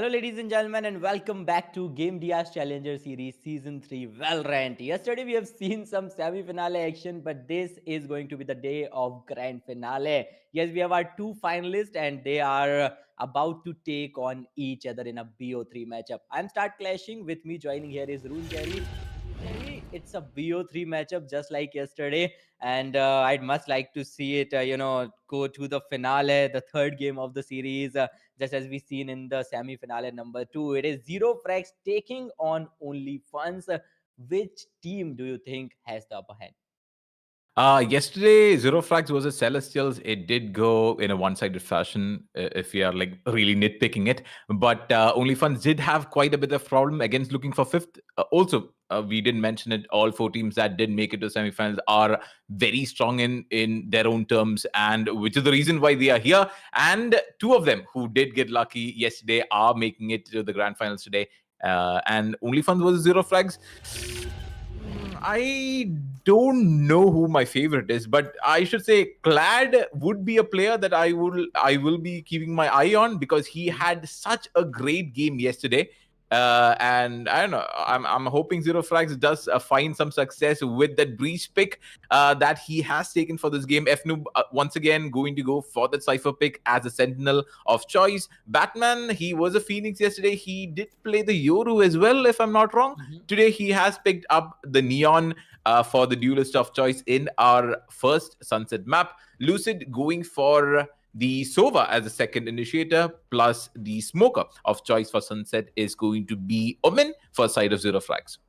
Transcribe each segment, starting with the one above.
Hello, ladies and gentlemen, and welcome back to Gamdias Challenger Series Season 3 Valorant. Yesterday, we have seen some semi finale action, but this is going to be the day of grand finale. Yes, we have our two finalists, and they are about to take on each other in a BO3 matchup. I'm Start Clashing. With me joining here is Rune Jerry. Jerry, it's a BO3 matchup just like yesterday, and I'd much like to see it, go to the finale, the third game of the series. Just as we seen in the semi-finale number 2. It is Zero Frags taking on Only Funds. Which team do you think has the upper hand? Yesterday, Zero Flags versus Celestials, it did go in a one-sided fashion, if we are like really nitpicking it. But OnlyFans did have quite a bit of problem against looking for fifth. We didn't mention it. All four teams that did make it to semifinals are very strong in their own terms, and which is the reason why they are here. And two of them who did get lucky yesterday are making it to the grand finals today. And OnlyFans versus Zero Flags. I don't know who my favorite is, but I should say Clad would be a player that I will be keeping my eye on because he had such a great game yesterday. And I don't know. I'm hoping Zero Frags does find some success with that breach pick that he has taken for this game. FNoob once again going to go for that Cypher pick as a sentinel of choice. Batman, he was a Phoenix yesterday. He did play the Yoru as well, if I'm not wrong. Today he has picked up the Neon for the duelist of choice in our first Sunset map. Lucid going for the Sova as a second initiator, plus the smoker of choice for Sunset is going to be Omen for side of Zero Flags.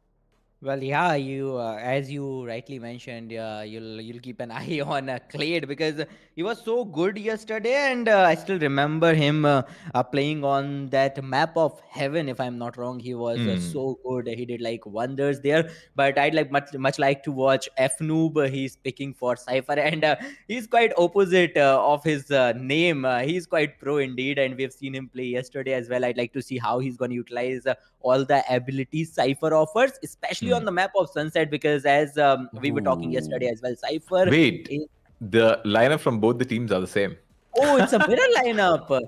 Well, yeah, you as you rightly mentioned, you'll keep an eye on Clade because he was so good yesterday, and I still remember him playing on that map of heaven. If I'm not wrong, he was so good. He did like wonders there. But I'd like much like to watch FNoob. He's picking for Cypher, and he's quite opposite of his name. He's quite pro indeed, and we've seen him play yesterday as well. I'd like to see how he's going to utilize all the abilities Cypher offers, especially on the map of Sunset, because as we were talking yesterday as well, Cypher. Wait, Is, the lineup from both the teams are the same. oh, it's a mirror lineup. Yep.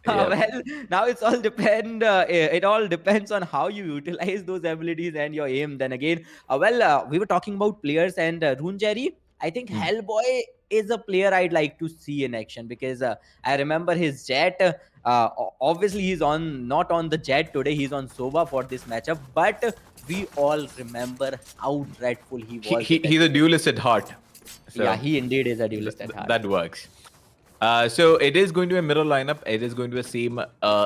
Well, now it's all depend. It all depends on how you utilize those abilities and your aim. Then again, we were talking about players and Rune Jerry. I think Hellboy is a player I'd like to see in action because I remember his jet. Obviously, he's on not on the jet today. He's on Sova for this matchup, but we all remember how dreadful he was. He's a duelist at heart. So yeah, he indeed is a duelist at heart. that works. So it is going to be a mirror lineup. It is going to be the same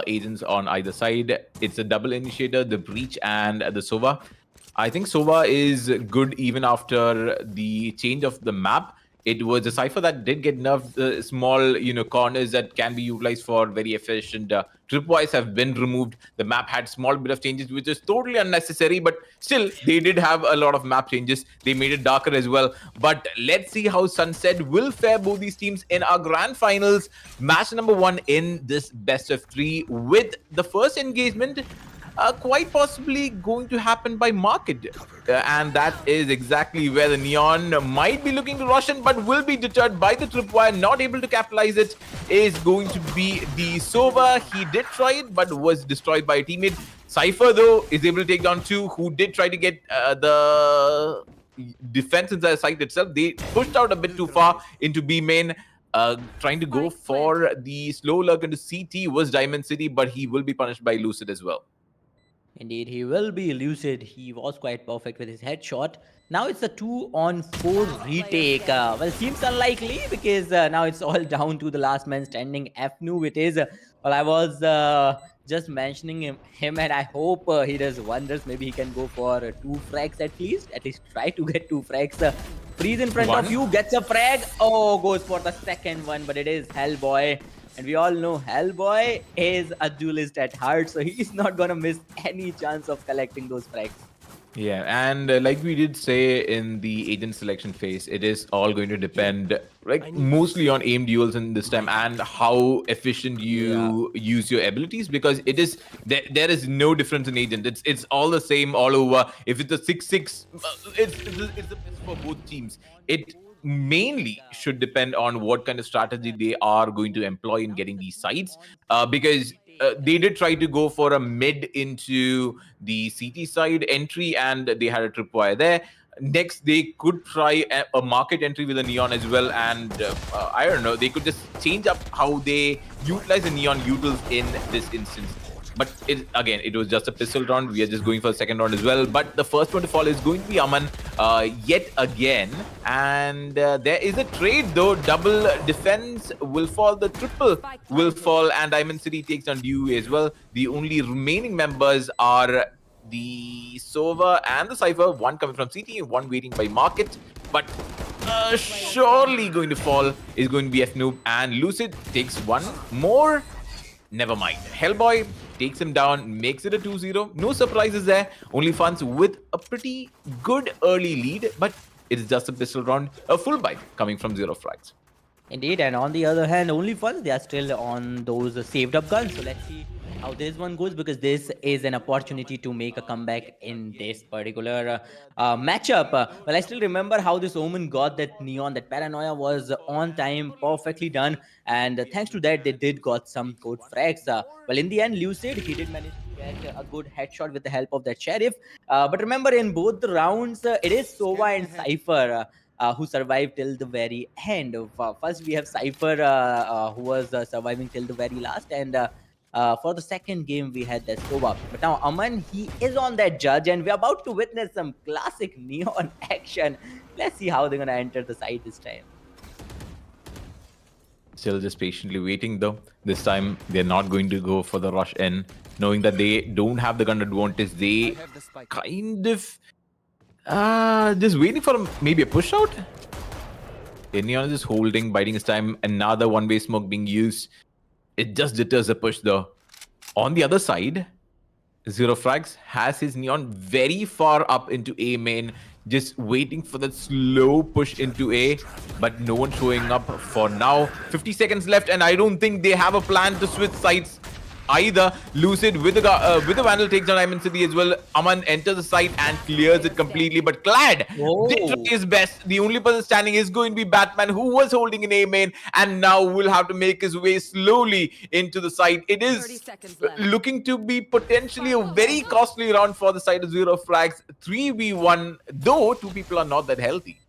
agents on either side. It's a double initiator, the breach and the Sova. I think Sova is good even after the change of the map. It was a Cypher that did get nerfed. Small, corners that can be utilized for very efficient tripwires have been removed. The map had small bit of changes, which is totally unnecessary, but still, they did have a lot of map changes. They made it darker as well. But let's see how Sunset will fare both these teams in our grand finals. Match number 1 in this best of 3 with the first engagement quite possibly going to happen by market. And that is exactly where the Neon might be looking to rush in, but will be deterred by the tripwire, not able to capitalize it, is going to be the Sova. He did try it, but was destroyed by a teammate. Cypher, though, is able to take down 2, who did try to get the defense inside the site itself. They pushed out a bit too far into B main. Trying to go for the slow lurk into CT was Diamond City, but he will be punished by Lucid as well. Indeed, he will be Lucid. He was quite perfect with his headshot. Now it's a 2-on-4 retake. Well, seems unlikely because now it's all down to the last man standing. FNoob it is. Well, I was just mentioning him, and I hope he does wonders. Maybe he can go for 2 frags at least. At least try to get 2 frags. Freeze in front of you, gets a frag. Oh, goes for the second one, but it is Hellboy. And we all know Hellboy is a duelist at heart, so he's not going to miss any chance of collecting those frags. Yeah, and like we did say in the agent selection phase, it is all going to depend mostly on aim duels in this time and how efficient you use your abilities, because it is there is no difference in agent. It's all the same all over. If it's a 6-6, it's the best for both teams. It mainly should depend on what kind of strategy they are going to employ in getting these sites, because they did try to go for a mid into the CT side entry, and they had a tripwire there. Next, they could try a market entry with a neon as well, and I don't know, they could just change up how they utilize the neon utils in this instance. But again, it was just a pistol round. We are just going for the second round as well. But the first one to fall is going to be Aman yet again. And there is a trade though. Double defense will fall. The triple will fall. And Diamond City takes on Dew as well. The only remaining members are the Sova and the Cypher. One coming from CT and one waiting by Market. But surely going to fall is going to be F-Noob. And Lucid takes one more. Never mind. Hellboy takes him down, makes it a 2-0. No surprises there. Only Funds with a pretty good early lead, but it's just a pistol round. A full buy coming from Zero Frags. Indeed, and on the other hand, only Funds, they are still on those saved up guns. So let's see how this one goes, because this is an opportunity to make a comeback in this particular matchup. Well, I still remember how this Omen got that neon. That paranoia was on time, perfectly done, and thanks to that, they did got some good frags. Well, in the end, Lucid, he did manage to get a good headshot with the help of that Sheriff. But remember, in both the rounds, it is Sova and Cypher who survived till the very end. First, we have Cypher, who was surviving till the very last, and for the second game, we had that Sova. But now Aman, he is on that judge, and we're about to witness some classic neon action. Let's see how they're gonna enter the site this time. Still just patiently waiting though. This time, they're not going to go for the rush in, knowing that they don't have the gun advantage. They kind of just waiting for maybe a push out. Neon is just holding, biding his time. Another one-way smoke being used. It just deters the push though. On the other side, Zero Frags has his neon very far up into A main, just waiting for that slow push into A, but no one showing up for now. 50 seconds left, and I don't think they have a plan to switch sides either. Lucid with the Vandal takes down Diamond City as well. Aman enters the site and clears it completely, but Clad did try his best. The only person standing is going to be Batman, who was holding an A main, and now will have to make his way slowly into the site. It is looking to be potentially a very costly round for the side of Zero Frags. 3v1, though two people are not that healthy.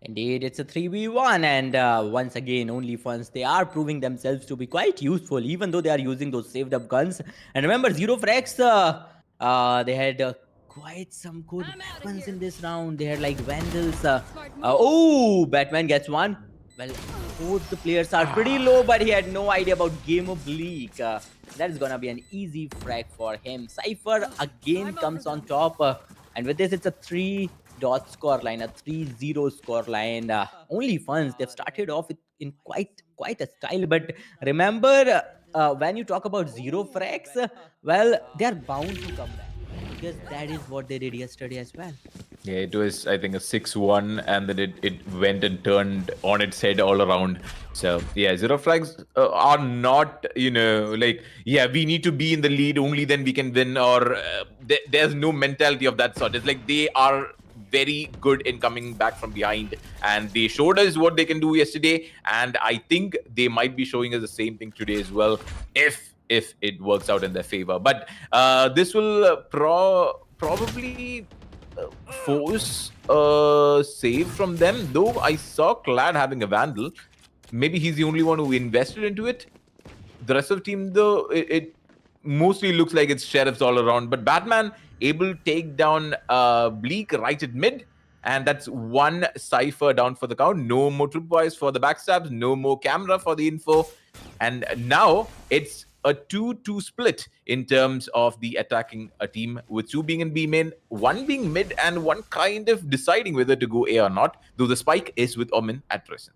Indeed, it's a 3v1, and once again, only Funds, they are proving themselves to be quite useful, even though they are using those saved up guns. And remember, Zero Frags, they had quite some good weapons in this round. They had like Vandals. Oh, Batman gets one. Well, both the players are pretty low, but he had no idea about Game of League. That is gonna be an easy frag for him. Cypher again comes on top, and with this, it's a 3-dot score line, a 3-0 score line. Only Funds, they've started off in quite a style, but remember, when you talk about Zero Frags, well, they are bound to come back, because that is what they did yesterday as well. Yeah, it was, I think, a 6-1, and then it went and turned on its head all around. So, yeah, Zero Frags are not, like, yeah, we need to be in the lead, only then we can win, or there's no mentality of that sort. It's like they are very good in coming back from behind, and they showed us what they can do yesterday, and I think they might be showing us the same thing today as well, if it works out in their favor. But this will probably force a save from them, though I saw Clad having a Vandal. Maybe he's the only one who invested into it. The rest of the team, though, it mostly looks like it's Sheriffs all around. But Batman able to take down Bleak right at mid, and that's one Cypher down for the count. No more tripwires for the backstabs, no more camera for the info, and now it's a 2-2 split in terms of the attacking a team, with two being in B main, one being mid, and one kind of deciding whether to go A or not, though the spike is with Omen at present.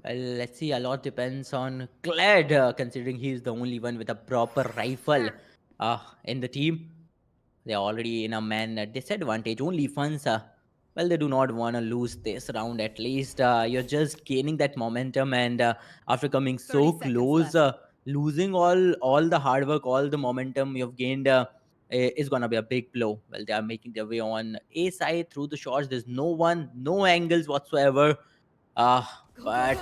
Well, let's see. A lot depends on Clad, considering he's the only one with a proper rifle in the team. They're already in a man disadvantage. Only Funds, well, they do not want to lose this round at least. You're just gaining that momentum, and after coming so close, losing all the hard work, all the momentum you've gained is gonna be a big blow. Well, they are making their way on A side through the shots. There's no one, no angles whatsoever. But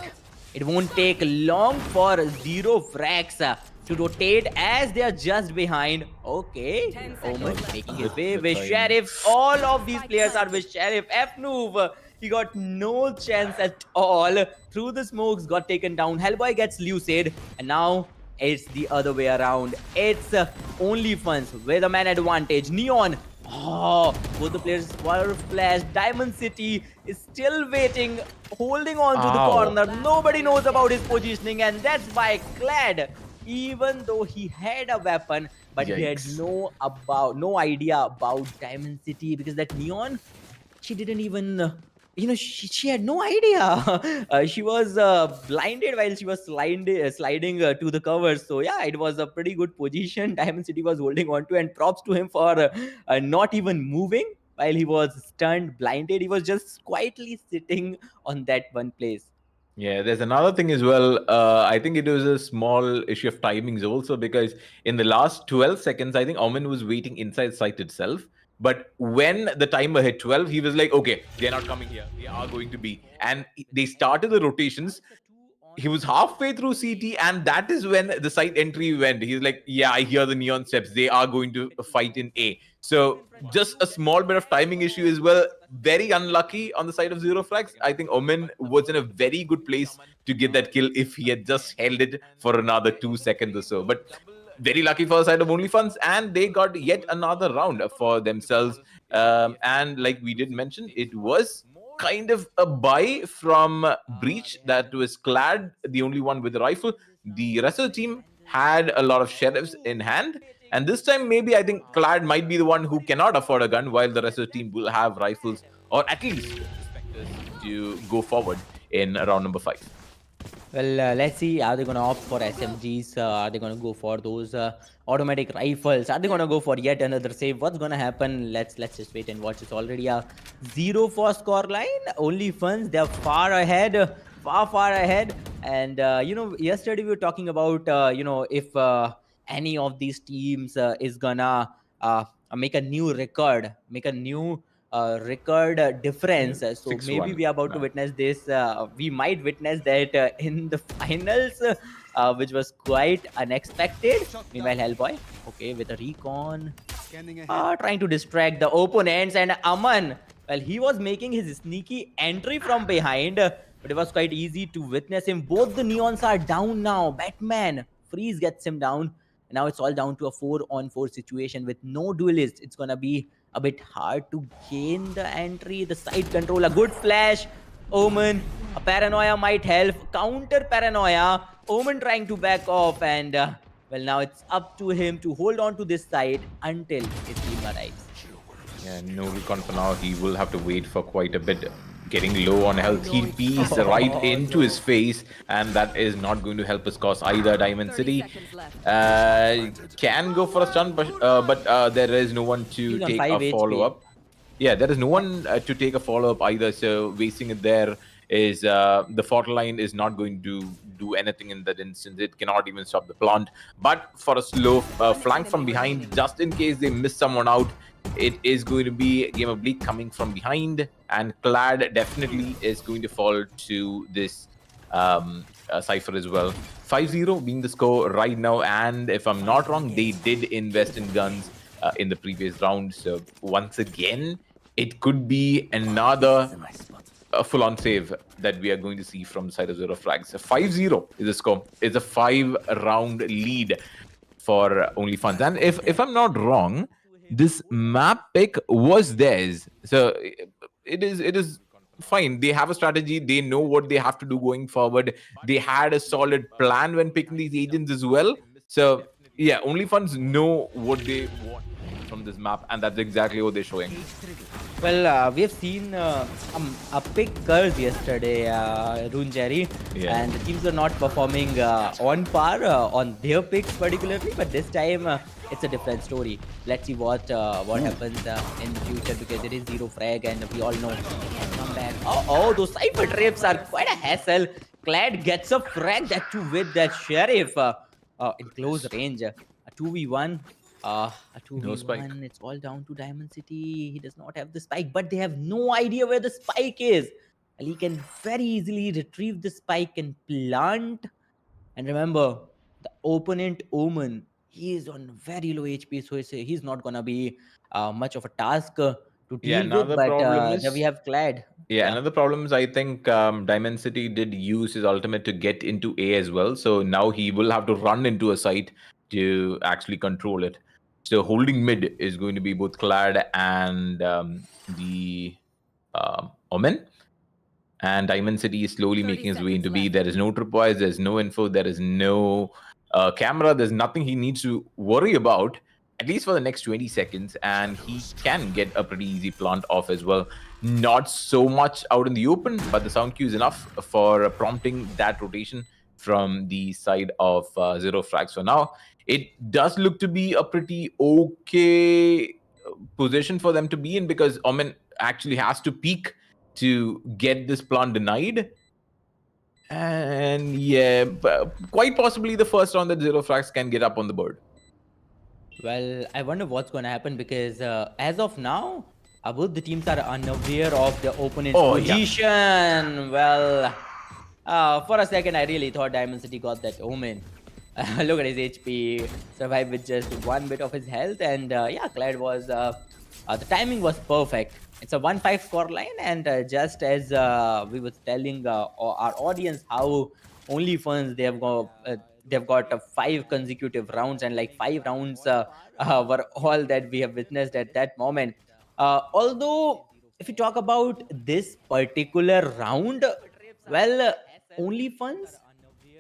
it won't take long for Zero Frags to rotate as they are just behind. Okay, 10 Omen seconds left. making his With way the with time. Sheriff. All of these Spike players are planted. with Sheriff. F-Noob, he got no chance at all. Through the smokes, got taken down. Hellboy gets lucid, and now it's the other way around. It's only Funs with a man advantage. Neon. Oh, both the players were flashed. Diamond City is still waiting, holding on to the Ow. corner. Nobody knows about his positioning, and that's why Clad, even though he had a weapon, but he had Yikes. no idea about Diamond City, because that Neon, she didn't even she had no idea. She was blinded while she was sliding to the cover. So yeah, it was a pretty good position Diamond City was holding on to, and props to him for not even moving while he was stunned, blinded. He was just quietly sitting on that one place. Yeah, there's another thing as well. I think it was a small issue of timings also, because in the last 12 seconds, I think Omen was waiting inside site itself. But when the timer hit 12, he was like, okay, they're not coming here. They are going to be. And they started the rotations. He was halfway through CT, and that is when the site entry went. He's like, yeah, I hear the neon steps. They are going to fight in A. So just a small bit of timing issue as well. Very unlucky on the side of Zero Frags. I think Omen was in a very good place to get that kill if he had just held it for another 2 seconds or so. But very lucky for the side of OnlyFans, and they got yet another round for themselves. And like we did mention, it was kind of a buy from Breach that was Clad, the only one with a rifle. The rest of the team had a lot of sheriffs in hand. And this time, maybe I think Clad might be the one who cannot afford a gun, while the rest of the team will have rifles, or at least the Spectres, to go forward in round number 5. Well, let's see. Are they going to opt for SMGs? Are they going to go for those automatic rifles? Are they going to go for yet another save? What's going to happen? Let's just wait and watch. It's already a 0 for score line. Only Funs, they're far ahead, far ahead. And yesterday we were talking about if any of these teams is gonna make a new record, make a new record difference. So maybe 6-1 we are about to now. witness this. We might witness that in the finals, which was quite unexpected. Meanwhile, Hellboy, okay, with a recon, trying to distract the opponents, and Aman, well, he was making his sneaky entry from behind, but it was quite easy to witness him. Both the neons are down now. Batman Freeze gets him down. Now it's all down to a 4-on-4 situation with no duelist. It's gonna be a bit hard to gain the entry. The side control, a good flash. Omen, a paranoia might help. Counter paranoia. Omen trying to back off, and well, now it's up to him to hold on to this side until his team arrives. Yeah, no recon for now. He will have to wait for quite a bit. Getting low on health, he pees right Oh, into no. his face, and that is not going to help his cause either. Diamond 30 City seconds left. can go for a stun, but there is no one to He's on take 5 a HP. follow-up. Yeah, there is no one to take a follow-up either, so wasting it there is the fault line is not going to do anything in that instance. It cannot even stop the plant. But for a slow flank from behind, just in case they miss someone out, it is going to be a game of Bleak coming from behind, and Clad definitely is going to fall to this Cypher as well. 5-0 being the score right now, and if I'm not wrong, they did invest in guns in the previous round. So once again, it could be another full-on save that we are going to see from the side of Zero Frags. 5-0 is the score. It's a 5-round lead for OnlyFans. And if I'm not wrong, this map pick was theirs. So it is fine. They have a strategy. They know what they have to do going forward. They had a solid plan when picking these agents as well. So yeah, OnlyFans know what they want from this map, and that's exactly what they're showing. Well, we have seen a pick curse yesterday, Rune Jerry, Yeah. and the teams are not performing on par on their picks particularly, but this time it's a different story. Let's see what happens in the future, because it is zero frag, and we all know come back. Oh, those cypher trips are quite a hassle. Clad gets a frag, that too with that sheriff in close range. A 2v1. A No spike. 2v1, it's all down to Diamond City. He does not have the spike, but they have no idea where the spike is. And he can very easily retrieve the spike and plant. And remember, the opponent Omen, he is on very low HP, so he's not gonna be much of a task to Yeah, deal with. another But problem there we is have Clad. Yeah, Yeah. another problem is I think Dimensity did use his ultimate to get into A as well. So now he will have to run into a site to actually control it. So holding mid is going to be both Clad and the Omen. And Diamond City is slowly 30 making his way seconds into B. left. There is no tripwires, there's no info, there is no camera, there's nothing he needs to worry about, at least for the next 20 seconds. And he can get a pretty easy plant off as well. Not so much out in the open, but the sound cue is enough for prompting that rotation from the side of Zero Frags. So now it does look to be a pretty okay position for them to be in, because Omen actually has to peak to get this plant denied. And yeah, quite possibly the first round that Zero Frags can get up on the board. Well, I wonder what's going to happen because as of now, both the teams are unaware of the opponent's Oh, yeah. position. Well, for a second, I really thought Diamond City got that Omen. Look at his HP, survived with just one bit of his health, and yeah, Clyde was. The timing was perfect. It's a 1-5 score line, and just as we was telling our audience how OnlyFans they've got 5 consecutive rounds, and like 5 rounds were all that we have witnessed at that moment. Although, if you talk about this particular round, well, OnlyFans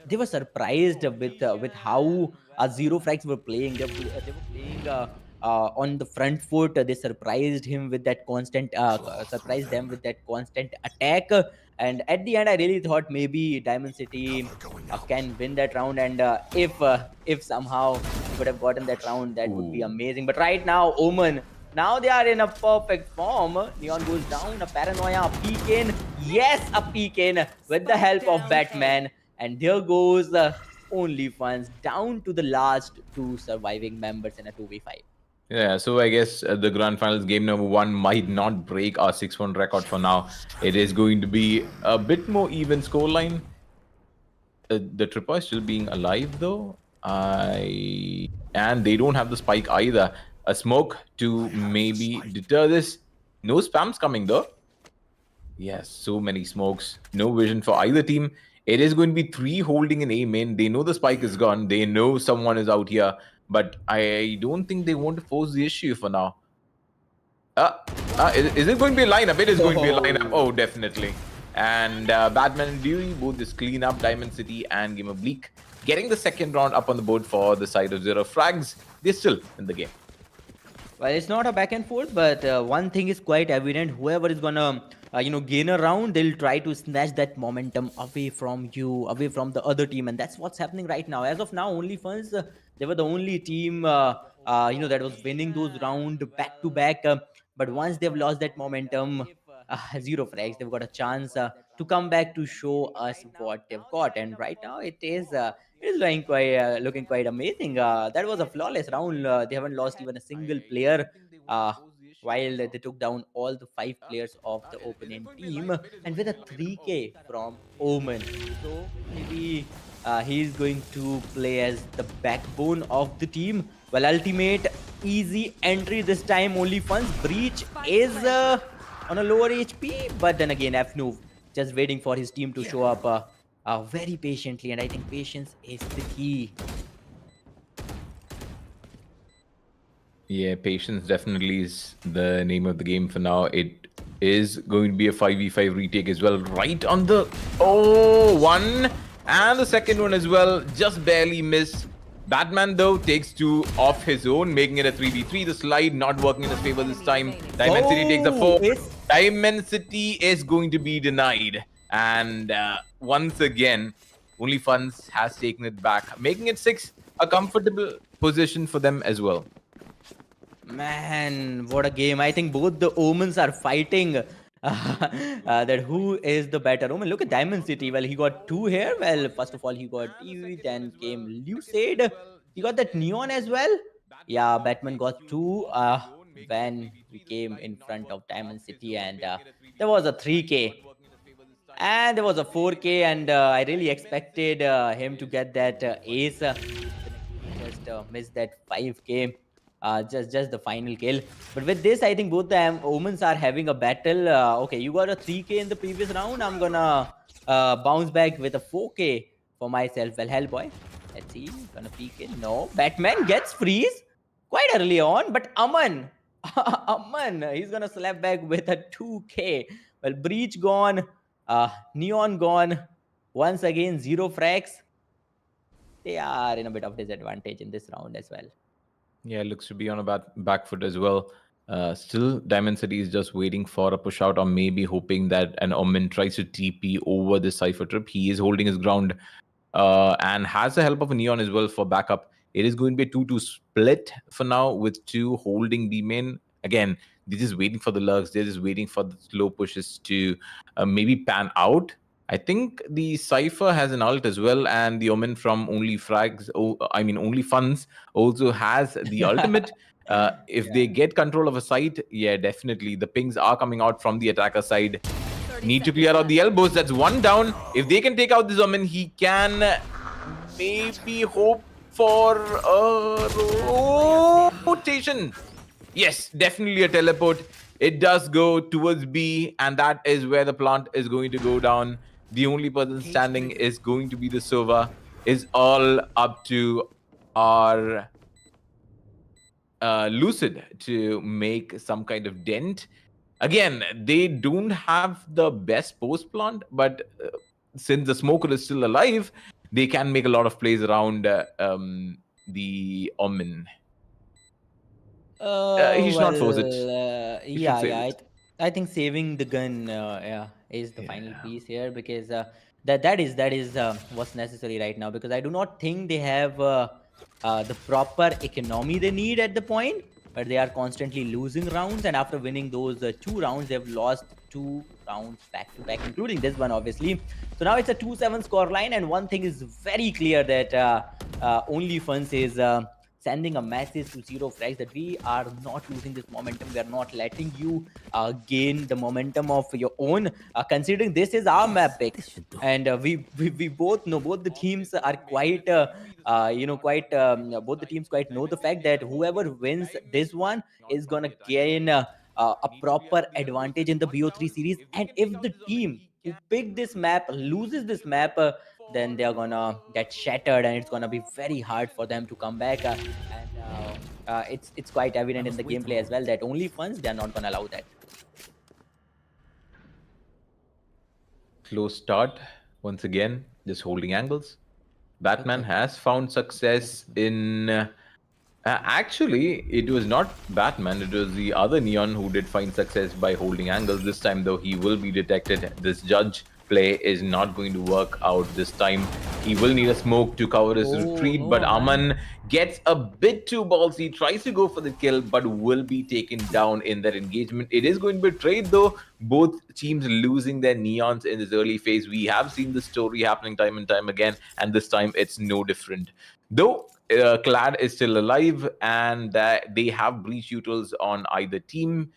they were surprised with how Zero Frags were playing. They were playing on the front foot. They surprised him with that constant, surprised them with that constant attack. And at the end, I really thought maybe Diamond City can win that round. And if somehow they could have gotten that round, that would be Ooh. amazing. But right now, Omen. Now they are in a perfect form. Neon goes down, a paranoia, a peek in. Yes, a peek in with the help of Batman. And there goes OnlyFans down to the last 2 surviving members in a 2v5. Yeah, so I guess the grand finals game number 1 might not break our 6-1 record for now. It is going to be a bit more even scoreline. The tripper is still being alive though. And they don't have the spike either. A smoke to maybe deter this. No spams coming though. Yes, so many smokes. No vision for either team. It is going to be 3 holding an A main. They know the spike is gone. They know someone is out here. But I don't think they want to force the issue for now. Is it going to be a lineup? It is going to be a lineup. Oh, Oh, definitely. And Batman and Dewey both just clean up Diamond City and Game of Bleak. Getting the second round up on the board for the side of Zero Frags. They're still in the game. well, it's not a back and forth, but one thing is quite evident. Whoever is gonna, gain a round, they'll try to snatch that momentum away from you, away from the other team, and that's what's happening right now. As of now, OnlyFans, they were the only team, that was winning those rounds back to back. But once they've lost that momentum, Zero Frags, they've got a chance to come back to show us what they've got. And right now, it is looking quite amazing. That was a flawless round. They haven't lost even a single player. Uh, while they took down all the 5 players of the opponent team, and with a 3K from Omen. So maybe he's going to play as the backbone of the team. Well, ultimate easy entry this time. Only funds breach is on a lower HP, but then again, Fnoof just waiting for his team to show up very patiently, and I think patience is the key. Yeah, patience definitely is the name of the game for now. It is going to be a 5v5 retake as well. Right on the... Oh, one. And the second one as well. Just barely missed. Batman, though, takes 2 off his own, making it a 3v3. The slide not working in his favor this time. Diamond City takes the 4. Diamond City is going to be denied. And once again, OnlyFans has taken it back, making it 6. A comfortable position for them as well. Man, what a game. I think both the Omens are fighting that who is the better Omen. Look at Diamond City. Well, he got 2 here. Well, first of all, he got TV, then came Lucid. He got that Neon as well. Yeah, Batman got 2 when he came in front of Diamond City, and there was a 3K. And there was a 4K, and I really expected him to get that ace. Then again, he just missed that 5K, just the final kill. But with this, I think both the Omens are having a battle. Okay, you got a 3K in the previous round. I'm gonna bounce back with a 4K for myself. Well, Hellboy, let's see, gonna peek in. No, Batman gets freeze quite early on, but Aman, Aman, he's gonna slap back with a 2K. Well, Breach gone. Neon gone. Once again, zero frags. They are in a bit of disadvantage in this round as well. Yeah, looks to be on a back foot as well. Still, Diamond City is just waiting for a push out, or maybe hoping that an Omen tries to TP over the Cypher trip. He is holding his ground and has the help of a Neon as well for backup. It is going to be a 2-2 split for now, with two holding B main. Again, they're just waiting for the lurks. They're just waiting for the slow pushes to maybe pan out. I think the Cypher has an ult as well, and the Omen from Only Frags, Only Funds, also has the ultimate. If they get control of a site, yeah, definitely. The pings are coming out from the attacker side. Need to clear out the elbows. That's one down. If they can take out this Omen, he can maybe hope for a rotation. Yes, definitely a teleport. It does go towards B, and that is where the plant is going to go down. The only person standing is going to be the Sova. Is all up to our Lucid to make some kind of dent. Again, they don't have the best post plant, but since the smoker is still alive, they can make a lot of plays around the Omen. He should not force it. He should Yeah, save yeah. it. I think saving the gun, yeah, is the final Yeah. piece here, because that is what's necessary right now. Because I do not think they have the proper economy they need at the point, but they are constantly losing rounds. And after winning those 2 rounds, they've lost 2 rounds back to back, including this one, obviously. So now it's a 2-7 score line, and one thing is very clear, that Only Funds is sending a message to Zero Frags that we are not losing this momentum. We are not letting you gain the momentum of your own. Considering this is our map pick, and we both know, both the teams are quite both the teams quite know the fact that whoever wins this one is gonna gain a proper advantage in the BO3 series. And if the team who picked this map loses this map, then they are gonna get shattered, and it's gonna be very hard for them to come back. And it's quite evident in the gameplay as well that Only Funds, they are not gonna allow that. Close start once again, just holding angles. Batman has found success in. Actually, it was not Batman, it was the other Neon who did find success by holding angles. This time, though, he will be detected. This judge play is not going to work out this time. He will need a smoke to cover his retreat, no, but man. Aman gets a bit too ballsy, tries to go for the kill, but will be taken down in that engagement. It is going to be a trade, though. Both teams losing their Neons in this early phase. We have seen the story happening time and time again, and this time it's no different. Though Clad is still alive, and they have breach utils on either team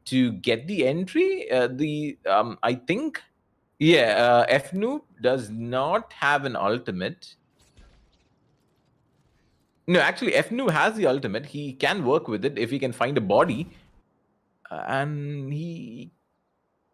to get the entry. I think, yeah, Fnu does not have an ultimate. No, actually, Fnu has the ultimate. He can work with it if he can find a body, and he.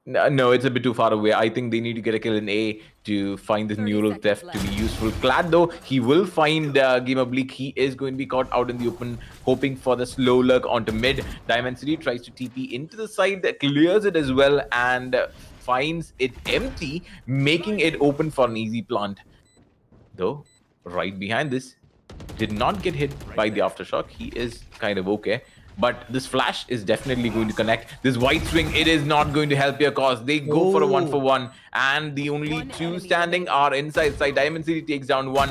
No, it's a bit too far away. I think they need to get a kill in A to find this neural theft to be useful. Clad, though, he will find Game Oblique. He is going to be caught out in the open, hoping for the slow lurk onto mid. Diamond City tries to TP into the side, clears it as well, and finds it empty, making it open for an easy plant. Though, right behind this, did not get hit by the aftershock. He is kind of okay. But this flash is definitely going to connect. This white swing, it is not going to help your cause. They go for a 1-for-1, and the only two standing are inside side. Diamond City takes down one.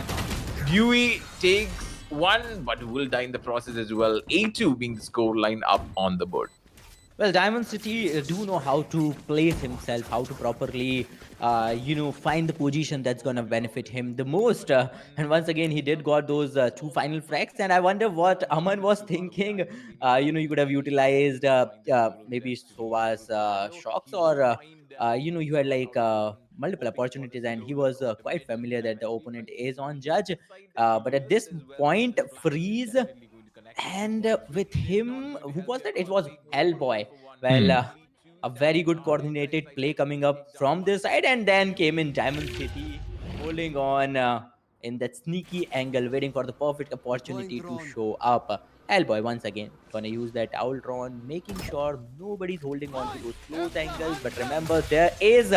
Dewey takes one, but will die in the process as well. A2 being the score line up on the board. Well, Diamond City do know how to place himself, how to properly, find the position that's gonna benefit him the most. And once again, he did got those 2 final frags, and I wonder what Aman was thinking. You could have utilized maybe Sova's shocks, or you had like multiple opportunities, and he was quite familiar that the opponent is on judge. But at this point, freeze, and with him, who was that? It was Hellboy. Well, a very good coordinated play coming up from this side, and then came in Diamond City, holding on in that sneaky angle, waiting for the perfect Deploying opportunity to drone. show up. Hellboy once again gonna use that Ultron, making sure nobody's holding on to those close angles. But remember, there is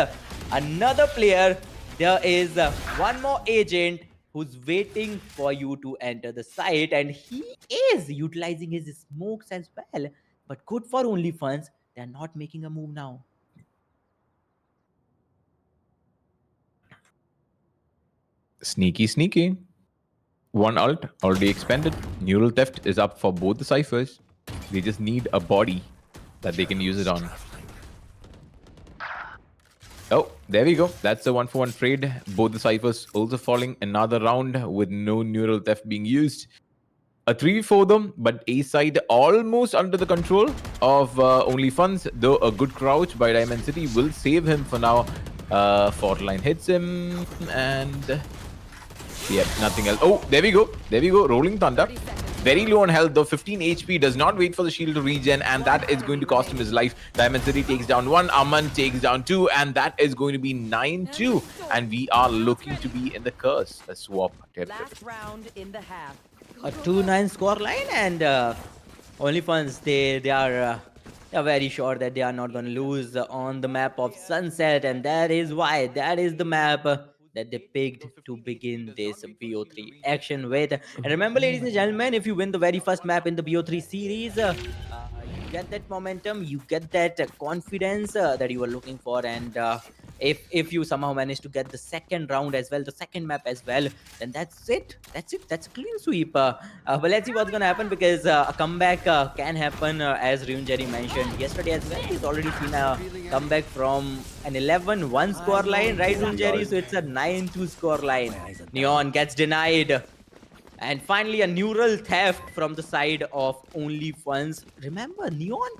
another player. There is one more agent who's waiting for you to enter the site, and he is utilizing his smokes as well. But good for only funds, they're not making a move now. Sneaky, sneaky. One ult already expended. Neural theft is up for both the ciphers. They just need a body that they can use it on. Oh, there we go. That's the 1-for-1 trade. Both the ciphers also falling another round with no neural theft being used. A 3v4 them, but A side almost under the control of Only Funds, though a good crouch by Diamond City will save him for now. Fault line hits him, and yeah, nothing else. Oh, there we go. There we go. Rolling Thunder. Very low on health, though. 15 HP. Does not wait for the shield to regen, and that is going to cost him his life. Diamond City takes down one. Aman takes down two, and that is going to be 9-2. And we are looking to be in the curse. A swap. Last round in the half. A 2-9 score line, and only funds they are very sure that they are not going to lose on the map of Sunset, and that is why that is the map that they picked to begin this BO3 action with. And remember, ladies and gentlemen, if you win the very first map in the BO3 series, you get that momentum, you get that confidence that you were looking for, and if you somehow manage to get the second round as well, the second map as well, then that's it. That's a clean sweep. But let's see what's gonna happen, because a comeback can happen, as Ryun Jerry mentioned yesterday as well. He's already seen a comeback from an 11-1 score line, right, Ryun Jerry? So it's a 9-2 score line. Neon gets denied. And finally, a neural theft from the side of Only Funds. Remember, Neon,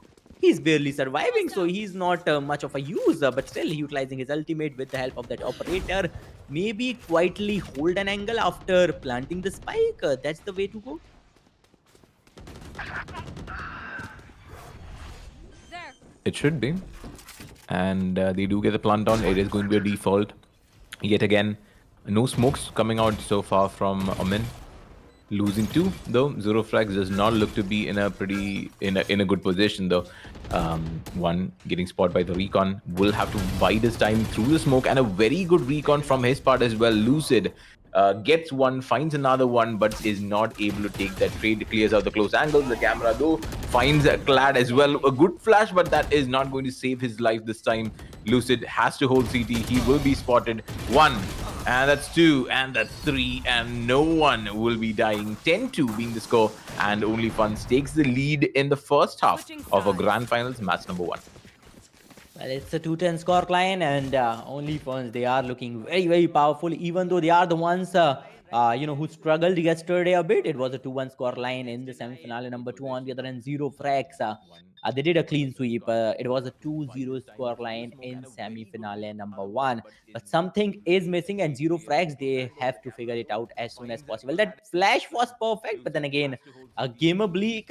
he's barely surviving, so he's not much of a user, but still utilizing his ultimate with the help of that operator. Maybe quietly hold an angle after planting the spike. That's the way to go. It should be. And they do get the plant on. It is going to be a default. Yet again, no smokes coming out so far from Omin. Losing two, though. Zero frags does not look to be in a good position, though. One getting spotted by the recon, will have to bide his time through the smoke, and a very good recon from his part as well. Lucid gets one, finds another one, but is not able to take that trade. Clears out the close angles. The camera, though, finds Clad as well. A good flash, but that is not going to save his life this time. Lucid has to hold CT. He will be spotted. One. And that's two, and that's three, and no one will be dying. 10-2 being the score, and Only Funds takes the lead in the first half of a Grand Finals match number 1. Well, it's a 2-10 score line, and Only Funds, they are looking very, very powerful, even though they are the ones who struggled yesterday a bit. It was a 2-1 score line in the semi-finale number 2. On the other end, zero frags. They did a clean sweep. It was a 2-0 score line in semi-finale number 1. But something is missing, and zero frags, they have to figure it out as soon as possible. That flash was perfect, but then again, Gamer Bleak,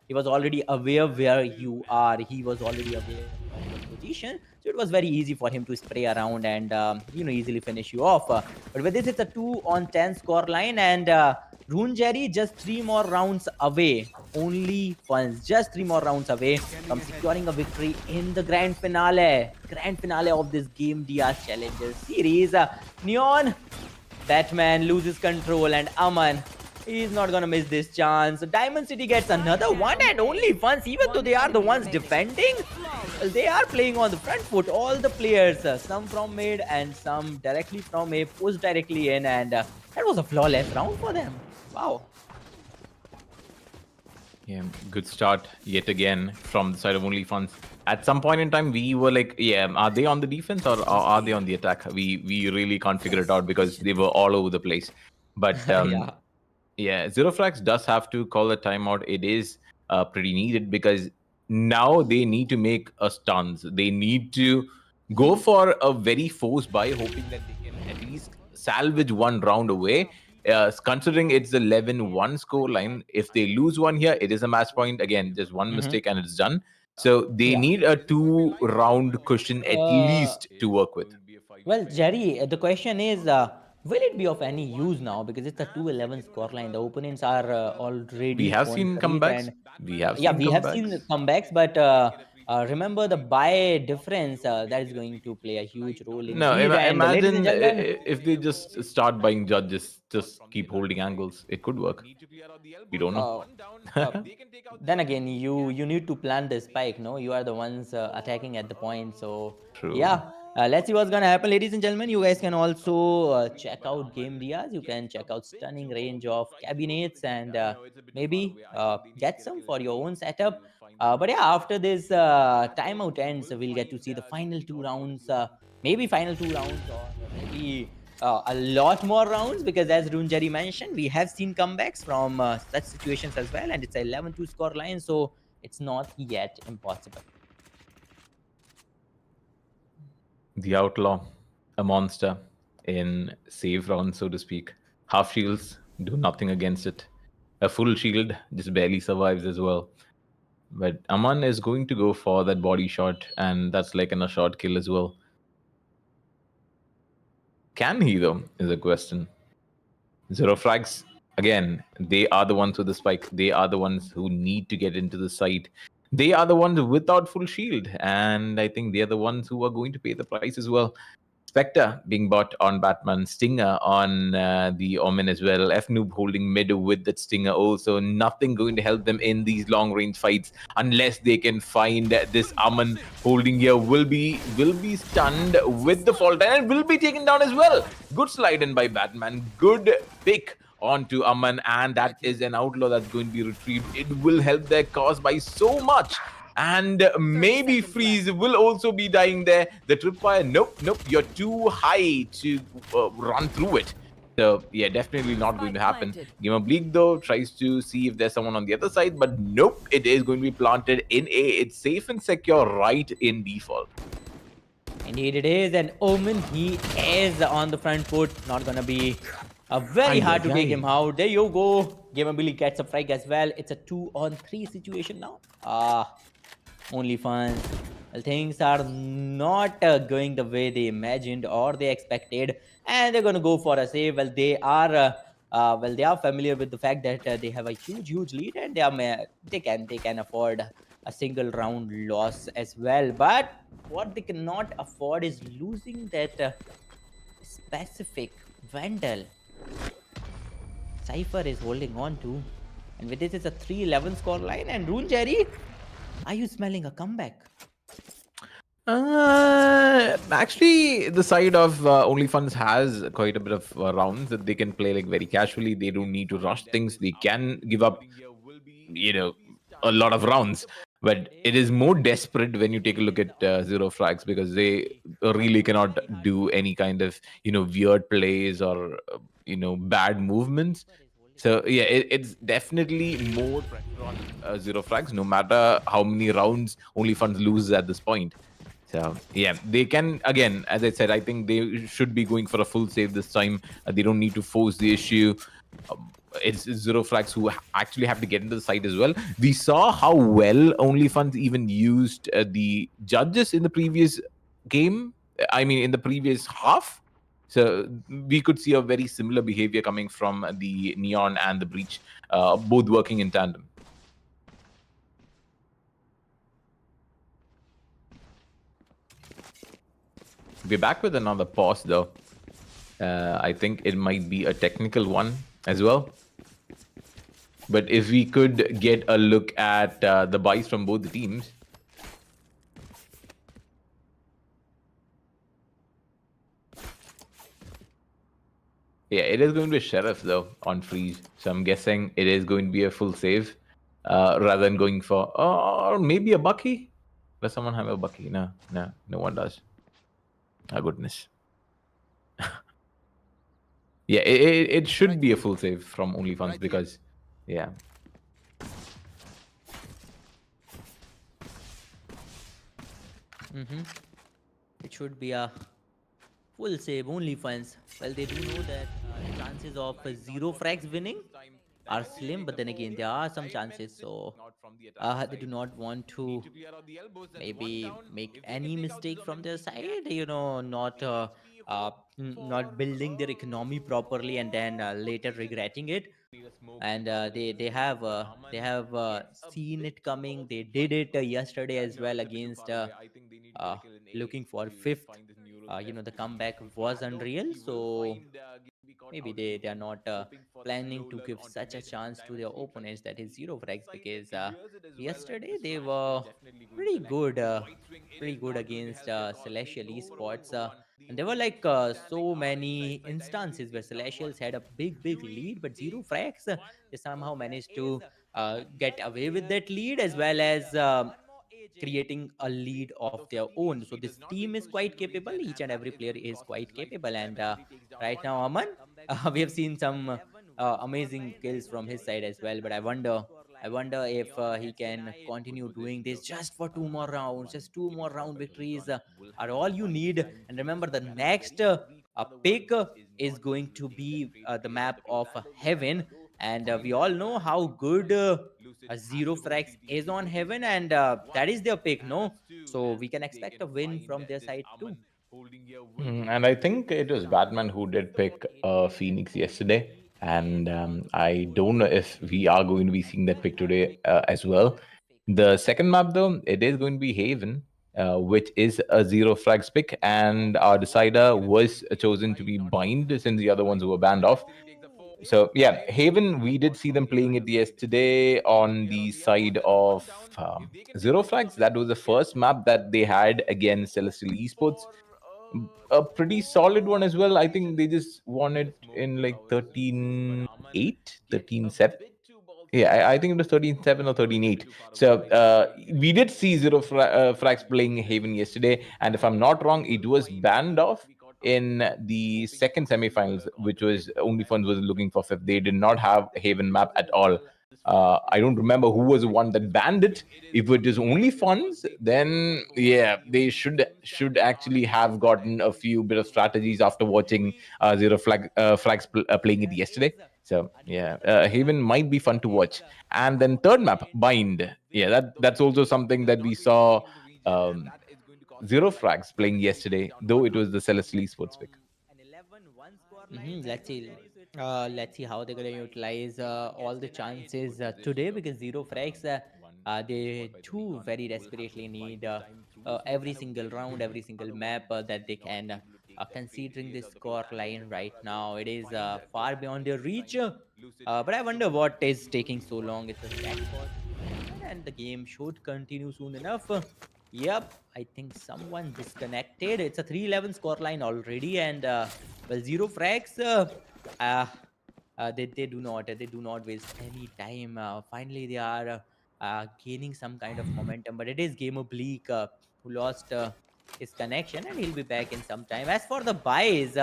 he was already aware where you are. He was already aware of your position. So it was very easy for him to spray around and easily finish you off. But with this, it's a 2-10 score line, and Rune Jerry just 3 more rounds away. Only Funds just 3 more rounds away from securing a victory in the grand finale. Grand finale of this Gamdias Challenger series. Neon, Batman loses control, and Aman, he's not gonna miss this chance. Diamond City gets another one, and Only Funds, even though they are the ones defending, they are playing on the front foot. All the players, some from mid and some directly from A, pushed directly in, and that was a flawless round for them. Wow. Yeah, good start yet again from the side of Only Funds. At some point in time, we were like, yeah, are they on the defense or are they on the attack? We really can't figure it out because they were all over the place. But yeah, Zero Frags does have to call a timeout. It is pretty needed because now they need to make a stuns. They need to go for a very forced buy, hoping that they can at least salvage one round away. Considering it's the 11-1 score line, if they lose one here, it is a match point. Again, just one mistake and it's done. So they Yeah. need a 2-round cushion at least to work with. Well, Jerry, the question is, will it be of any use now? Because it's a 2-11 scoreline. The opponents are We already have point seen rich, comebacks. and We have yeah, seen we have seen the comebacks. comebacks, but remember the buy difference that is going to play a huge role No, indeed. And ladies and imagine gentlemen, if they just start buying judges, just keep holding angles. It could work. We don't know. uh, uh, then again, you need to plan the spike. No, you are the ones attacking at the point. So True. yeah, let's see what's gonna happen, ladies and gentlemen. You guys can also check out Game Diaz. You can check out stunning range of cabinets and maybe get some for your own setup. But yeah, after this timeout ends, we'll get to see the final 2 rounds. Maybe final 2 rounds, or maybe a lot more rounds, because as Runjari mentioned, we have seen comebacks from such situations as well, and it's a 11-2 score line, so it's not yet impossible. The outlaw, a monster in save rounds, so to speak. Half shields do nothing against it. A full shield just barely survives as well. But Aman is going to go for that body shot, and that's like a shot kill as well. Can he though? Is a question. Zero frags. Again, they are the ones with the spike. They are the ones who need to get into the site. They are the ones without full shield. And I think they are the ones who are going to pay the price as well. Spectre being bought on Batman, Stinger on the Omen as well. F Noob holding mid with that Stinger also. Nothing going to help them in these long range fights unless they can find this Aman holding here. Will be stunned with the fault and will be taken down as well. Good slide in by Batman. Good pick onto Aman, and that is an outlaw that's going to be retrieved. It will help their cause by so much. And maybe Freeze will also be dying there. The tripwire, nope, you're too high to run through it. So yeah, definitely not going to happen. Game of Bleak though tries to see if there's someone on the other side, but nope, it is going to be planted in A. It's safe and secure right in default. Indeed it is, and Omen, he is on the front foot. Not gonna be very hard to take him out. There you go. Gamer Billy gets a frag as well. It's a 2-on-3 situation now. Only fun. Well, things are not going the way they imagined or they expected, and they're gonna go for a save. Well, they are familiar with the fact that they have a huge lead, and they can afford a single round loss as well. But what they cannot afford is losing that specific Vandal. Cypher is holding on to, and with this, it's a 3-11 score line. And Rune Jerry, are you smelling a comeback? Actually, the side of OnlyFans has quite a bit of rounds that they can play like very casually. They don't need to rush things. They can give up, a lot of rounds. But it is more desperate when you take a look at Zero Frags, because they really cannot do any kind of weird plays or bad movements. So yeah, it's definitely more pressure on Zero Frags, no matter how many rounds OnlyFans loses at this point. So yeah, they can, again, as I said, I think they should be going for a full save this time. They don't need to force the issue. It's Zero Frags who actually have to get into the site as well. We saw how well OnlyFans even used the judges in the previous game. I mean, in the previous half. So we could see a very similar behavior coming from the Neon and the Breach, both working in tandem. We're back with another pause, though. I think it might be a technical one as well. But if we could get a look at the buys from both the teams. Yeah, it is going to be a Sheriff, though, on Freeze. So I'm guessing it is going to be a full save rather than going for... or maybe a Bucky? Does someone have a Bucky? No one does. Oh, goodness. Yeah, it should be a full save from OnlyFans because, yeah. it should be a full save only funds. Well, they do know that the chances of zero frags winning are slim, but then again, there are some chances. So they do not want to maybe make any mistake from their side, not not building their economy properly and then later regretting it. And they have seen it coming. They did it yesterday as well against uh, looking for fifth. The comeback was unreal. So maybe they are not planning to give such a chance to their opponents, that is zero frags, because yesterday they were pretty good pretty good against celestial esports, and there were like so many instances where celestials had a big lead, but zero frags, they somehow managed to get away with that lead, as well as creating a lead of their own. So this team is quite capable. Each and every player is quite capable. And right now, Aman, we have seen some amazing kills from his side as well. But I wonder if he can continue doing this just for two more rounds. Just two more round victories are all you need. And remember, the next pick is going to be the map of Heaven. And we all know how good Zero Frax is on Heaven, and that is their pick, no? So we can expect a win from their side too. And I think it was Batman who did pick Phoenix yesterday. And I don't know if we are going to be seeing that pick today as well. The second map, though, it is going to be Haven, which is a zero flags pick. And our decider was chosen to be Bind since the other ones were banned off. So, yeah, Haven, we did see them playing it yesterday on the side of Zero Flags. That was the first map that they had against Celestial Esports. A pretty solid one as well. I think they just won it in like 13-8, 13-7. Yeah, I think it was 13-7 or 13-8. So we did see Frax playing Haven yesterday. And if I'm not wrong, it was banned off in the second semifinals, which was only Funds was looking for fifth. They did not have Haven map at all. I don't remember who was the one that banned it. If it is only funds, then yeah, they should actually have gotten a few bit of strategies after watching Flags playing it yesterday. So yeah, Haven might be fun to watch. And then third map, Bind. Yeah, that's also something that we saw Zero Frags playing yesterday, though it was the Celestial Esports pick. Let's see how they're gonna utilize all the chances today, because zero frags, they too very desperately need every single round, every single map that they can. Considering the score line right now, it is far beyond their reach. But I wonder what is taking so long. It's a jackpot situation, and the game should continue soon enough. Yep, I think someone disconnected. It's a 3-11 score line already, and well, zero frags. Uh, they do not waste any time. Finally, they are gaining some kind of momentum, but it is Gamer Bleak who lost his connection, and he'll be back in some time. As for the buys,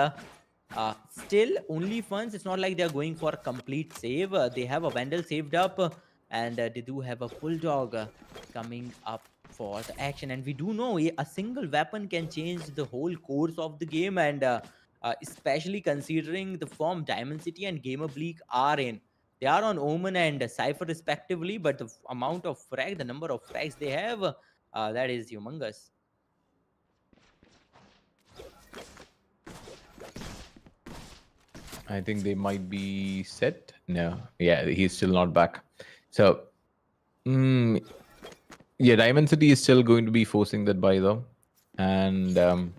still only funds. It's not like they're going for complete save. They have a Vandal saved up, and they do have a Bulldog coming up for the action. And we do know a single weapon can change the whole course of the game, and especially considering the form Diamond City and Gamer Bleak are in. They are on Omen and Cypher respectively, but the amount of frag, the number of frags they have, that is humongous. I think they might be set. No, yeah, he's still not back. So, yeah, Diamond City is still going to be forcing that buy though, and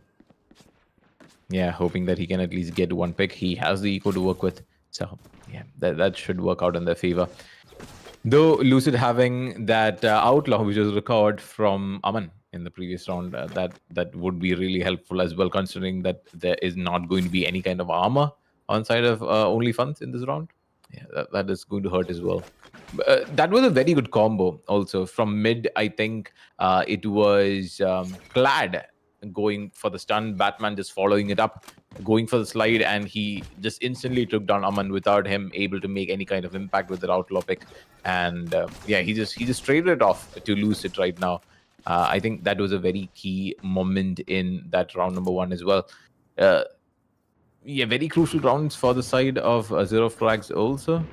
yeah, hoping that he can at least get one pick. He has the eco to work with, so yeah, that should work out in their favor. Though Lucid having that outlaw, which was record from Aman in the previous round, that would be really helpful as well, considering that there is not going to be any kind of armor on side of only funds in this round. Yeah, that is going to hurt as well. That was a very good combo also from mid. I think it was Clad going for the stun, Batman just following it up, going for the slide, and he just instantly took down Aman without him able to make any kind of impact with the outlaw pick. And yeah, he just traded it off to lose it right now. I think that was a very key moment in that round number 1 as well. Uh, yeah, very crucial rounds for the side of Zero Flags also,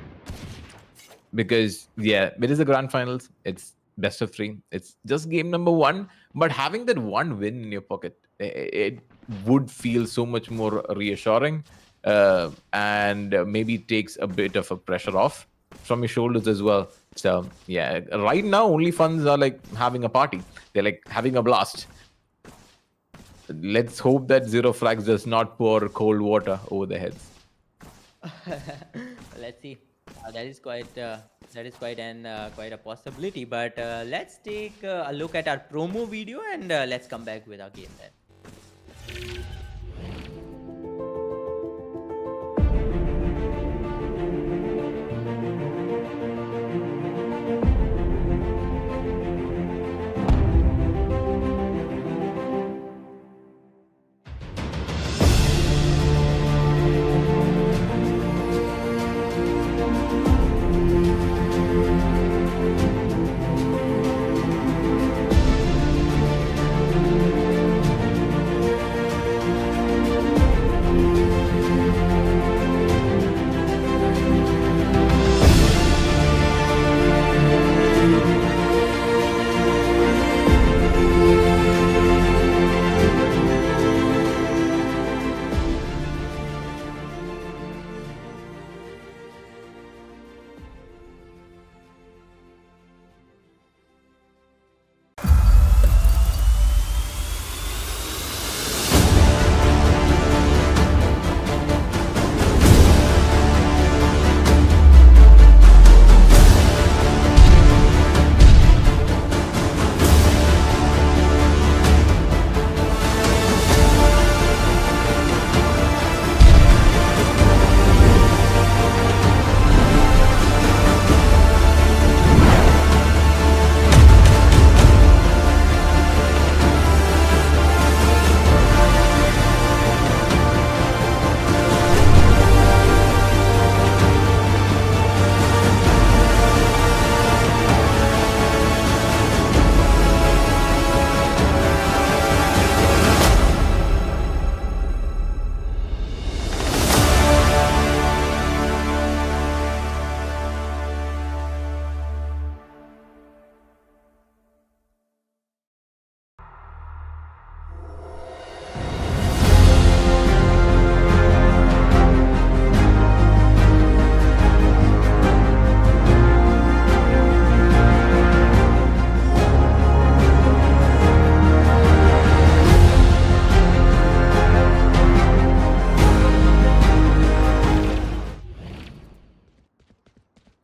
because yeah, it is the grand finals. It's best of 3. It's just game number 1, but having that one win in your pocket, it would feel so much more reassuring, and maybe takes a bit of a pressure off from your shoulders as well. So yeah, right now only funds are like having a party. They're like having a blast. Let's hope that Zero Flags does not pour cold water over their heads. Let's see. That is quite an quite a possibility. But let's take a look at our promo video and let's come back with our game then.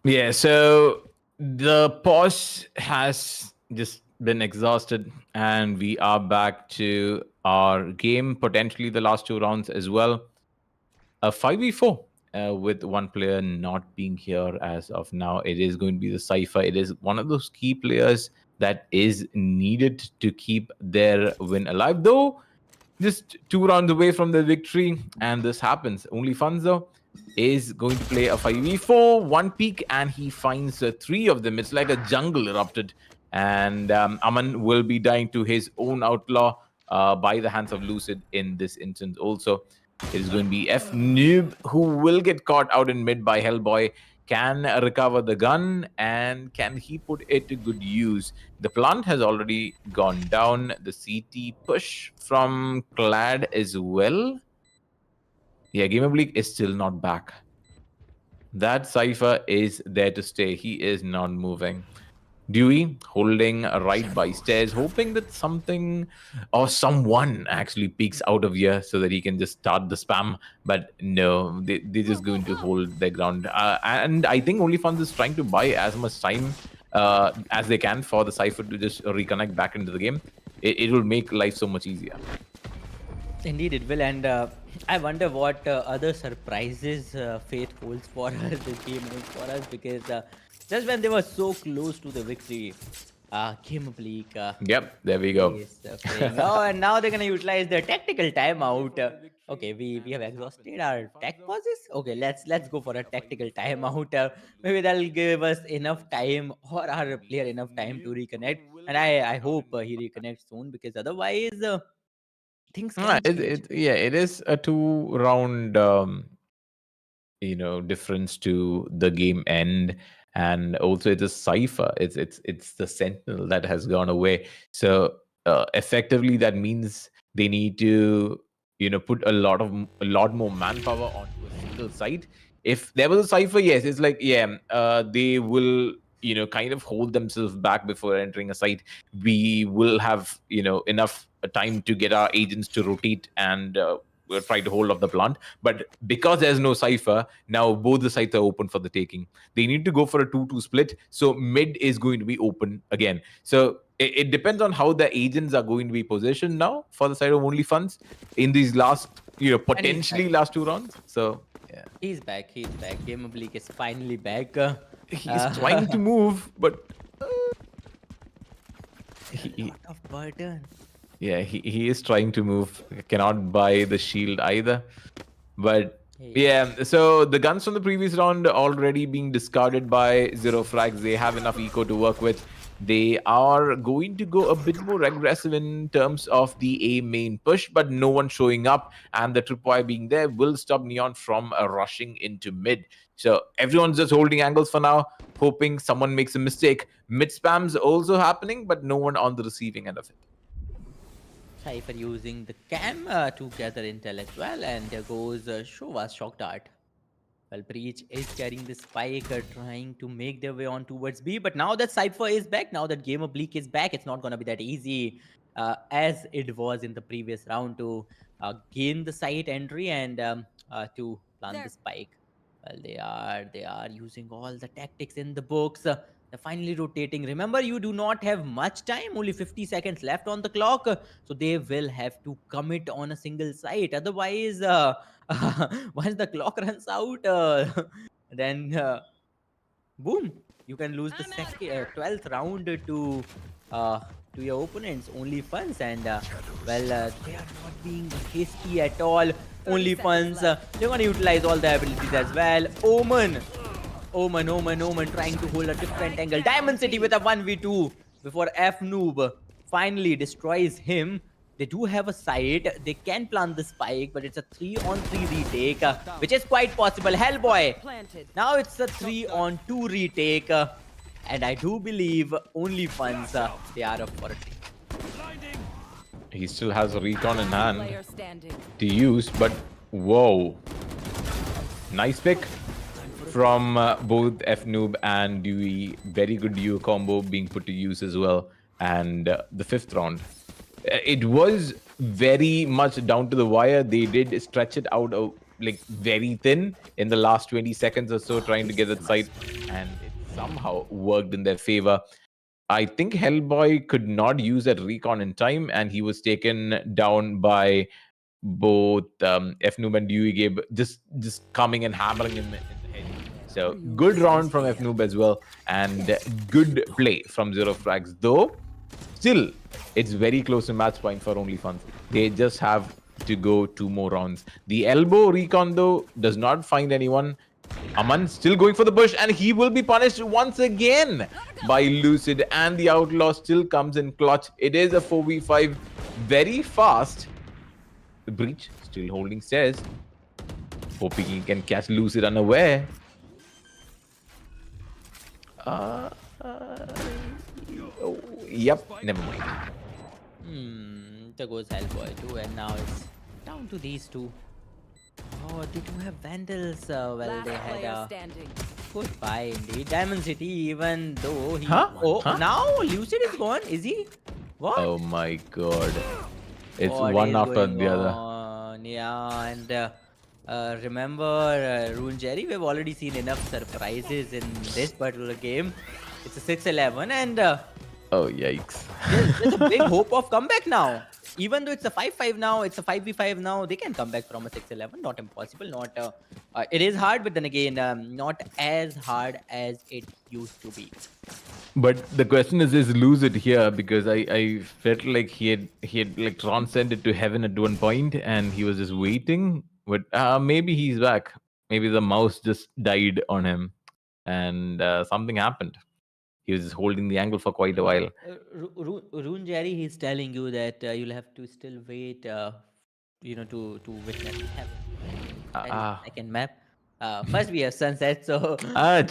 Yeah, so the pause has just been exhausted, and we are back to our game, potentially the last 2 rounds as well. A 5v4 with one player not being here as of now. It is going to be the Cypher. It is one of those key players that is needed to keep their win alive, though just 2 rounds away from the victory, and this happens. Only Funzo is going to play a 5v4, 1 peak, and he finds 3 of them. It's like a jungle erupted, and Aman will be dying to his own outlaw by the hands of Lucid in this instance also. It is going to be F Noob who will get caught out in mid by Hellboy. Can recover the gun, and can he put it to good use? The plant has already gone down. The CT push from Clad as well. Yeah, Game Oblique is still not back. That Cypher is there to stay. He is not moving. Dewey holding right by stairs, hoping that something or someone actually peeks out of here so that he can just start the spam. But no, they're just going to hold their ground. And I think OnlyFans is trying to buy as much time as they can for the Cypher to just reconnect back into the game. It will make life so much easier. Indeed, it will. And I wonder what other surprises fate holds for us, this game holds for us, because just when they were so close to the victory, Game Oblique. Yep, there we go. Is playing. Oh, and now they're gonna utilize the tactical timeout. Okay, we have exhausted our tech pauses. Okay, let's go for a tactical timeout. Maybe that'll give us enough time or our player enough time to reconnect. And I hope he reconnects soon, because otherwise things can change. It is a 2 round difference to the game end, and also it's a cipher. It's the sentinel that has gone away. So effectively that means they need to put a lot more manpower onto a single site. If there was a cipher, yes, it's like, yeah, they will kind of hold themselves back before entering a site. We will have enough time to get our agents to rotate and we'll try to hold off the plant. But because there's no cipher, now both the sites are open for the taking. They need to go for a 2-2 split. So mid is going to be open again. So it depends on how the agents are going to be positioned now for the side of only funds in these last, potentially last 2 rounds. So yeah. He's back. He's back. Game Oblique is finally back. He's trying to move, but A lot of burden. yeah, he is trying to move. Cannot buy the shield either. But yeah, so the guns from the previous round already being discarded by Zero Frags. They have enough eco to work with. They are going to go a bit more aggressive in terms of the A main push, but no one showing up, and the tripwire being there will stop Neon from rushing into mid. So everyone's just holding angles for now, hoping someone makes a mistake. Mid spams also happening, but no one on the receiving end of it. Cypher using the cam to gather intel as well, and there goes Shova's shock dart. Well, Breach is carrying the spike, trying to make their way on towards B. But now that Cypher is back, now that Game Oblique is back, it's not going to be that easy as it was in the previous round to gain the site entry and to plant the spike. Well, they are using all the tactics in the books. They're finally rotating. Remember, you do not have much time, only 50 seconds left on the clock. So they will have to commit on a single site. Otherwise, once the clock runs out, then boom, you can lose the 12th round to your opponents. Only funds, and well, they are not being hasty at all. Only funds, they're gonna utilize all the abilities as well. Omen trying to hold a different angle. Diamond City with a 1v2 before F Noob finally destroys him. They do have a site. They can plant the spike, but it's a 3-on-3 retake, which is quite possible. Hellboy. Now it's a 3-on-2 retake. And I do believe only funds, they are up for it. He still has a recon in hand to use, but whoa. Nice pick from both F-Noob and Dewey. Very good duo combo being put to use as well. And the 5th round. It was very much down to the wire. They did stretch it out like very thin in the last 20 seconds or so, trying to get that side, and it somehow worked in their favor. I think Hellboy could not use that recon in time, and he was taken down by both F-Noob and Dewey Gabe, just coming and hammering him in the head. So good round from F-Noob as well, and good play from Zero Frags, though still it's very close to match point for only funds. They just have to go 2 more rounds. The elbow recon though does not find anyone. Aman still going for the push, and he will be punished once again by Lucid, and the outlaw still comes in clutch. It is a 4v5 very fast. The Breach still holding stairs, hoping he can catch Lucid unaware. Yep, never mind. There goes Hellboy too, and now it's down to these two. Oh, they do have Vandals. Well, they had a goodbye indeed. Diamond City, even though he... Now Lucid is gone, is he? What? Oh my god. It's what one is after going the other. on? Yeah, and remember, Rune Jerry, we've already seen enough surprises in this particular game. It's a 6-11, and Oh, yikes. there's a big hope of comeback now. even though it's a 5-5 now, it's a 5v5 now, they can come back from a 6-11. Not impossible. Not it is hard, but then again, not as hard as it used to be. But the question is lose it here, because I felt like he had like transcended to heaven at one point and he was just waiting. But maybe he's back. Maybe the mouse just died on him, and something happened. He was just holding the angle for quite a while. Rune Jerry, he's telling you that you'll have to still wait, to witness heaven. That is the second map. First we have sunset, so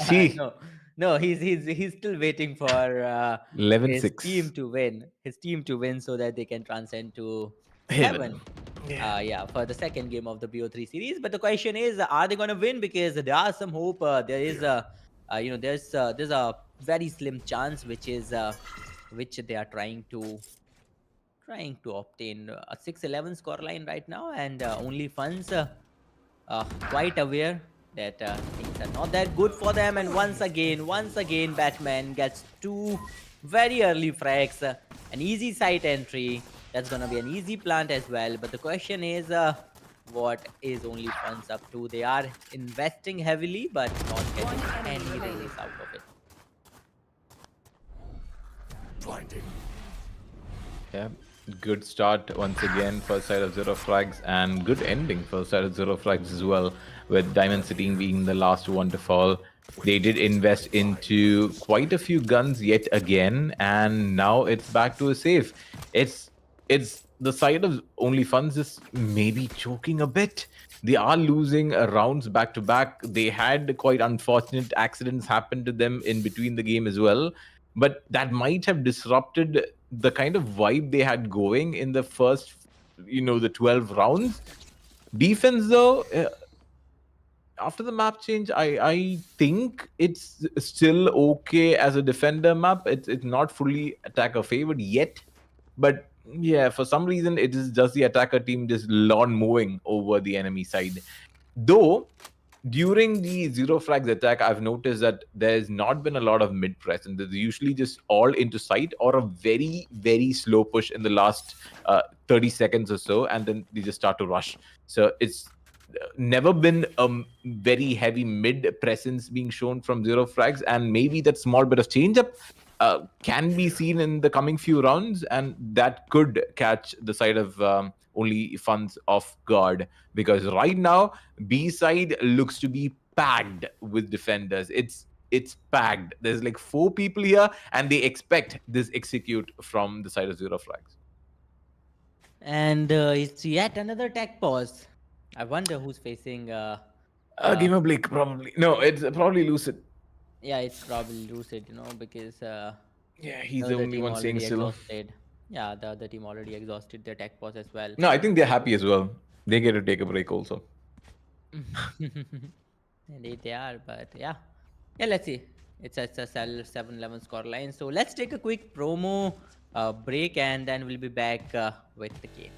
Gee. no, he's still waiting for 11-6. his team to win. His team to win so that they can transcend to Heaven. heaven. Yeah, for the second game of the BO3 series. But the question is, are they gonna win? Because there are some hope. There is a, there's a very slim chance, which they are trying to obtain a 6-11 scoreline right now, and only funds quite aware that things are not that good for them. And once again, Batman gets two very early frags, an easy site entry. That's gonna be an easy plant as well. But the question is, what is only funds up to? They are investing heavily, but not getting any release out of it. Yeah, good start once again for side of Zero Frags, and good ending for side of Zero Frags as well, with Diamond City being the last one to fall. They did invest into quite a few guns yet again, and now it's back to a safe. It's the side of only funds is maybe choking a bit. They are losing rounds back to back. They had quite unfortunate accidents happen to them in between the game as well, but that might have disrupted the kind of vibe they had going in the first, the 12 rounds. Defense, though, after the map change, I think it's still okay as a defender map. It's not fully attacker favored yet, but yeah, for some reason it is just the attacker team just lawn mowing over the enemy side. Though during the Zero Frags attack, I've noticed that there's not been a lot of mid press, and there's usually just all into sight or a very, very slow push in the last 30 seconds or so, and then they just start to rush. So it's never been a very heavy mid presence being shown from Zero Frags, and maybe that small bit of change up can be seen in the coming few rounds, and that could catch the side of only funds off guard, because right now B side looks to be packed with defenders. It's packed. There's like 4 people here, and they expect this execute from the side of Zero Frags. And it's yet another tech pause. I wonder who's facing. Gamer Blake, probably. No, it's probably Lucid. Yeah, it's probably Lucid, because Yeah, he's the the other only team one staying already still. exhausted. Yeah, the other team already exhausted their tech pause as well. No, I think they're happy as well. They get to take a break also. Indeed they are, but yeah, let's see. It's a 7-11 scoreline. So let's take a quick promo break, and then we'll be back with the game.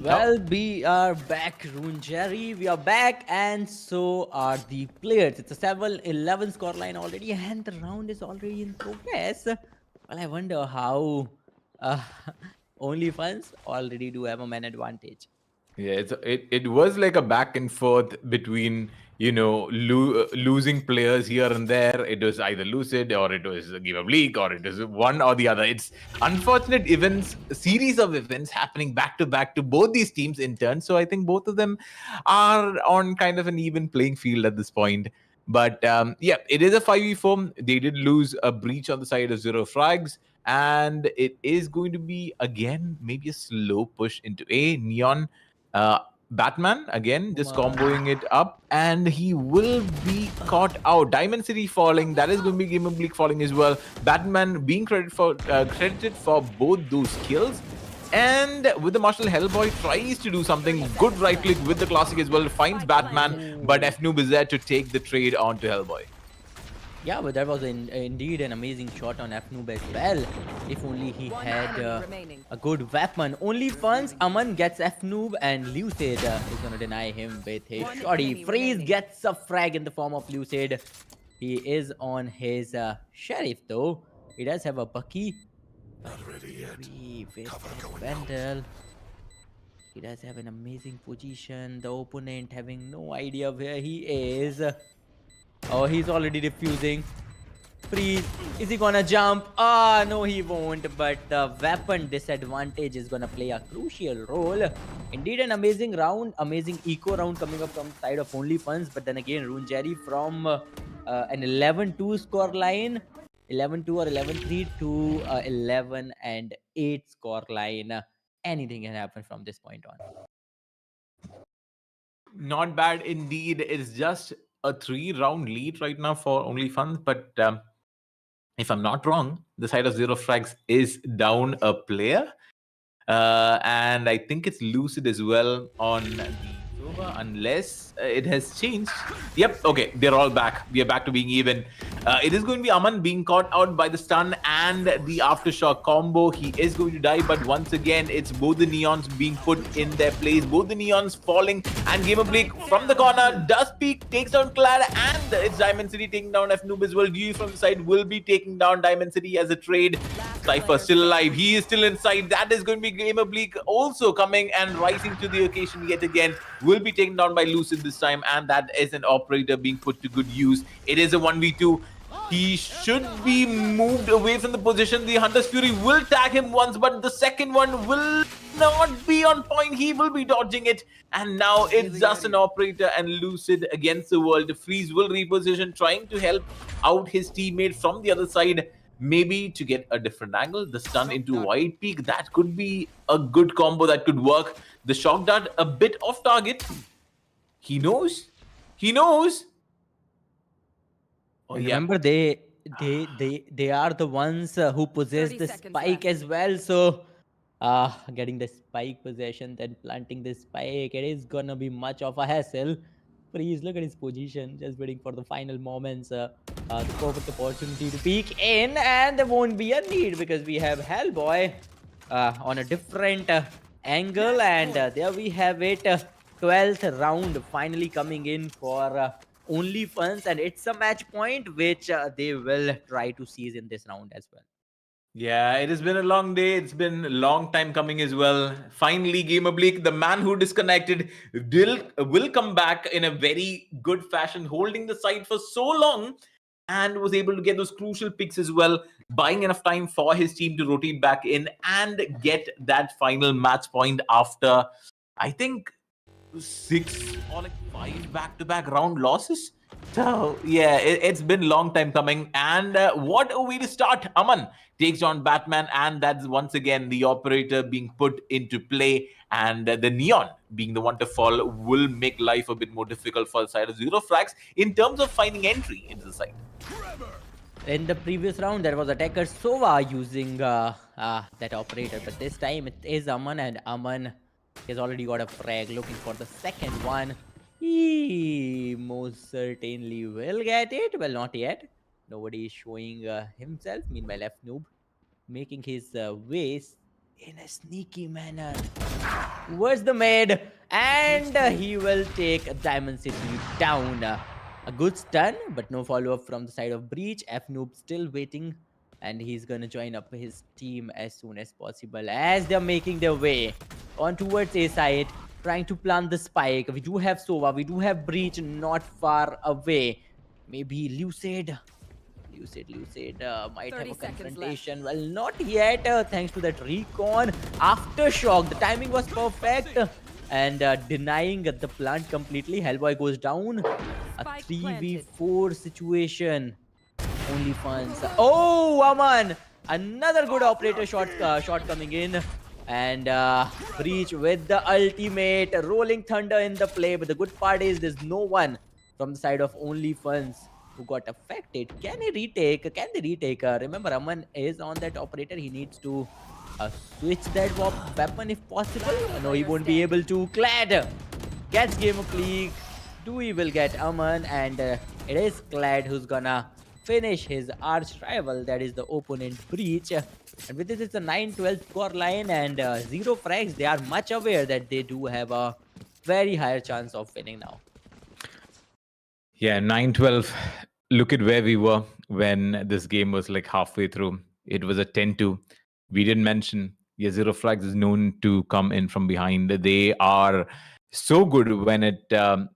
Well, we are back, Rune Jerry. We are back, and so are the players. It's a 7-11 scoreline already, and the round is already in progress. Well, I wonder how uh, OnlyFans already do have a man advantage. Yeah, it was like a back and forth between losing players here and there. It was either Lucid or it was Give Up League or it was one or the other. It's unfortunate events, series of events happening back to both these teams in turn. So I think both of them are on kind of an even playing field at this point. But yeah, it is a 5v4. They did lose a breach on the side of Zero Frags, and it is going to be again maybe a slow push into A. Neon Batman again just comboing it up, and he will be caught out. Diamond City falling, that is going to be Game of League falling as well. Batman being credited for both those kills. And with the Marshall, Hellboy tries to do something good right click with the classic as well, finds Batman, but FNoob is there to take the trade onto Hellboy. Yeah, but that was indeed an amazing shot on FNoob as well. If only he had a good weapon. Only once Aman gets FNoob and Lucid is going to deny him with his shotty. Freeze gets a frag in the form of Lucid. He is on his Sheriff though. He does have a Bucky. Not ready yet. With Vandal. He does have an amazing position. The opponent having no idea where he is. Oh, he's already defusing. Freeze. Is he gonna jump? Ah, no, he won't. But the weapon disadvantage is gonna play a crucial role. Indeed, an amazing round, amazing eco round coming up from the side of OnlyFans. But then again, Rune Jerry from an 11-2 score line, 11-2 or 11-3 to 11-8 score line. Anything can happen from this point on. Not bad indeed. It's just a 3-round lead right now for OnlyFans, but if I'm not wrong, the side of Zero Frags is down a player. And I think it's Lucid as well on the Sova, unless it has changed. Yep, okay, they're all back. We are back to being even. It is going to be Aman being caught out by the stun and the aftershock combo. He is going to die, but once again, it's both the Neons being put in their place. Both the Neons falling, and Game of League from the corner does peek, takes down Clad, and it's Diamond City taking down FNoob as well. Dewey from the side will be taking down Diamond City as a trade. Cypher still alive. He is still inside. That is going to be Game of League also coming and rising to the occasion yet again. Will be taken down by Lucid this time, and that is an operator being put to good use. It is a 1v2. He should be moved away from the position. The Hunter's Fury will tag him once, but the second one will not be on point. He will be dodging it. And now it's just an operator and Lucid against the world. Freeze will reposition, trying to help out his teammate from the other side. Maybe to get a different angle. The stun into White Peak, that could be a good combo that could work. The shock dart a bit off target. He knows. He knows. Oh, yeah. Remember, they are the ones who possess the spike as well. So, getting the spike possession, then planting the spike, it is gonna be much of a hassle. Please look at his position, just waiting for the final moments, the perfect opportunity to peek in, and there won't be a need because we have Hellboy on a different angle, and there we have it. 12th round finally coming in for OnlyFans, and it's a match point which they will try to seize in this round as well. Yeah, it has been a long day. It's been a long time coming as well. Finally, Game Oblique, the man who disconnected, will come back in a very good fashion, holding the side for so long and was able to get those crucial picks as well, buying enough time for his team to rotate back in and get that final match point after, I think, 6 or like 5 back-to-back round losses. So yeah, it's been a long time coming. And what a way to start. Aman takes on Batman, and that's once again the operator being put into play, and the Neon being the one to fall will make life a bit more difficult for the side of Zero Frags in terms of finding entry into the site. In the previous round, there was attacker Sova using that operator, but this time it is Aman, and Aman has already got a frag, looking for the second one. He most certainly will get it. Well, not yet. Nobody is showing himself. Meanwhile, FNoob making his way in a sneaky manner towards the mid, and he will take Diamond City down. A good stun, but no follow up from the side of Breach. F Noob still waiting, and he's gonna join up his team as soon as possible as they're making their way on towards A side, trying to plant the spike. We do have Sova, we do have Breach not far away. Maybe Lucid might have 30 a seconds confrontation. Well, not yet, thanks to that recon. Aftershock, the timing was perfect. And denying the plant completely. Hellboy goes down. A Spike 3v4 situation. Only fans. Oh, Aman! Another good operator shot coming in. And Breach with the ultimate. Rolling Thunder in the play. But the good part is there's no one from the side of Only Funds who got affected. Can he retake? Can they retake? Remember, Aman is on that operator. He needs to switch that weapon if possible. No, he won't be able to. Clad gets Game of League. Dewey will get Aman, and it is Clad who's gonna finish his arch rival, that is the opponent Breach. And with this, it's a 9-12 score line and 0 frags. They are much aware that they do have a very higher chance of winning now. Yeah, 9-12. Look at where we were when this game was like halfway through. It was a 10-2. We didn't mention, yeah, Zero Flags is known to come in from behind. They are so good when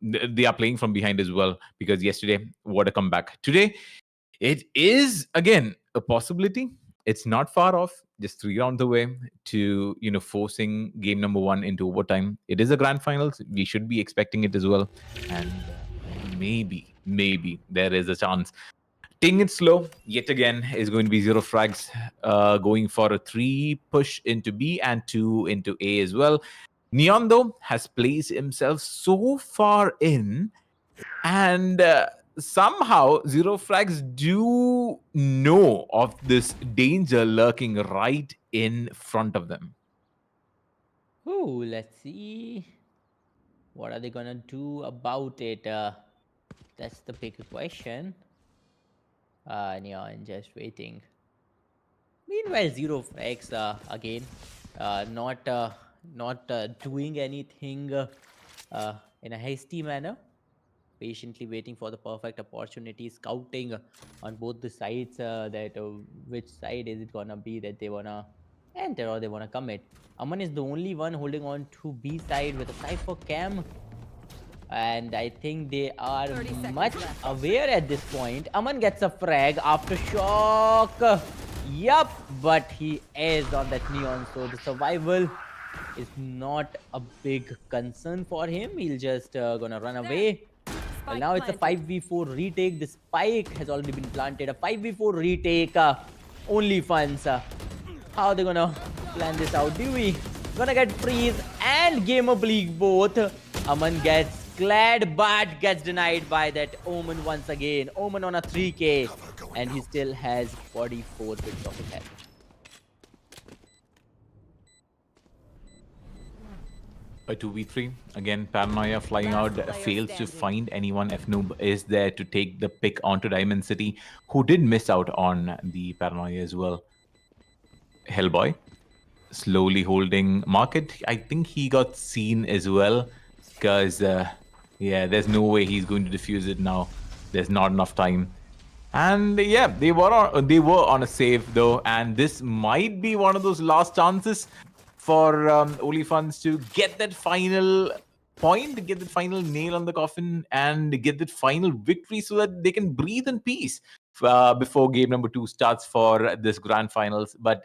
they are playing from behind as well, because yesterday, what a comeback. Today, it is, again, a possibility. It's not far off, just 3 rounds away to, forcing game number 1 into overtime. It is a grand finals. We should be expecting it as well. And maybe there is a chance. Taking it slow yet again is going to be Zero Frags, going for a 3 push into B and 2 into A as well. Neon, though, has placed himself so far in, and somehow Zero Frags do know of this danger lurking right in front of them. Ooh, let's see. What are they gonna do about it? That's the big question. Neon just waiting. Meanwhile, Zero Frags again, not doing anything in a hasty manner. Patiently waiting for the perfect opportunity, scouting on both the sides that which side is it gonna be that they wanna enter or they wanna commit. Aman is the only one holding on to B side with a Cypher Cam, and I think they are much aware at this point. Aman gets a frag after shock. Yup, but he is on that Neon, so the survival is not a big concern for him. He'll just gonna run away. Well, now it's a 5v4 retake. The spike has already been planted. A 5v4 retake. Only funds. How are they gonna plan this out? Dewey gonna get freeze and Game of League both. Aman gets Clad but gets denied by that Omen once again. Omen on a 3k, and he still has 44 bits of his health. A 2v3. Again, Paranoia flying out, fails to find anyone. F-Noob is there to take the pick onto Diamond City, who did miss out on the Paranoia as well. Hellboy, slowly holding Market. I think he got seen as well, because, yeah, there's no way he's going to defuse it now. There's not enough time. And yeah, they were on a save though, and this might be one of those last chances for Olifants to get that final point, get that final nail on the coffin, and get that final victory so that they can breathe in peace before game number 2 starts for this grand finals. But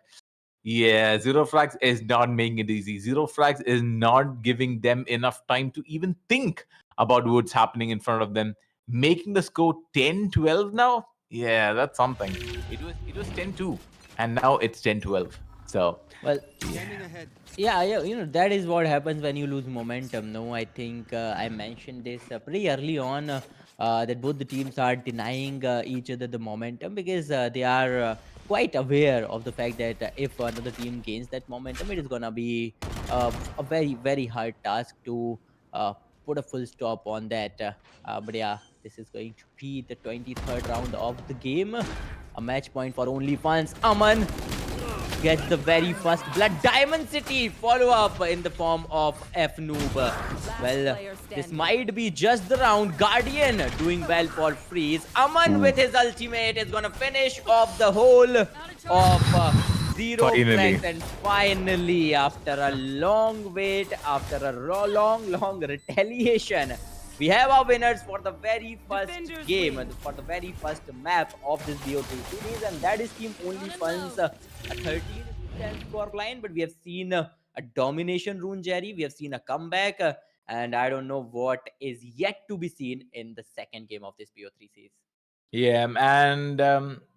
yeah, Zero Frags is not making it easy. Zero Frags is not giving them enough time to even think about what's happening in front of them. Making the score 10-12 now? Yeah, that's something. It was 10-2, and now it's 10-12. So, well, yeah, that is what happens when you lose momentum. No, I think I mentioned this pretty early on that both the teams are denying each other the momentum, because they are quite aware of the fact that if another team gains that momentum, it is gonna be a very, very hard task to put a full stop on that. But yeah, this is going to be the 23rd round of the game. A match point for only fans. Aman gets the very first blood. Diamond City follow up in the form of F Noob. Well, this might be just the round. Guardian doing well for freeze. Aman with his ultimate is gonna finish off the whole of Zero Finally. Flex, and finally, after a long wait, after a long retaliation, we have our winners for the very first Defenders game, win. for the very first map of this BO3 series, and that is Team Only Funds, a 13 score line. But we have seen a domination rune, Jerry. We have seen a comeback, and I don't know what is yet to be seen in the second game of this BO3 series. Yeah, and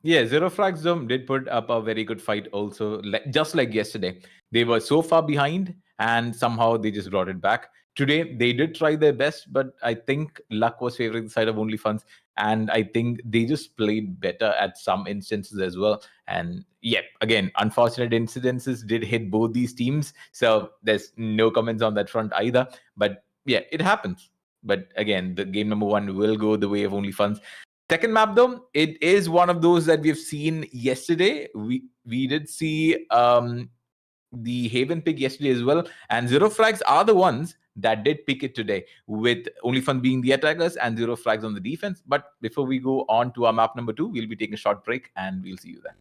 yeah, Zero Flags Dome did put up a very good fight also, just like yesterday. They were so far behind, and somehow they just brought it back. Today, they did try their best, but I think luck was favoring the side of Only Funds, and I think they just played better at some instances as well. And yeah, again, unfortunate incidences did hit both these teams, so there's no comments on that front either. But yeah, it happens. But again, the game number one will go the way of Only Funds. Second map, though, it is one of those that we've seen yesterday. We did see the Haven pick yesterday as well, and Zero Flags are the ones that did pick it today, with Only Fun being the attackers and Zero Flags on the defense. But before we go on to our map number 2, we'll be taking a short break, and we'll see you there.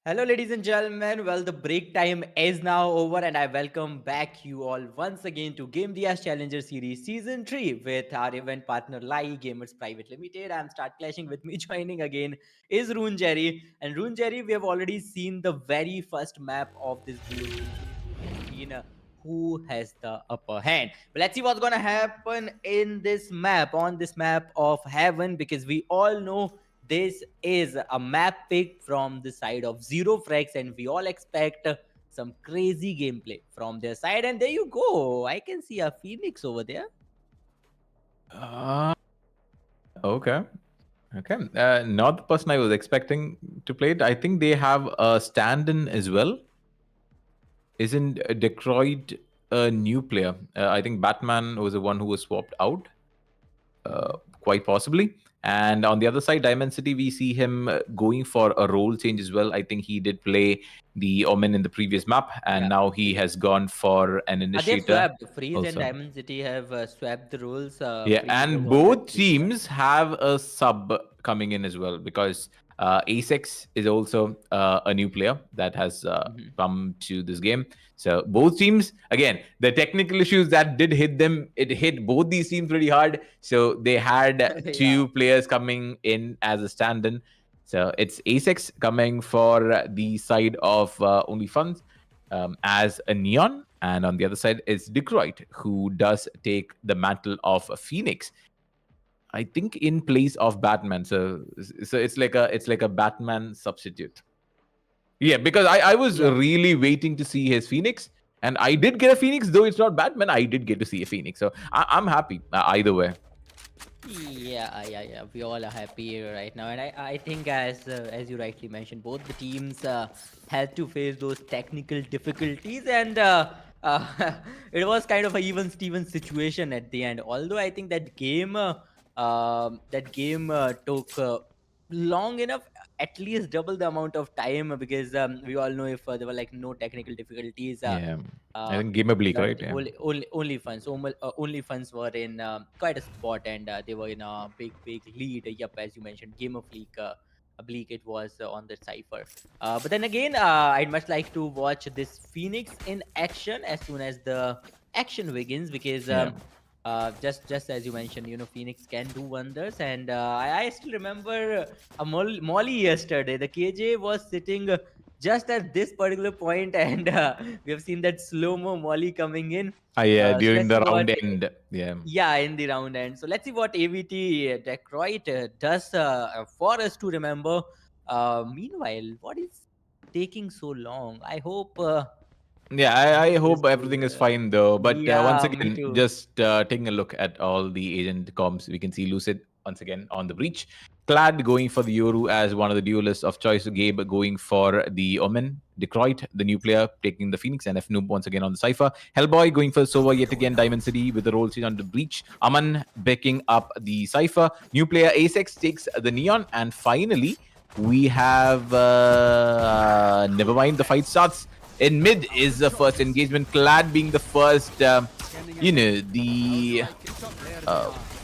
Hello, ladies and gentlemen. Well, the break time is now over, and I welcome back you all once again to Gamdias Challenger Series Season 3 with our event partner Lai Gamers Private Limited. I'm Start Clashing. With me joining again is Rune Jerry. And Rune Jerry, we have already seen the very first map of this duo season. We have seen who has the upper hand. But let's see what's gonna happen in this map, on this map of heaven, because we all know this is a map pick from the side of Zero Frags, and we all expect some crazy gameplay from their side. And there you go. I can see a Phoenix over there. Okay. Okay. Not the person I was expecting to play it. I think they have a stand-in as well. Isn't Detroit a new player? I think Batman was the one who was swapped out, quite possibly. And on the other side, Diamond City, we see him going for a role change as well. I think he did play the Omen in the previous map, and Yeah. now he has gone for an They've initiator swapped. Freeze and also. Diamond City have swapped the roles. Yeah, Freeze was and on that both team. teams have a sub coming in as well, because Asex is also a new player that has Mhm. come to this game. So both teams, again, the technical issues that did hit them, it hit both these teams pretty hard. So they had Yeah. two players coming in as a stand-in. So it's Asex coming for the side of Only Funds as a Neon, and on the other side is Detroit, who does take the mantle of Phoenix. I think in place of Batman. So it's like a Batman substitute. Yeah, because I was Yeah. really waiting to see his Phoenix, and I did get a Phoenix, though it's not Batman. I did get to see a Phoenix, so I'm happy either way. Yeah. We all are happy right now, and I think as you rightly mentioned, both the teams had to face those technical difficulties, and it was kind of a even Steven situation at the end. Although I think that game took long enough, at least double the amount of time, because we all know if there were like no technical difficulties. Yeah, I Uh, think Gamer Bleak, right? Majority Yeah. only funds only funds were in quite a spot, and they were in a big lead. Yep, as you mentioned, Game of League. Bleak it was on the cipher, but then again, I'd much like to watch this Phoenix in action as soon as the action begins, because Yeah. just as you mentioned, Phoenix can do wonders. And I still remember a Molly yesterday. The KJ was sitting just at this particular point, and we have seen that slow-mo Molly coming in. Yeah, So during let's the see what, round end. Yeah. yeah, in the round end. So let's see what AVT Detroit does for us to remember. Meanwhile, what is taking so long? I hope Yeah, I this hope goes. everything is fine though. But once Yeah, me again, too. just taking a look at all the agent comps, we can see Lucid once again on the breach. Clad going for the Yoru as one of the duelists of choice. Gabe going for the Omen. Detroit, the new player, taking the Phoenix. And F Noob once again on the Cypher. Hellboy going for Sova yet again. Diamond City with the roll change on the breach. Aman backing up the Cypher. New player Asex takes the Neon. And finally, we have... never mind, the fight starts. In mid is the first engagement. Clad being the first, the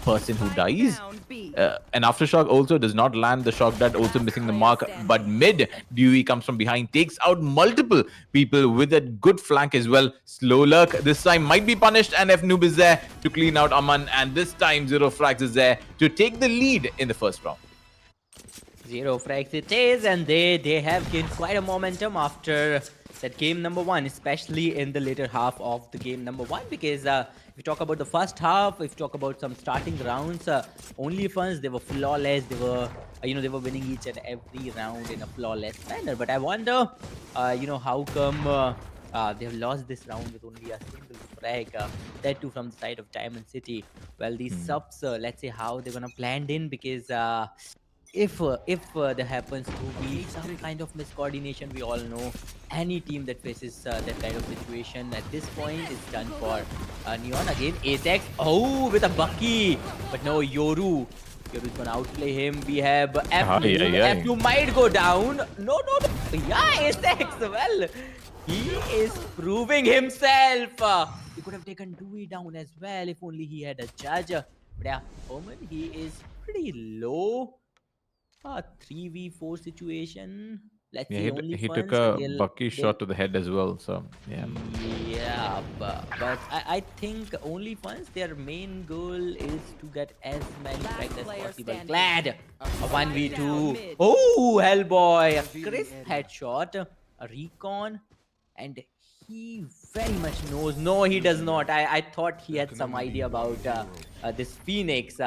person who dies. Down B. And Aftershock also does not land the shock dart, also missing the mark. But mid, Dewey comes from behind, takes out multiple people with a good flank as well. Slow Lurk this time might be punished, and F Noob is there to clean out Aman. And this time, Zero Frags is there to take the lead in the first round. Zero frags it is, and they have gained quite a momentum after that game number one, especially in the later half of the game number one. Because if you talk about the first half, if you talk about some starting rounds, only funds, they were flawless. They were they were winning each and every round in a flawless manner. But I wonder, how come they have lost this round with only a single frag, that too from the side of Diamond City. Well, these subs, let's say how they're gonna plan in, because if there happens to be some kind of miscoordination, we all know any team that faces that kind of situation at this point is done for. Neon again, Asex, oh, with a Bucky, but no, Yoru's gonna outplay him. We have F2 might go down. No, yeah, Asex, well, he is proving himself. He could have taken Dewey down as well if only he had a judge. But yeah, Omen, he is pretty low. 3v4 situation. Let's Yeah, see. Only he took funds. a Bucky They'll shot to the head as well. So yeah. yeah, but I think OnlyFans, their main goal is to get as many Last frags as player possible. standing. Glad a Spike down 1v2. mid. Oh, Hellboy, a crisp headshot, a recon, and he very much knows. No, he does not. I thought he had some idea about this Phoenix.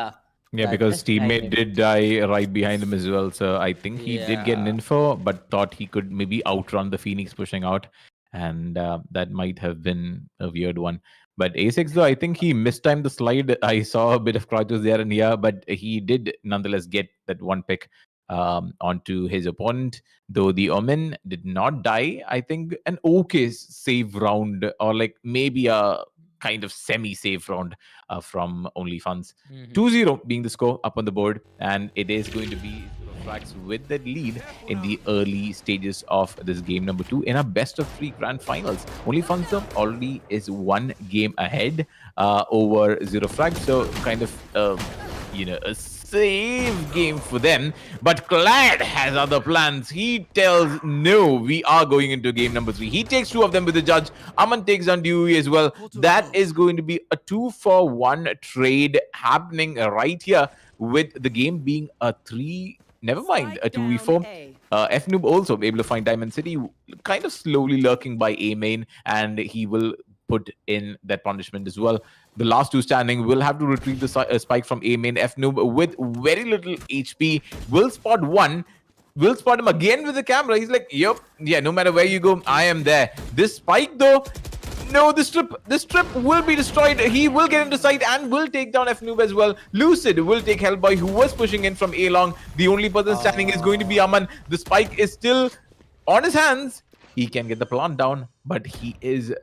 Yeah, because Just behind teammate him. did die right behind him as well. So I think he did get an Yeah. info, but thought he could maybe outrun the Phoenix pushing out. And that might have been a weird one. But A6, though, I think he mistimed the slide. I saw a bit of crouches there and here, but he did nonetheless get that one pick onto his opponent. Though the Omen did not die, I think an okay save round, or like maybe a kind of semi-safe round from OnlyFans. Mhm. 2-0 being the score up on the board, and it is going to be Frax with the lead in the early stages of this game number 2 in a best of 3 grand finals. Only Funzo already is 1 game ahead over Zero Frags, so kind of a save game for them. But Clad has other plans. He tells no, we are going into game number 3. He takes 2 of them with the judge. Aman takes on Dewey as well. That is going to be a 2-for-1 trade happening right here, with the game being a 3. Never mind, a Spike down 2v4. A. Fnoob also able to find Diamond City, kind of slowly lurking by A main, and he will put in that punishment as well. The last 2 standing will have to retrieve the spike from A main. Fnoob with very little HP will spot one. Will spot him again with the camera. He's like, yep, yeah, no matter where you go, I am there. This spike though, no, this trip will be destroyed. He will get into sight and will take down Fnoob as well. Lucid will take Hellboy, who was pushing in from A long. The only person standing is going to be Aman. The spike is still on his hands. He can get the plant down, but he is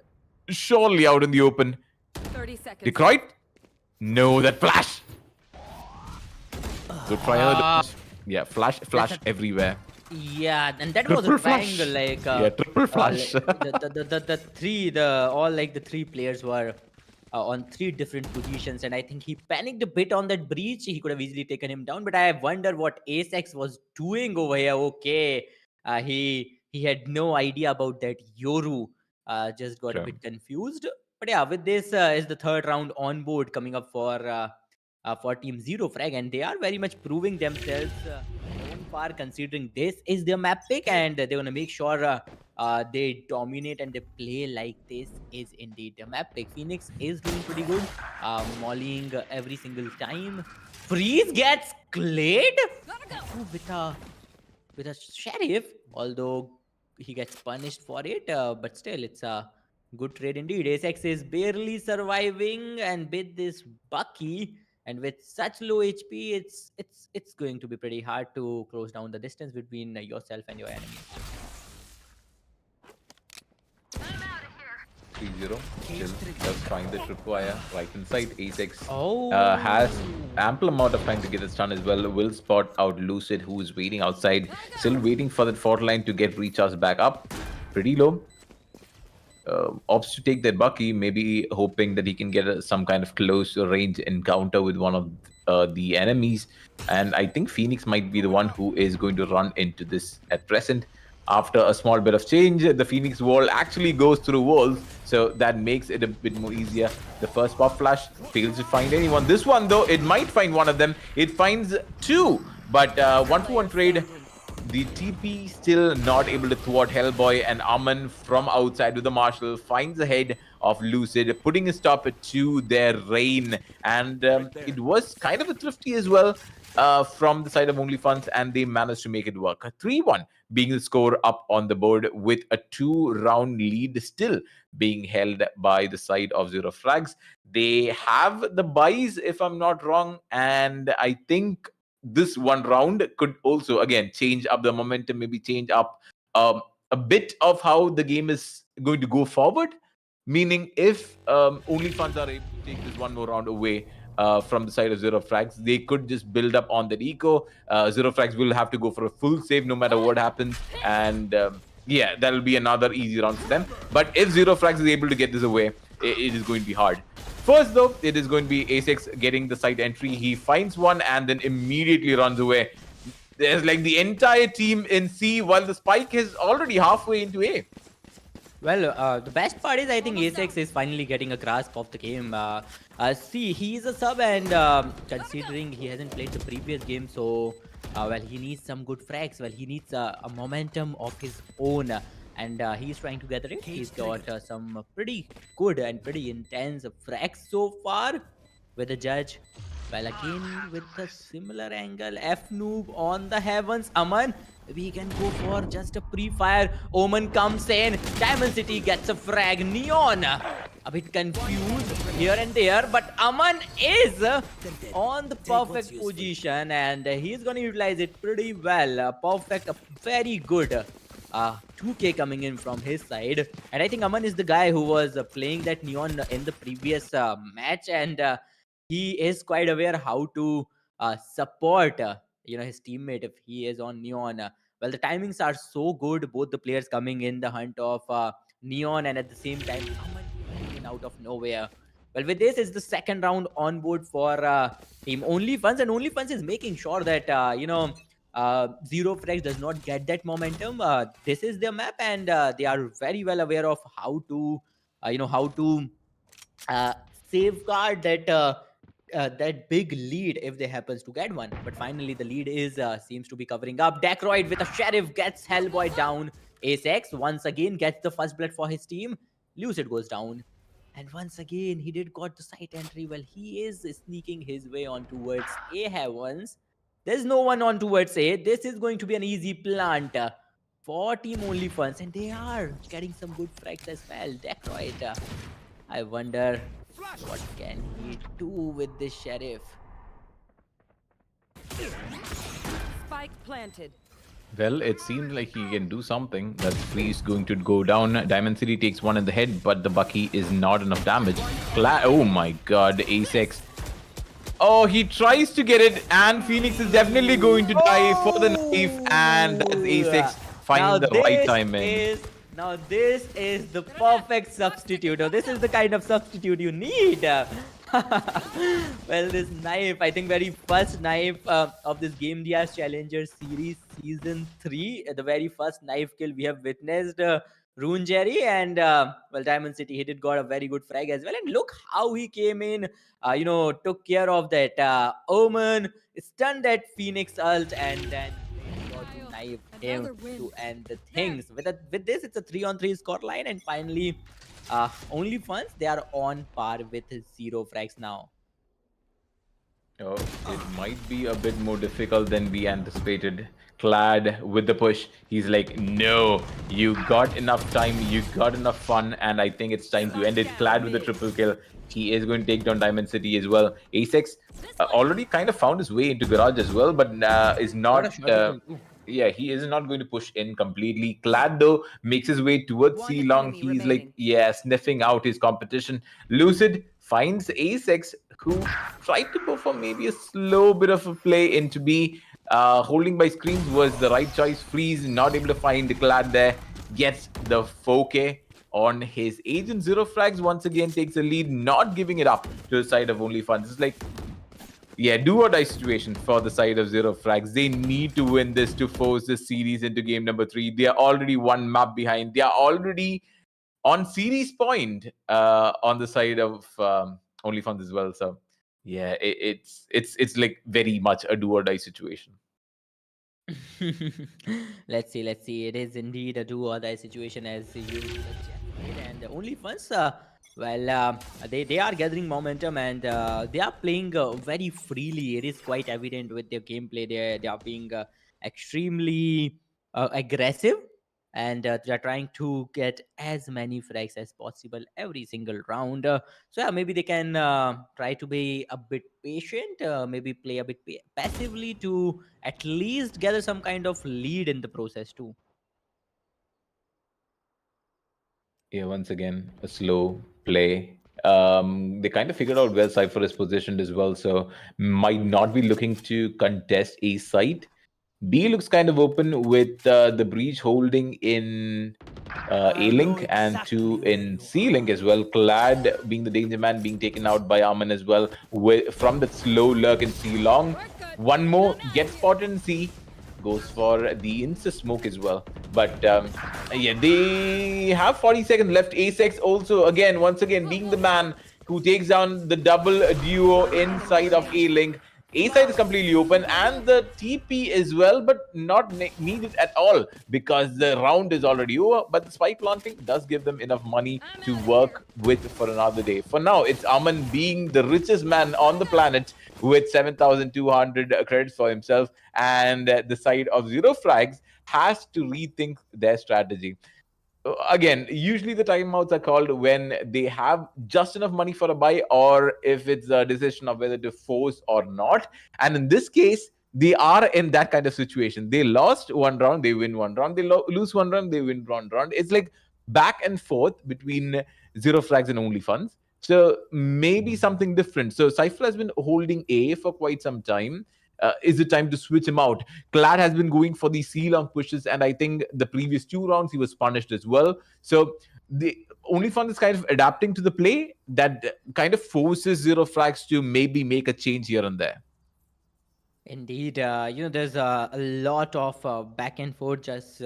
surely out in the open. 30 seconds. Detroit? No, that flash. Good try. Yeah, flash everywhere. Yeah, and that Triple was a flash. triangle, like Yeah, triple flash. the three players were on 3 different positions, and I think he panicked a bit on that breach. He could have easily taken him down, but I wonder what Asex was doing over here. Okay, he had no idea about that Yoru. Just got a Sure. bit confused. But yeah, with this is the 3rd round on board coming up for Team Zero Frag, and they are very much proving themselves so far, considering this is their map pick, and they're gonna make sure they dominate and they play like this is indeed their map pick. Phoenix is doing pretty good, mollying every single time. Freeze gets clayed. Ooh, with a sheriff, although he gets punished for it, but still it's a good trade indeed. Asex is barely surviving, and with this Bucky and with such low HP, it's going to be pretty hard to close down the distance between yourself and your enemy. 3-0. Still does find the tripwire right inside. Asex Oh, has ample amount of time to get the stun as well. Will spot out Lucid, who is waiting outside, still waiting for that fault line to get recharged back up. Pretty low. Opts to take that Bucky, maybe hoping that he can get some kind of close range encounter with one of the enemies. And I think Phoenix might be the one who is going to run into this at present. After a small bit of change, the Phoenix wall actually goes through walls, so that makes it a bit more easier. The first pop flash fails to find anyone. This one, though, it might find one of them. It finds 2, but 1-for-1 trade. The TP still not able to thwart Hellboy, and Aman from outside with the Marshal finds the head of Lucid, putting a stop to their reign. And it was kind of a thrifty as well from the side of OnlyFans, and they managed to make it work. A 3-1 being the score up on the board, with a 2-round lead still being held by the side of Zero Frags. They have the buys, if I'm not wrong, and I think this one round could also again change up the momentum, maybe change up a bit of how the game is going to go forward. Meaning, if OnlyFans are able to take this one more round away from the side of Zero Frags, they could just build up on that eco. Zero Frags will have to go for a full save no matter what happens, and yeah, that'll be another easy round for them. But if Zero Frags is able to get this away, it is going to be hard. First, though, it is going to be Asex getting the side entry. He finds one and then immediately runs away. There's like the entire team in C, while the spike is already halfway into A. Well, the best part is I think A6 is finally getting a grasp of the game. See, he is a sub, and considering he hasn't played the previous game, so well, he needs some good frags. Well, he needs a momentum of his own, and he's trying to gather it. He's got some pretty good and pretty intense frags so far with the judge. Well, again with the similar angle, F noob on the heavens. Aman, we can go for just a pre-fire. Omen comes in. Diamond City gets a frag. Neon a bit confused here and there, but Aman is on the perfect position, and he's going to utilize it pretty well. Perfect, very good. 2K coming in from his side, and I think Aman is the guy who was playing that Neon in the previous match, and he is quite aware how to support his teammate if he is on Neon. Well, the timings are so good, both the players coming in the hunt of Neon, and at the same time Aman coming in out of nowhere. Well, with this, it's the second round on board for team OnlyFans, and OnlyFans is making sure that Zero Frags does not get that momentum. This is their map, and they are very well aware of how to uh, safeguard that big lead if they happens to get one. But finally, the lead is seems to be covering up. Decroid with a sheriff gets Hellboy down. Ace once again gets the first blood for his team. Lucid goes down. And once again, he did got the site entry. Well, he is sneaking his way on towards A heavens. There's no one on towards A. This is going to be an easy plant for Team OnlyFans. And they are getting some good frags as well. Decroid. I wonder what can he do with this sheriff? Spike planted. Well, it seems like he can do something. That Freeze going to go down. Diamond City takes one in the head, but the Bucky is not enough damage. Oh my god, Ace. Oh, he tries to get it, and Phoenix is definitely going to die for the knife, and that's Ace finding the right timing. Now this is the perfect substitute. Now this is the kind of substitute you need. Well, this knife, I think very first knife of this Gamdias Challenger Series Season 3. The very first knife kill we have witnessed. Rune Jerry and well, Diamond City, he did got a very good frag as well. And look how he came in, took care of that Omen, stunned that Phoenix ult, and then to knife him to end the things. With this, it's a 3-on-3 score line, and finally, OnlyFans, they are on par with Zero Frags now. Oh, it might be a bit more difficult than we anticipated. Clad with the push, he's like, no, you got enough time, you got enough fun, and I think it's time to end it. Clad with a triple kill. He is going to take down Diamond City as well. Ace already kind of found his way into Garage as well, but is not... yeah, he is not going to push in completely. Clad, though, makes his way towards C long. He's like, yeah, sniffing out his competition. Lucid finds Ace, who tried to go for maybe a slow bit of a play into B. Holding by screens was the right choice. Freeze, not able to find Clad there. Gets the 4K on his agent. Zero Frags once again takes the lead, not giving it up to the side of OnlyFans. It's like, yeah, do or die situation for the side of Zero Frags. They need to win this to force this series into game number 3. They are already one map behind. They are already on series point on the side of OnlyFans as well. So yeah, it's like very much a do or die situation. Let's see. It is indeed a do or die situation, as you suggested. And OnlyFans, well, they are gathering momentum, and they are playing very freely. It is quite evident with their gameplay. They are being extremely aggressive, and they're trying to get as many frags as possible every single round. So yeah, maybe they can try to be a bit patient, maybe play a bit passively to at least gather some kind of lead in the process too. Yeah, once again, a slow play. They kind of figured out where Cypher is positioned as well, so might not be looking to contest A site. B looks kind of open with the breach holding in A link and 2 in C link as well. Clad being the danger man, being taken out by Armin as well from the slow lurk in C long. One more gets spotted in C. goes for the insta smoke as well. But yeah, they have 40 seconds left. Asex also once again being the man who takes down the double duo inside of A Link. A side is completely open and the TP as well, but not needed at all because the round is already over. But the spike planting does give them enough money to work with for another day. For now, it's Aman being the richest man on the planet with 7,200 credits for himself, and the side of Zero Frags has to rethink their strategy. Again, usually the timeouts are called when they have just enough money for a buy, or if it's a decision of whether to force or not. And in this case, they are in that kind of situation. They lost one round, they win one round. They lose one round, they win one round. It's like back and forth between Zero Flags and OnlyFans. So maybe something different. So Cypher has been holding A for quite some time. Is it time to switch him out? Clad has been going for the C-long pushes, and I think the previous 2 rounds he was punished as well. So the OnlyFans is kind of adapting to the play that kind of forces Zero Frags to maybe make a change here and there. Indeed, there's a lot of back and forth, just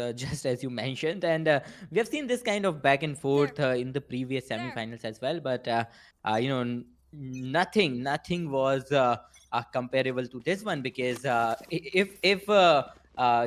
as you mentioned, and we have seen this kind of back and forth in the previous semifinals as well. But nothing was comparable to this one, because if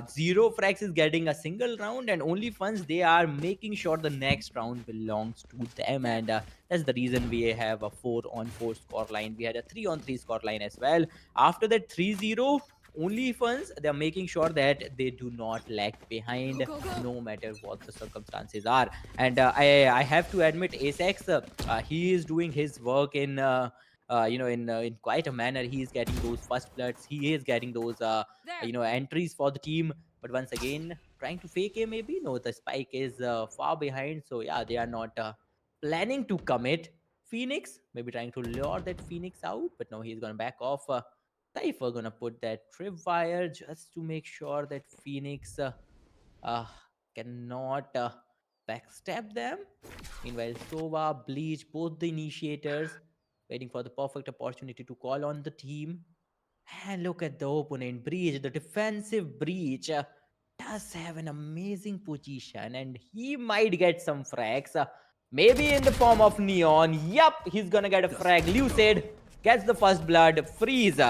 Zero Frax is getting a single round, and only funds they are making sure the next round belongs to them, and that's the reason we have a 4-on-4 score line. We had a 3-on-3 score line as well. After that 3-0, only funds they're making sure that they do not lag behind, no matter what the circumstances are. And I have to admit, Asex, he is doing his work in in quite a manner. He is getting those first bloods, he is getting those entries for the team. But once again, trying to fake a maybe, no, the spike is far behind, so yeah, they are not planning to commit. Phoenix maybe trying to lure that Phoenix out, but no, he's gonna back off. Cypher gonna put that tripwire just to make sure that Phoenix uh, cannot backstab them. Meanwhile, Sova, Bleach, both the initiators, waiting for the perfect opportunity to call on the team. And look at the opponent, Breach, the defensive Breach. Does have an amazing position, and he might get some frags. Maybe in the form of Neon. Yup, he's gonna get a frag. Lucid gets the first blood. Freeze.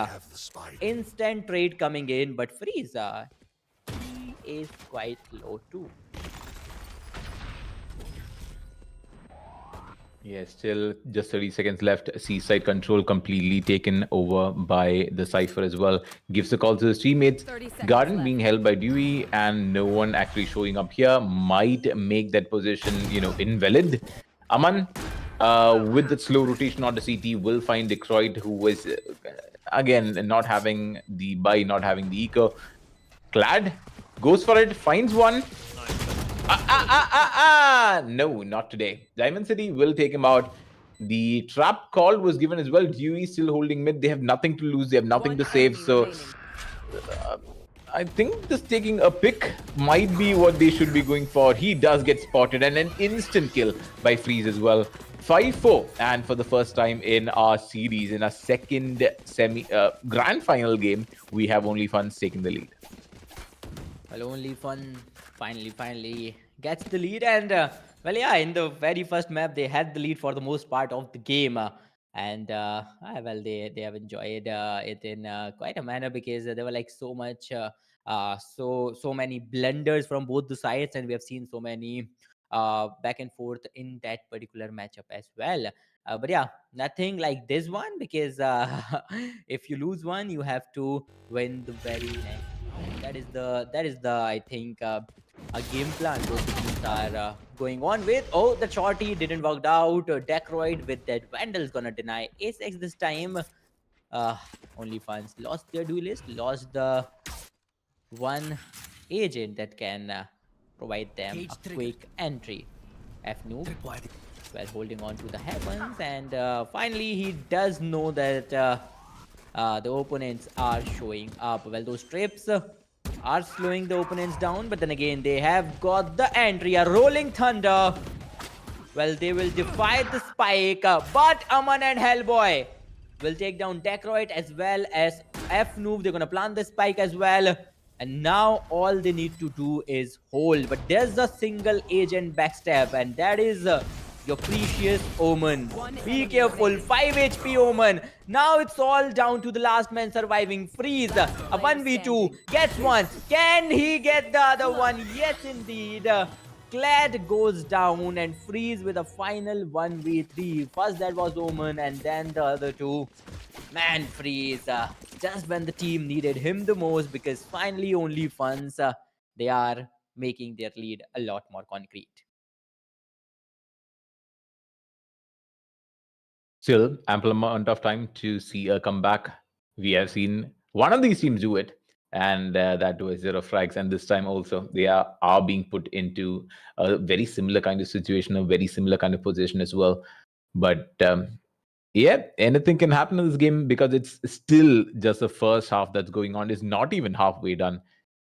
Instant trade coming in, but Freeze, he is quite low too. Yeah, still just 30 seconds left. Seaside control completely taken over by the Cypher as well. Gives the call to his teammates. Garden left. being held by Dewey and no one actually showing up here might make that position, invalid. Aman, with the slow rotation on the CT, will find Detroit, who is, again, not having the buy, not having the eco. Clad goes for it, finds one. No, not today. Diamond City will take him out. The trap call was given as well. Dewey still holding mid. They have nothing to lose. They have nothing to save. So I think this taking a pick might be what they should be going for. He does get spotted and an instant kill by Freeze as well. 5-4, and for the first time in our series, in our second grand final game, we have OnlyFans taking the lead. Well, OnlyFans finally gets the lead, and well, yeah, in the very first map they had the lead for the most part of the game, and well, they have enjoyed it in quite a manner, because there were like so many blunders from both the sides, and we have seen so many back and forth in that particular matchup as well. But yeah, nothing like this one, because if you lose one, you have to win the very next. That is the I think a game plan both the teams are going on with. Oh, the shorty didn't work out. Decroid with that Vandal is gonna deny Ace this time. OnlyFans lost their duelist, lost the one agent that can provide them a quick entry. F noob, well, holding on to the heavens, and finally he does know that the opponents are showing up. Well, those trips are slowing the opponents down, but then again they have got the entry, a rolling thunder. Well, they will defy the spike, but Aman and Hellboy will take down Decroid as well as F noob. They're gonna plant the spike as well, And now all they need to do is hold. But there's a single agent backstab, and that is your precious Omen. One Be enemy careful. remaining. 5 HP Omen. Now it's all down to the last man surviving. Freeze. A player 1v2. standing. Gets one. Can he get the other one? Yes, indeed. Clad goes down and Freeze with a final 1v3. First that was Omen and then the other two. Man, Freeze, just when the team needed him the most, because finally only funds, they are making their lead a lot more concrete. Still, ample amount of time to see a comeback. We have seen one of these teams do it, and that was Zero Frags. And this time also, they are being put into a very similar kind of situation, a very similar kind of position as well. But yeah, anything can happen in this game because it's still just the first half that's going on. It's not even halfway done.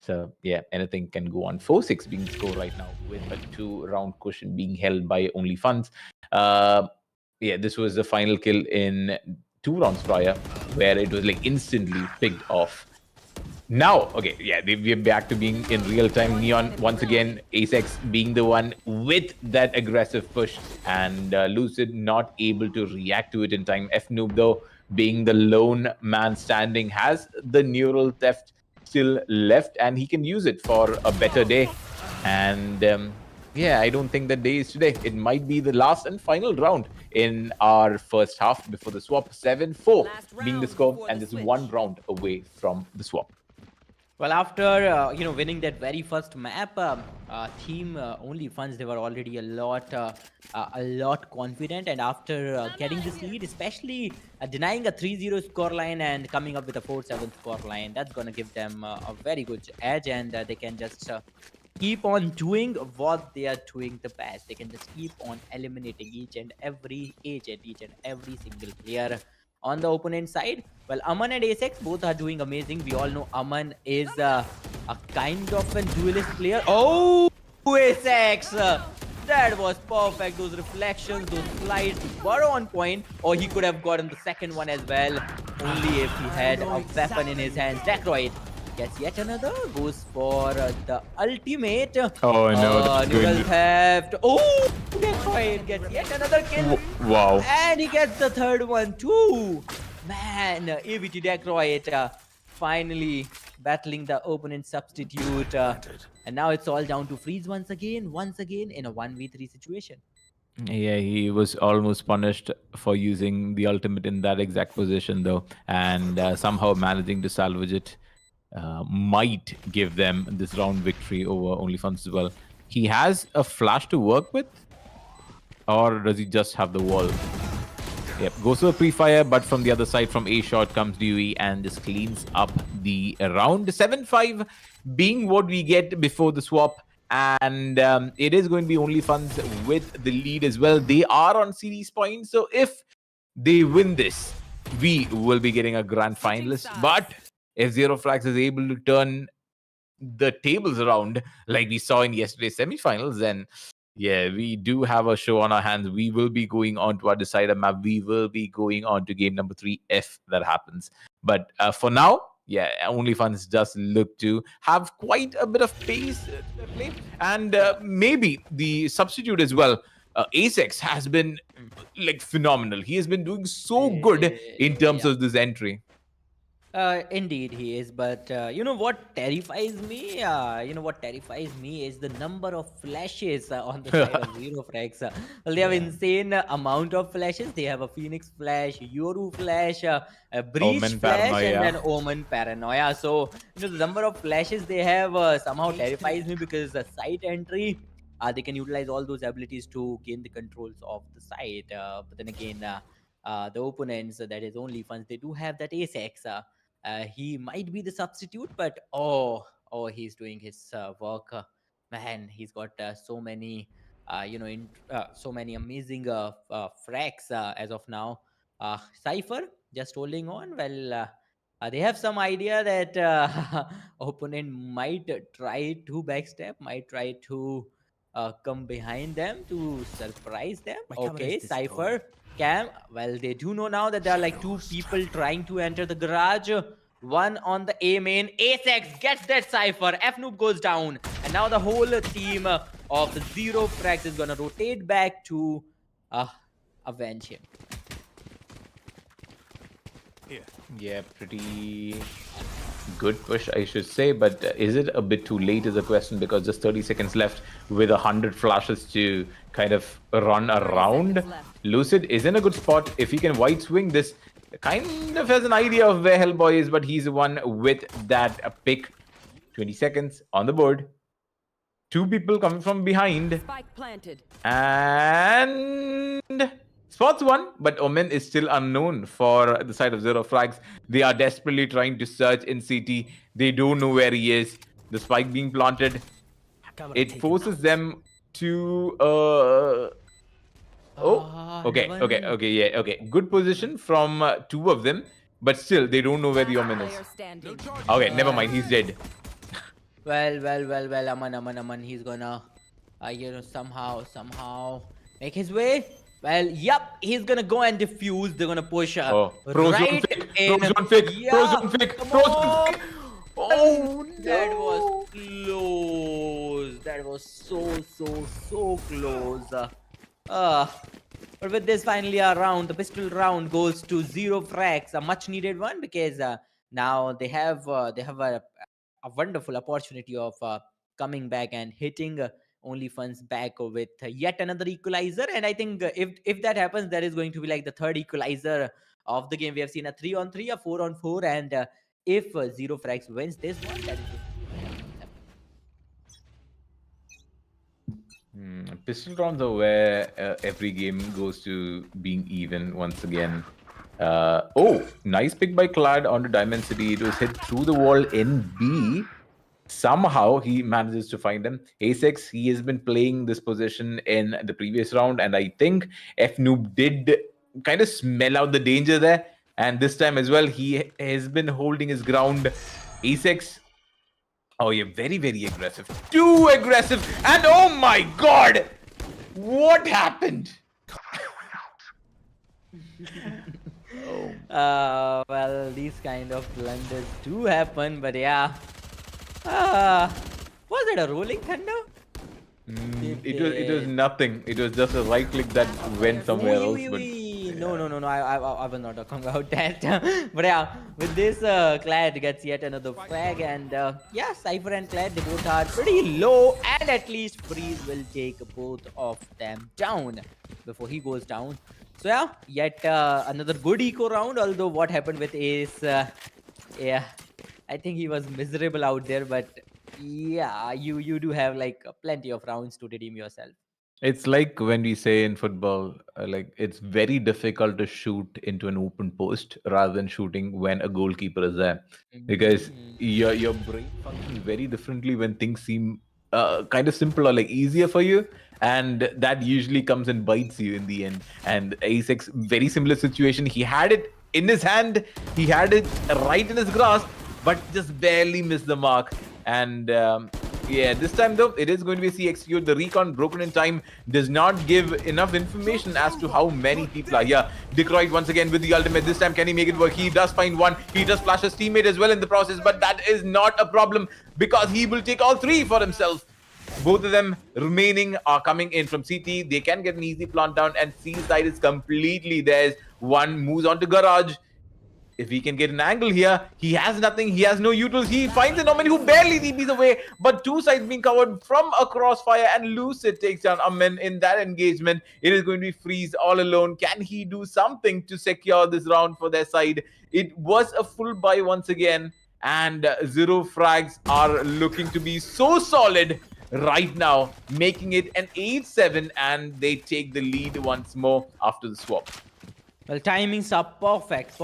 So yeah, anything can go on. 4-6 being scored right now with a 2-round cushion being held by only funds. Yeah, this was the final kill in 2 rounds prior, where it was like instantly picked off. Now, okay, yeah, we're back to being in real time. Neon, once again, Asex being the one with that aggressive push, and Lucid not able to react to it in time. F Noob, though, being the lone man standing, has the neural theft still left, and he can use it for a better day. And yeah, I don't think that day is today. It might be the last and final round in our first half before the swap. 7-4 being the score, and just 1 round away from the swap. Well, after winning that very first map, team only funds, they were already a lot confident, and after getting this lead, especially denying a 3-0 scoreline and coming up with a 4-7 scoreline, that's gonna give them a very good edge, and they can just keep on doing what they are doing the best. They can just keep on eliminating each and every agent, each and every single player on the opponent side. Well, Aman and Asex both are doing amazing. We all know Aman is a kind of a duelist player. Oh, Asex! That was perfect. Those reflections, those slides were on point. Or he could have gotten the second one as well. Only if he had a weapon in his hands. Decroid gets yet another. Goes for the ultimate. Oh no, neural theft. Oh, Decroid gets yet another kill. Wow. And he gets the third one too. Man, AVT Decroid finally battling the opponent substitute. And now it's all down to Freeze once again in a 1v3 situation. Yeah, he was almost punished for using the ultimate in that exact position, though, and somehow managing to salvage it might give them this round victory over OnlyFans as well. He has a flash to work with, or does he just have the wall? Yep, goes to a pre-fire, but from the other side, from A shot comes Dewey and just cleans up the round. 7-5 being what we get before the swap. And it is going to be OnlyFans with the lead as well. They are on series points. So if they win this, we will be getting a grand finalist. But if Zero Frags is able to turn the tables around like we saw in yesterday's semifinals, then yeah, we do have a show on our hands. We will be going on to our decider map. We will be going on to game number 3 if that happens. But for now, yeah, OnlyFans does look to have quite a bit of pace to play. And maybe the substitute as well. Asex has been like phenomenal. He has been doing so good in terms of this entry. Indeed, he is. But you know what terrifies me? Is the number of flashes on the side of Zero Frags. Well, they have insane amount of flashes. They have a Phoenix flash, Yoru flash, a Breach Omen flash, Paranoia. and then Omen Paranoia. So the number of flashes they have somehow terrifies me, because the site entry, they can utilize all those abilities to gain the controls of the site. But then again, the opponents, that is only funds, they do have that Asex. He might be the substitute, but he's doing his work. Man, he's got so many, so many amazing frags as of now. Cypher just holding on. Well, they have some idea that opponent might try to backstab, might try to come behind them to surprise them. Okay, Cypher, Cam. Well, they do know now that there are like 2 people trying to enter the garage. One on the A main. Asex gets that cipher. F Noob goes down. And now the whole team of Zero Frags is gonna rotate back to uh, avenge him. Yeah, pretty good push, I should say. But is it a bit too late is the question, because just 30 seconds left with 100 flashes to kind of run around. seconds left. Lucid is in a good spot. If he can white swing this, kind of has an idea of where Hellboy is, but he's the one with that pick. 20 seconds on the board. Two people coming from behind. Spike planted. And spots one, but Omen is still unknown for the side of Zero Frags. They are desperately trying to search in CT. They don't know where he is. The spike being planted, it forces them to okay. Good position from two of them, but still they don't know where the Omen is. Player standing. Okay, never mind. He's dead. Well, Aman. He's gonna, somehow make his way. Well, yep, he's gonna go and defuse. They're gonna push Prozone right fake, in. Prozone fake, Yeah, Prozone fake, come Prozone on. fake. Oh, That no. was close. That was so close. But with this finally a round, the pistol round goes to Zero Frags, a much needed one, because now they have a wonderful opportunity of coming back and hitting OnlyFans back with yet another equalizer. And I think if that happens, that is going to be like the third equalizer of the game. We have seen a 3-on-3, a 4-on-4, and if Zero Frags wins this one, that is Pistol rounds are where every game goes to being even once again. Oh, nice pick by Clad onto Diamond City. It was hit through the wall in B. Somehow he manages to find him. Asex, he has been playing this position in the previous round, and I think F Noob did kind of smell out the danger there. And this time as well, he has been holding his ground. Asex, oh, you're very, very aggressive. Too aggressive. And oh my god! What happened? well, these kind of blunders do happen, but yeah. Was it a rolling thunder? It was nothing. It was just a right click that went somewhere else. But No. I was not talking about that. But yeah, with this, Clad gets yet another frag, and yeah, Cypher and Clad, they both are pretty low, and at least Freeze will take both of them down before he goes down. So yeah, yet another good eco round. Although what happened with Ace, yeah, I think he was miserable out there. But yeah, you do have like plenty of rounds to redeem yourself. it's like when we say in football, like it's very difficult to shoot into an open post rather than shooting when a goalkeeper is there, because Mhm. your brain functions very differently when things seem kind of simple or like easier for you, and that usually comes and bites you in the end. And Asex, very similar situation. He had it in his hand, he had it right in his grasp, but just barely missed the mark. And yeah, this time though, it is going to be C execute. The recon broken in time does not give enough information as to how many people are here. Decroid once again with the ultimate. This time, can he make it work? He does find one. He does flash his teammate as well in the process, but that is not a problem because he will take all three for himself. Both of them remaining are coming in from CT. They can get an easy plant down, and C side is completely theirs. One moves on to Garage. If he can get an angle here, he has nothing. He has no utils. He finds an Omen who barely DBs away, but two sides being covered from a crossfire, and Lucid takes down Omen in that engagement. It is going to be Freeze all alone. Can he do something to secure this round for their side? It was a full buy once again, and Zero Frags are looking to be so solid right now, making it an 8-7, and they take the lead once more after the swap. Well, timings are perfect.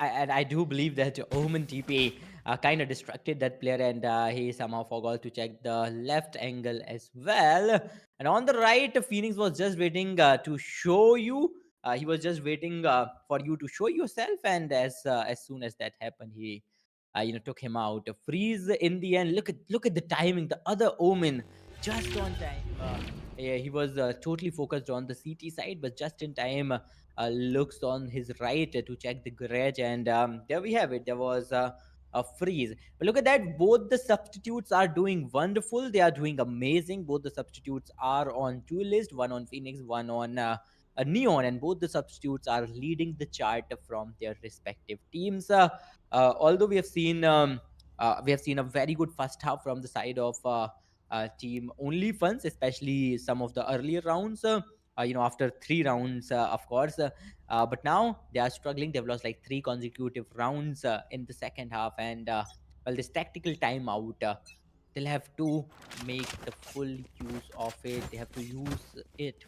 I do believe that Omen TP kind of distracted that player, and he somehow forgot to check the left angle as well. And on the right, Phoenix was just waiting to show you. He was just waiting for you to show yourself, and as soon as that happened, he took him out. Freeze in the end. Look at the timing. The other Omen just on time. Yeah, he was totally focused on the CT side, but just in time. Looks on his right to check the garage, and there we have it. There was freeze. But look at that, both the substitutes are doing wonderful. They are doing amazing. Both the substitutes are on two list, one on Phoenix, one on Neon, and both the substitutes are leading the chart from their respective teams. Although we have seen a very good first half from the side of team Only Funds, especially some of the earlier rounds. After 3 rounds, of course. But now they are struggling. They've lost like 3 consecutive rounds in the second half, and well, this tactical timeout, they'll have to make the full use of it. They have to use it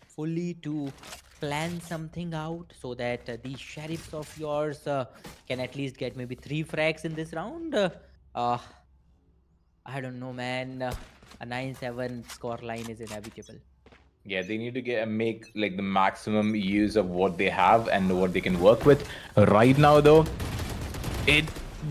fully to plan something out so that these sheriffs of yours can at least get maybe 3 frags in this round. Uh, I don't know, man. A 9-7 score line is inevitable. Yeah, they need to make like the maximum use of what they have and what they can work with. Right now, though, it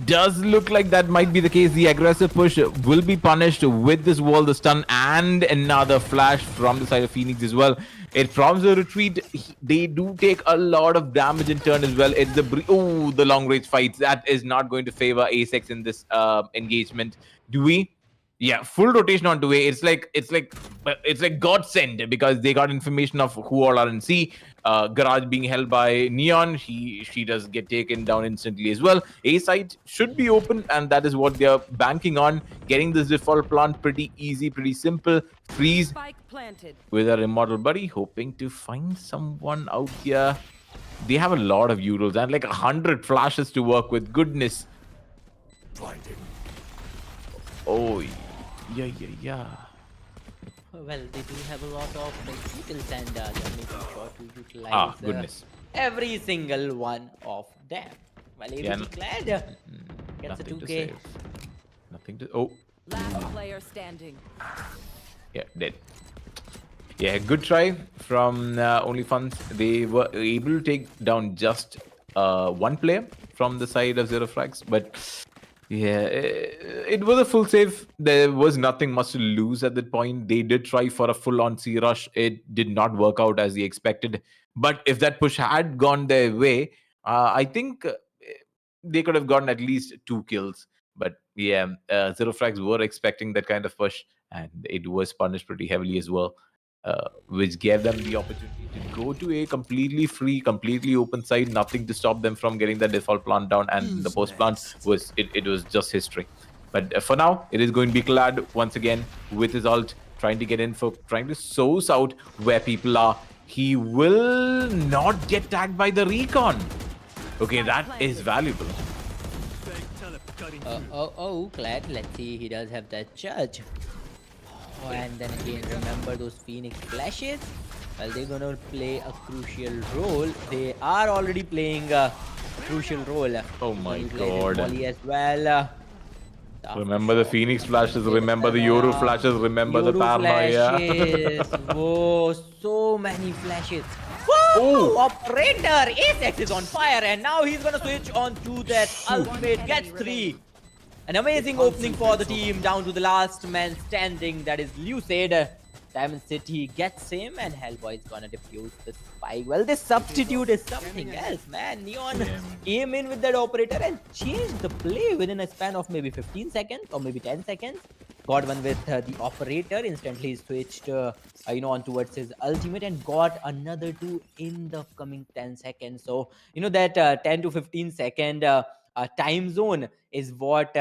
does look like that might be the case. The aggressive push will be punished with this wall, the stun, and another flash from the side of Phoenix as well. It prompts a retreat. They do take a lot of damage in turn as well. It's the long range fights that is not going to favor Asex in this engagement. Do we? Yeah, full rotation on 2A. It's like godsend because they got information of who all are in C. Garage being held by Neon. She does get taken down instantly as well. A side should be open, and that is what they're banking on. Getting this default plant pretty easy, pretty simple. Freeze Spike planted. with our immortal buddy, hoping to find someone out here. They have a lot of Euros and like 100 flashes to work with. Goodness. Oh, yeah. Well, they do have a lot of vehicles, and they're making sure to utilize Goodness. every single one of them. Well, Yeah, AVG Glad gets a Nothing to 2K. save. Nothing to... Oh, Last player standing. yeah, dead. Yeah, good try from OnlyFans. They were able to take down just one player from the side of Zero Frags, but yeah, it was a full save. There was nothing much to lose at that point. They did try for a full-on C rush. It did not work out as they expected. But if that push had gone their way, I think they could have gotten at least 2 kills. But yeah, Zero Frags were expecting that kind of push, and it was punished pretty heavily as well, which gave them the opportunity to go to a completely free, completely open side. Nothing to stop them from getting that default plant down, and the post plant was it was just history. But for now, it is going to be Clad once again with his ult, trying to get in for trying to source out where people are. He will not get tagged by the recon. Okay, that is valuable. Glad. Let's see, he does have that charge. Oh, and then again, remember those Phoenix flashes? Well, they're gonna play a crucial role. They are already playing a crucial role. Oh my Utilizing god. Molly as well. Remember the Phoenix flashes, remember the Yoru flashes, remember the paranoia. flashes. Whoa, so many flashes. Whoa, operator! Asex is on fire, and now he's gonna switch on to that ultimate. Gets 3. An amazing opening for the team, down to the last man standing, that is Lucid. Diamond City gets him, and Hellboy is gonna defuse the spike. Well, this substitute is something else, man. Neon came in with that operator and changed the play within a span of maybe 15 seconds or maybe 10 seconds. Got one with the operator, instantly switched on towards his ultimate, and got another 2 in the coming 10 seconds. So, that 10 to 15 second time zone is what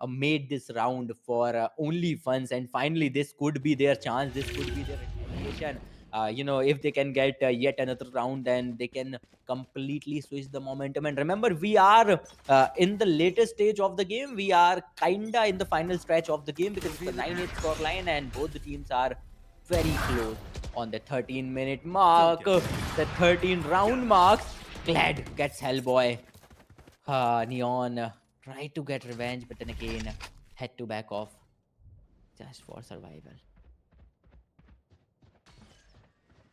made this round for Only Funds, and finally this could be their chance. This could be their retaliation. If they can get yet another round, then they can completely switch the momentum. And remember, we are in the latest stage of the game. We are kinda in the final stretch of the game, because it's a 9-8 scoreline, and both the teams are very close on the 13-minute mark, the 13 round marks. Glad gets Hellboy. Neon tried to get revenge, but then again had to back off just for survival.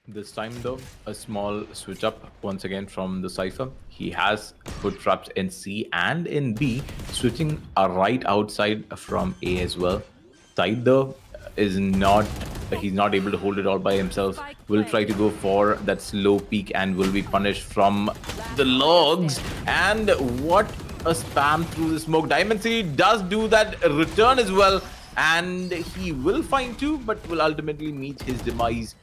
This time though, a small switch up once again from the Cypher. He has put traps in C and in B, switching right outside from A as well. Side though is he's not able to hold it all by himself. Will try to go for that slow peak and will be punished from the logs. And what a spam through the smoke. Diamond City does do that return as well, and he will find two, but will ultimately meet his demise.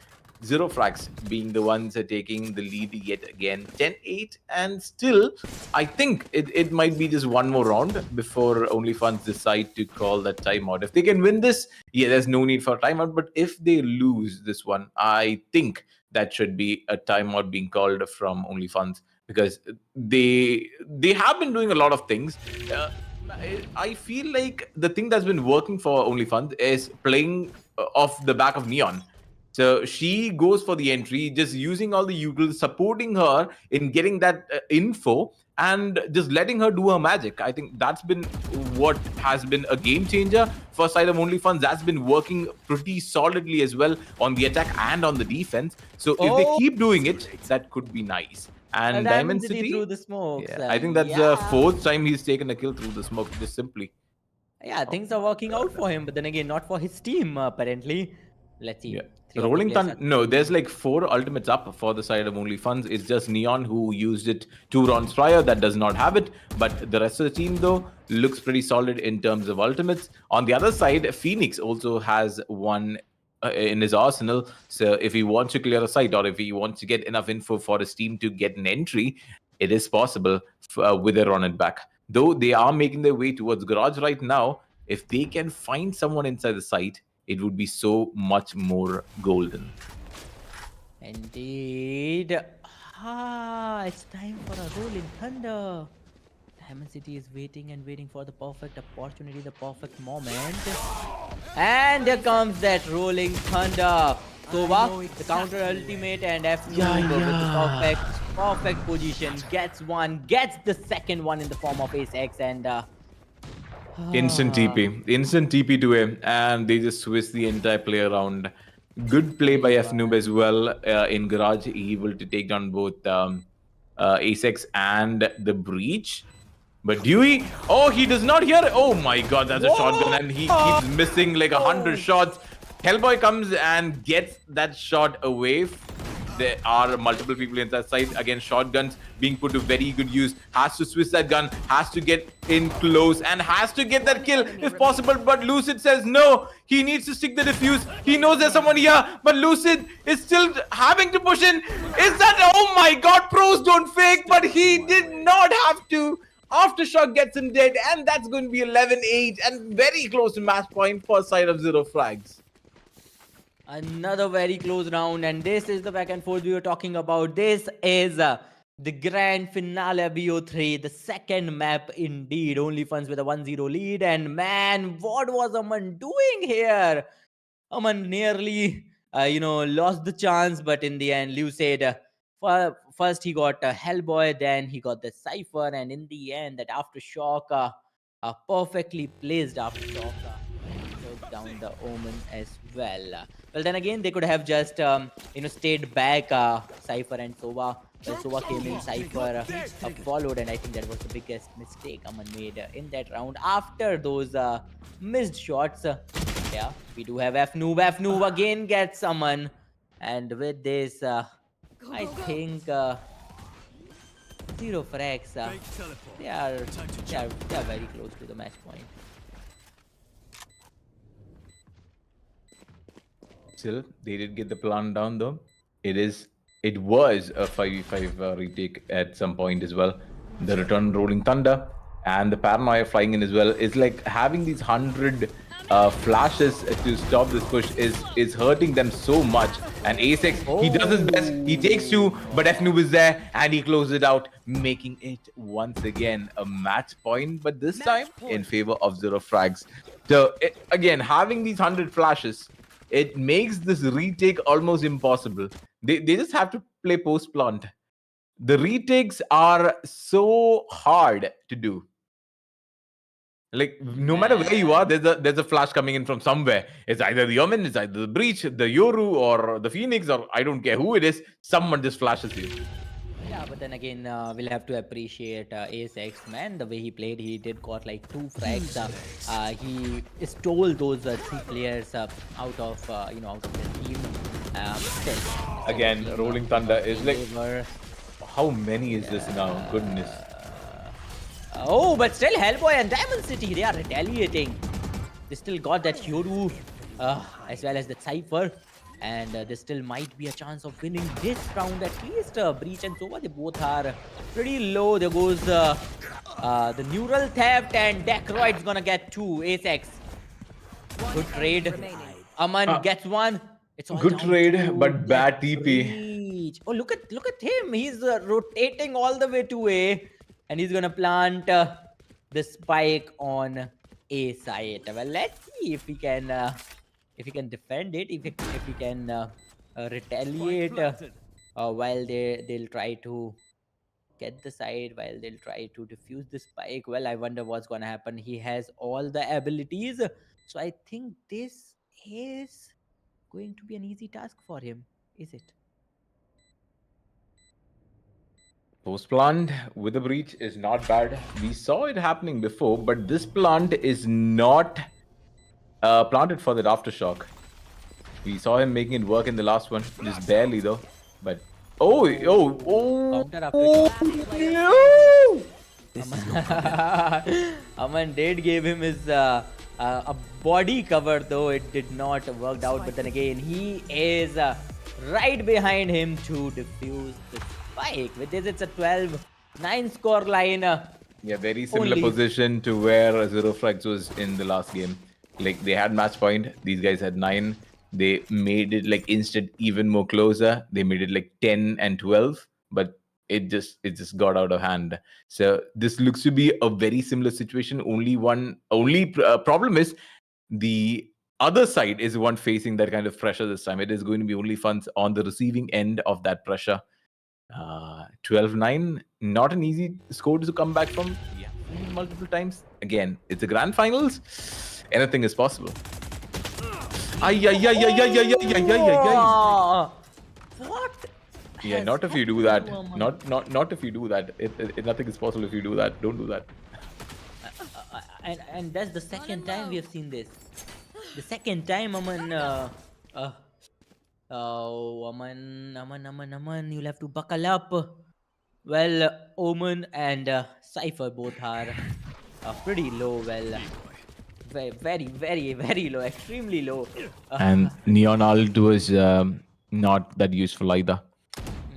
Zero Frags being the ones taking the lead yet again, 10-8, and still, I think it might be just one more round before OnlyFans decide to call that timeout. If they can win this, yeah, there's no need for a timeout, but if they lose this one, I think that should be a timeout being called from OnlyFans, because they have been doing a lot of things. I feel like the thing that's been working for OnlyFans is playing off the back of Neon. So she goes for the entry, just using all the utils, supporting her in getting that info, and just letting her do her magic. I think that's been what has been a game changer for side of OnlyFans. That's been working pretty solidly as well on the attack and on the defense. So if they keep doing it, that could be nice. And Diamond City through the smokes. Yeah, I think that's the fourth time he's taken a kill through the smoke, just simply. Yeah, things are working out for him, but then again, not for his team, apparently. Let's see. Yeah. Rolling Thunder, no, there's like 4 ultimates up for the side of OnlyFans. It's just Neon who used it 2 rounds prior. That does not have it. But the rest of the team, though, looks pretty solid in terms of ultimates. On the other side, Phoenix also has one in his arsenal. So if he wants to clear a site, or if he wants to get enough info for his team to get an entry, it is possible with a run it back. Though they are making their way towards Garage right now, if they can find someone inside the site, it would be so much more golden. Indeed. It's time for a Rolling Thunder. Diamond City is waiting and waiting for the perfect opportunity, the perfect moment. And there comes that Rolling Thunder. Sova, the counter ultimate, and F2 with the perfect position. Gets one, gets the second one in the form of Ace X, and instant TP to him, and they just switch the entire play around. Good play by F-Noob as well in Garage, able to take down both Ace and the Breach. But Dewey, oh, he does not hear it. Oh my god, that's a shotgun, and he keeps missing like 100 shots. Hellboy comes and gets that shot away. There are multiple people in that side. Again, shotguns being put to very good use. Has to switch that gun, has to get in close, and has to get that kill if possible. But Lucid says no. He needs to stick the defuse. He knows there's someone here, but Lucid is still having to push in. Is that, oh my god, pros don't fake, but he did not have to. Aftershock gets him dead, and that's going to be 11-8 and very close to match point for side of Zero Frags. Another very close round, and this is the back and forth we were talking about. This is the grand finale of BO3, the second map indeed. OnlyFans with a 1-0 lead, and man, what was Aman doing here? Aman nearly, lost the chance, but in the end, Lucid, first he got Hellboy, then he got the Cypher, and in the end, that Aftershock, a perfectly placed Aftershock, took down the Omen as well. Well, then again, they could have just, stayed back, Cypher and Sova. Well, Sova came in, Cypher followed, and I think that was the biggest mistake Aman made in that round. After those missed shots, yeah, we do have F-Noob. F-Noob again gets Aman. And with this, I think Zero Frags, they are very close to the match point. Still, they did get the plan down though. It was a 5v5 retake at some point as well. The return Rolling Thunder and the Paranoia flying in as well is like having these 100 flashes to stop this push is hurting them so much. And Ace-X, he does his best, he takes 2, but F-Noob is there and he closes it out, making it once again a match point, but this time in favor of Zero Frags. So again, having these 100 flashes, it makes this retake almost impossible. They just have to play post-plant. The retakes are so hard to do. Like, no matter where you are, there's a flash coming in from somewhere. It's either the Omen, it's either the Breach, the Yoru, or the Phoenix, or I don't care who it is. Someone just flashes you. Yeah, but then again, we'll have to appreciate Ace-X, man. The way he played, he did got like 2 frags. He stole those 3 players out of the team. Again, Rolling Thunder is like, how many is this now? Goodness. Oh, but still Hellboy and Diamond City, they are retaliating. They still got that Yoru as well as the Cypher. And there still might be a chance of winning this round at least. Breach and Sova, they both are pretty low. There goes the Neural Theft, and Decroid's gonna get 2. Asex. Good trade. remaining. Aman gets 1. It's all Good down trade, to but bad that TP. Breach. Oh, look at him. He's rotating all the way to A, and he's gonna plant the spike on A side. Well, let's see if he can defend it. If he can retaliate while they'll try to get the side, while they'll try to defuse the spike. Well, I wonder what's gonna happen. He has all the abilities, so I think this is going to be an easy task for him. Is it? Post plant with a breach is not bad. We saw it happening before, but this plant is not planted for that aftershock. We saw him making it work in the last one, just barely though. But Counter after no! Aman did give him his a body cover, though it did not work out. But then again, he is right behind him to defuse the spike. With this, it's a 12-9 score line. Yeah, very similar Only- position to where Zero Frags was in the last game. Like they had match point, these guys had 9. They made it like instant even more closer. They made it like 10 and 12, but it just got out of hand. So this looks to be a very similar situation. Only problem is the other side is the one facing that kind of pressure this time. It is going to be only Funds on the receiving end of that pressure. 12-9, not an easy score to come back from. Yeah, multiple times. Again, it's the grand finals. Anything is possible. What? Yeah, has not if you do that. happened to Aman? Not if you do that. Nothing is possible if you do that. Don't do that. And that's the second time we have seen this. The second time, Aman. Oh, Aman, you'll have to buckle up. Well, Omen and Cypher both are pretty low. Well, very low, extremely low. And Neon Alt was not that useful either.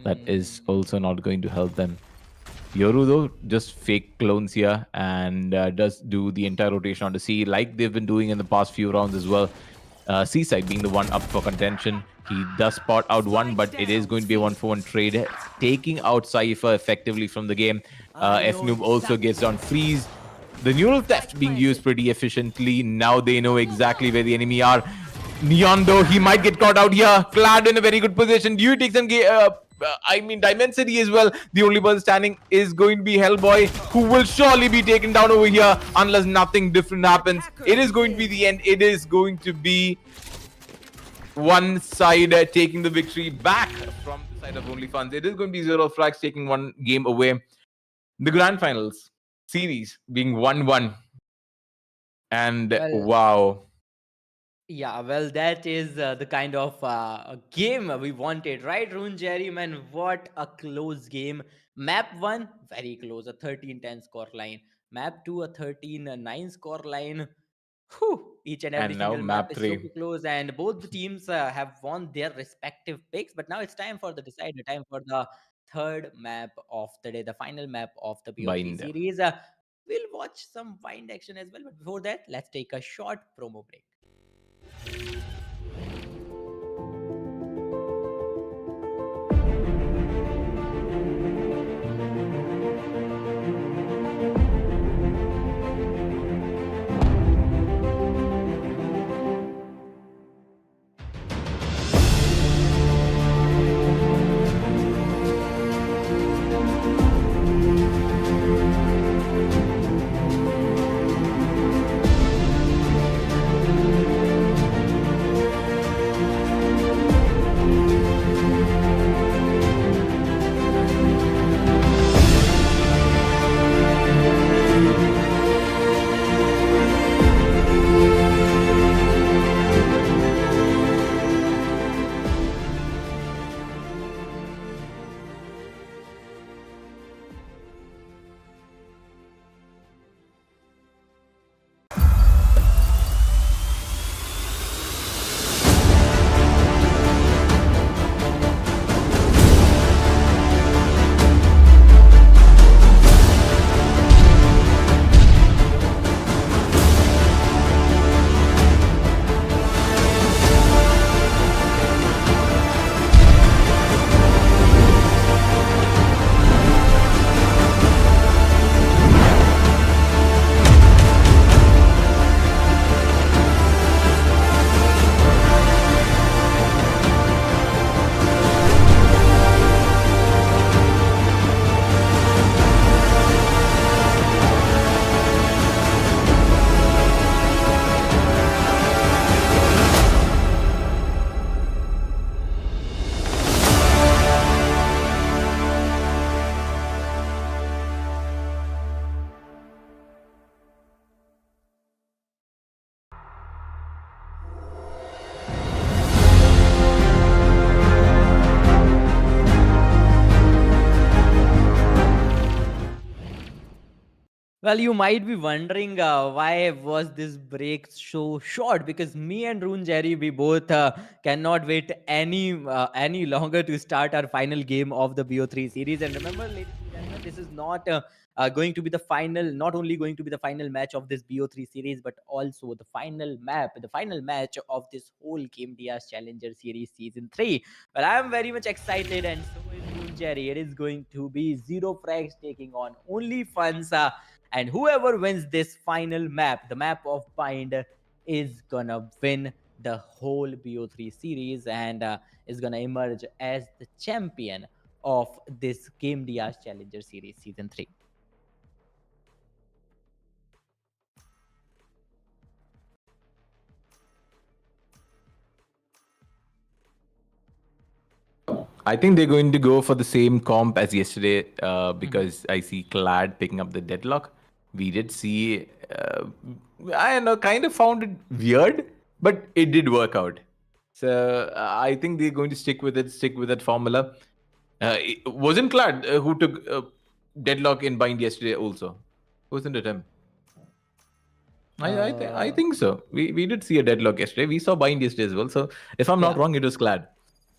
That is also not going to help them. Yoru though, just fake clones here and does do the entire rotation on the C like they've been doing in the past few rounds as well. C-side being the one up for contention. He does spot out one, but it is going to be a 1-for-1 trade, taking out Cypher effectively from the game. F-Noob also gets on freeze. The neural theft being used pretty efficiently. Now they know exactly where the enemy are. Neon though, he might get caught out here. Clad in a very good position. Do you take some Dimensity as well. The only person standing is going to be Hellboy, who will surely be taken down over here unless nothing different happens. It is going to be the end. It is going to be one side taking the victory back from the side of Only Funds. It is going to be Zero Frags taking one game away. The grand finals series being 1-1. And Well, wow. Yeah, well, that is the kind of game we wanted, right, Rune Jerry? Man, what a close game. Map 1, very close, a 13-10 score line. Map 2, a 13-9 score line. Whew, each and every And now single map is 3. super close, and both the teams have won their respective picks. But now it's time for the decider, time for the third map of the day, the final map of the POC Bind. series. We'll watch some wind action as well, but before that, let's take a short promo break. Well, you might be wondering why was this break so short? Because me and Rune Jerry, we both cannot wait any longer to start our final game of the BO3 series. And remember, ladies and gentlemen, this is not going to be the final. Not only going to be the final match of this BO3 series, but also the final map, the final match of this whole Gamdias Challenger Series season 3. Well, I am very much excited, and so is Rune Jerry. It is going to be Zero Frags taking on Only Funs. And whoever wins this final map, the map of Bind, is gonna win the whole BO3 series and is gonna emerge as the champion of this Gamdias Challenger Series season 3. I think they're going to go for the same comp as yesterday because I see Clad picking up the deadlock. We did see, I don't know, kind of found it weird, but it did work out. So I think they're going to stick with it, stick with that formula. It wasn't Clad who took deadlock in bind yesterday also. Wasn't it him? I think so. We did see a deadlock yesterday. We saw bind yesterday as well. So if I'm not Yeah, wrong, it was Clad.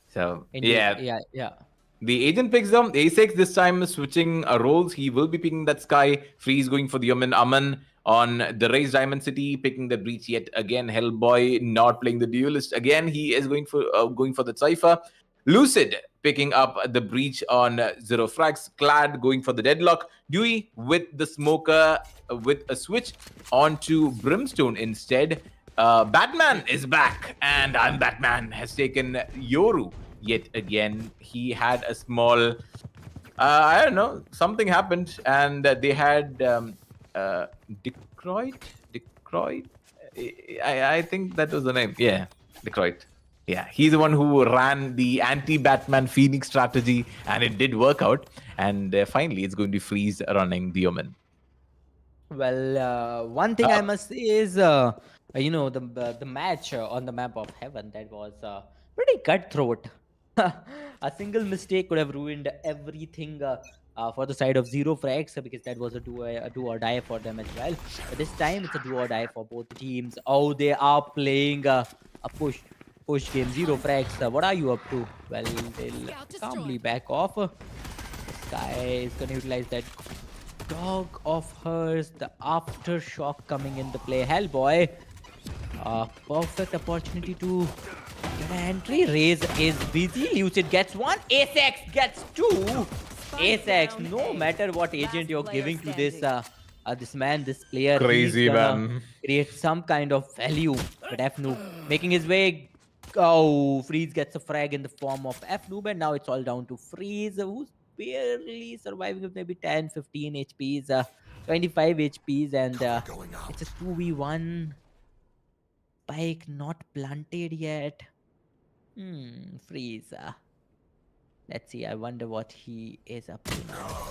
So indeed. yeah, Yeah. the agent picks them. A6 this time is switching roles. He will be picking that Sky. Freeze going for the Omen. Aman on the Raised Diamond City, picking the Breach yet again. Hellboy not playing the Duelist again. He is going for the Cypher. Lucid picking up the Breach on Zero Frags. Clad going for the Deadlock. Dewey with the Smoker with a switch onto Brimstone instead. Batman is back, and I'm Batman has taken Yoru yet again. He had a small, I don't know, something happened, and they had Decroit. I think that was the name. Yeah, Decroit. Yeah, he's the one who ran the anti-Batman Phoenix strategy, and it did work out. And finally, it's going to freeze running the Omen. Well, one thing I must say is, the match on the map of heaven, that was pretty cutthroat. A single mistake could have ruined everything for the side of Zero Frags, because that was a do or die for them as well. But this time it's a do or die for both teams. Oh, they are playing a push game. Zero Frags, what are you up to? Well, they'll calmly back off. Sky is gonna utilize that dog of hers, the aftershock coming into play. Hellboy, perfect opportunity to get an entry. Raze is busy. Lucid gets one. Asex gets two. Asex, no matter what agent you're giving to this man, this player, he's Crazy gonna man. create some kind of value. But F-Noob making his way. Oh, Freeze gets a frag in the form of F-Noob, and now it's all down to Freeze, who's barely surviving with maybe 10, 15 HPs, 25 HPs, and it's a 2v1. Spike not planted yet. Freeze. Let's see. I wonder what he is up to now.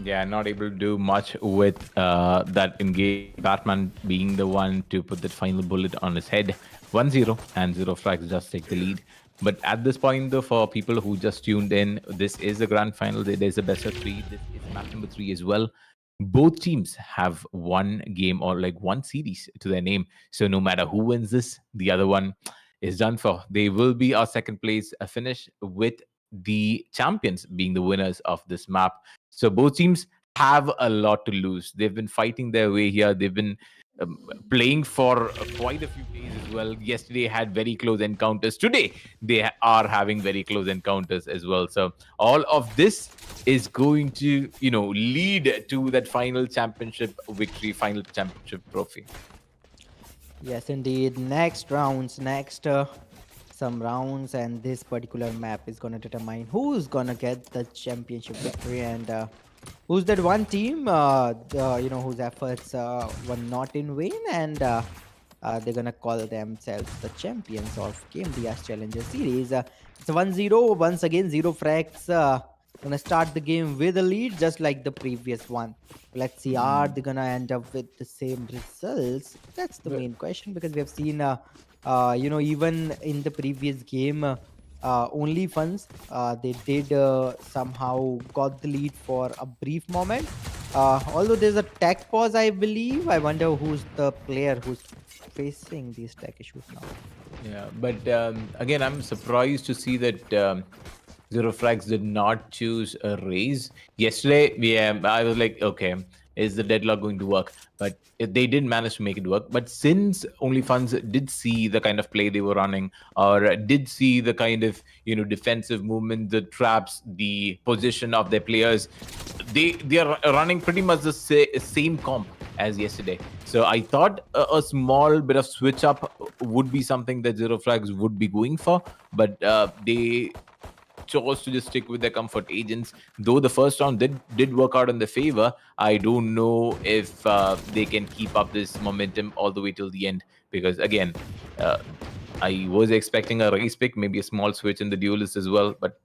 Yeah, not able to do much with that engage. Batman being the one to put that final bullet on his head. 1-0, and Zero Frags just take the lead. But at this point, though, for people who just tuned in, this is the grand final. There's a best of 3. This is map number 3 as well. Both teams have one game or like one series to their name. So no matter who wins this, the other one is done for. They will be our second place finish, with the champions being the winners of this map. So both teams have a lot to lose. They've been fighting their way here. They've been playing for quite a few days as well. Yesterday had very close encounters. Today they are having very close encounters as well. So all of this is going to, lead to that final championship victory, final championship trophy. Yes, indeed. Next some rounds, and this particular map is gonna determine who's gonna get the championship victory, and who's that one team, whose efforts were not in vain, and they're gonna call themselves the champions of Gamdias Challenger Series. It's a 1-0. Once again, Zero Frags gonna start the game with a lead, just like the previous one. Let's see, are they gonna end up with the same results? That's the main question, because we have seen, even in the previous game, only Funs, they did somehow got the lead for a brief moment, Although there's a tech pause, I believe. I wonder who's the player who's facing these tech issues now. Yeah, but again, I'm surprised to see that Zero Frags did not choose a raise. Yesterday, yeah, I was like, okay, is the deadlock going to work? But they didn't manage to make it work. But since OnlyFans did see the kind of play they were running, or did see the kind of defensive movement, the traps, the position of their players, they are running pretty much the same comp as yesterday. So I thought a small bit of switch up would be something that Zero Flags would be going for, but they chose to just stick with their comfort agents. Though the first round did work out in their favor, I don't know if they can keep up this momentum all the way till the end. Because again, I was expecting a race pick, maybe a small switch in the duelist as well, but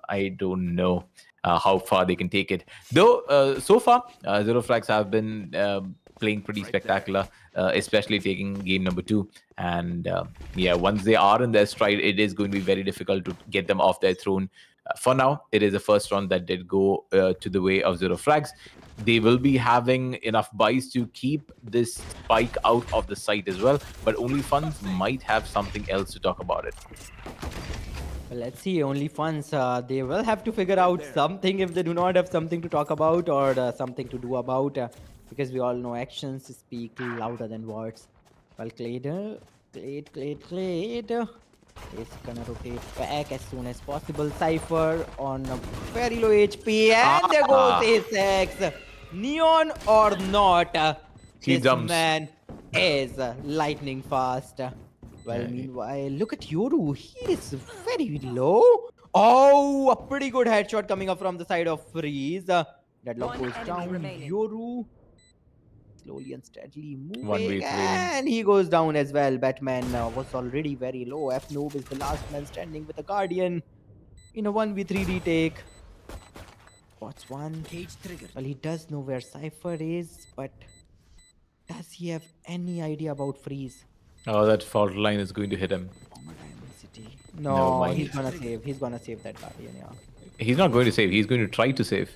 I don't know how far they can take it. Though so far, Zero Flags have been playing pretty spectacular, especially taking game number 2. And yeah, once they are in their stride, it is going to be very difficult to get them off their throne. For now, it is the first round that did go to the way of Zero Flags. They will be having enough buys to keep this spike out of the site as well, but OnlyFans might have something else to talk about it. Well, let's see. OnlyFans, they will have to figure out something if they do not have something to talk about or something to do about, because we all know actions speak louder than words. Well, Clade is gonna rotate back as soon as possible. Cypher on a very low HP, and there goes Asex. Neon or not, He this jumps. man is lightning fast. Well, Yeah. meanwhile, look at Yoru. He is very low. Oh, a pretty good headshot coming up from the side of Freeze. Deadlock One goes enemy down. remaining. Yoru slowly and steadily 1v3. moving, and he goes down as well. Batman was already very low. F Noob is the last man standing with a Guardian in a 1v3 retake. What's one? Well, he does know where Cypher is, but does he have any idea about Freeze? Oh, that fault line is going to hit him. No, Never mind. he's gonna save. He's gonna save that Guardian, yeah. He's not going to save. He's going to try to save.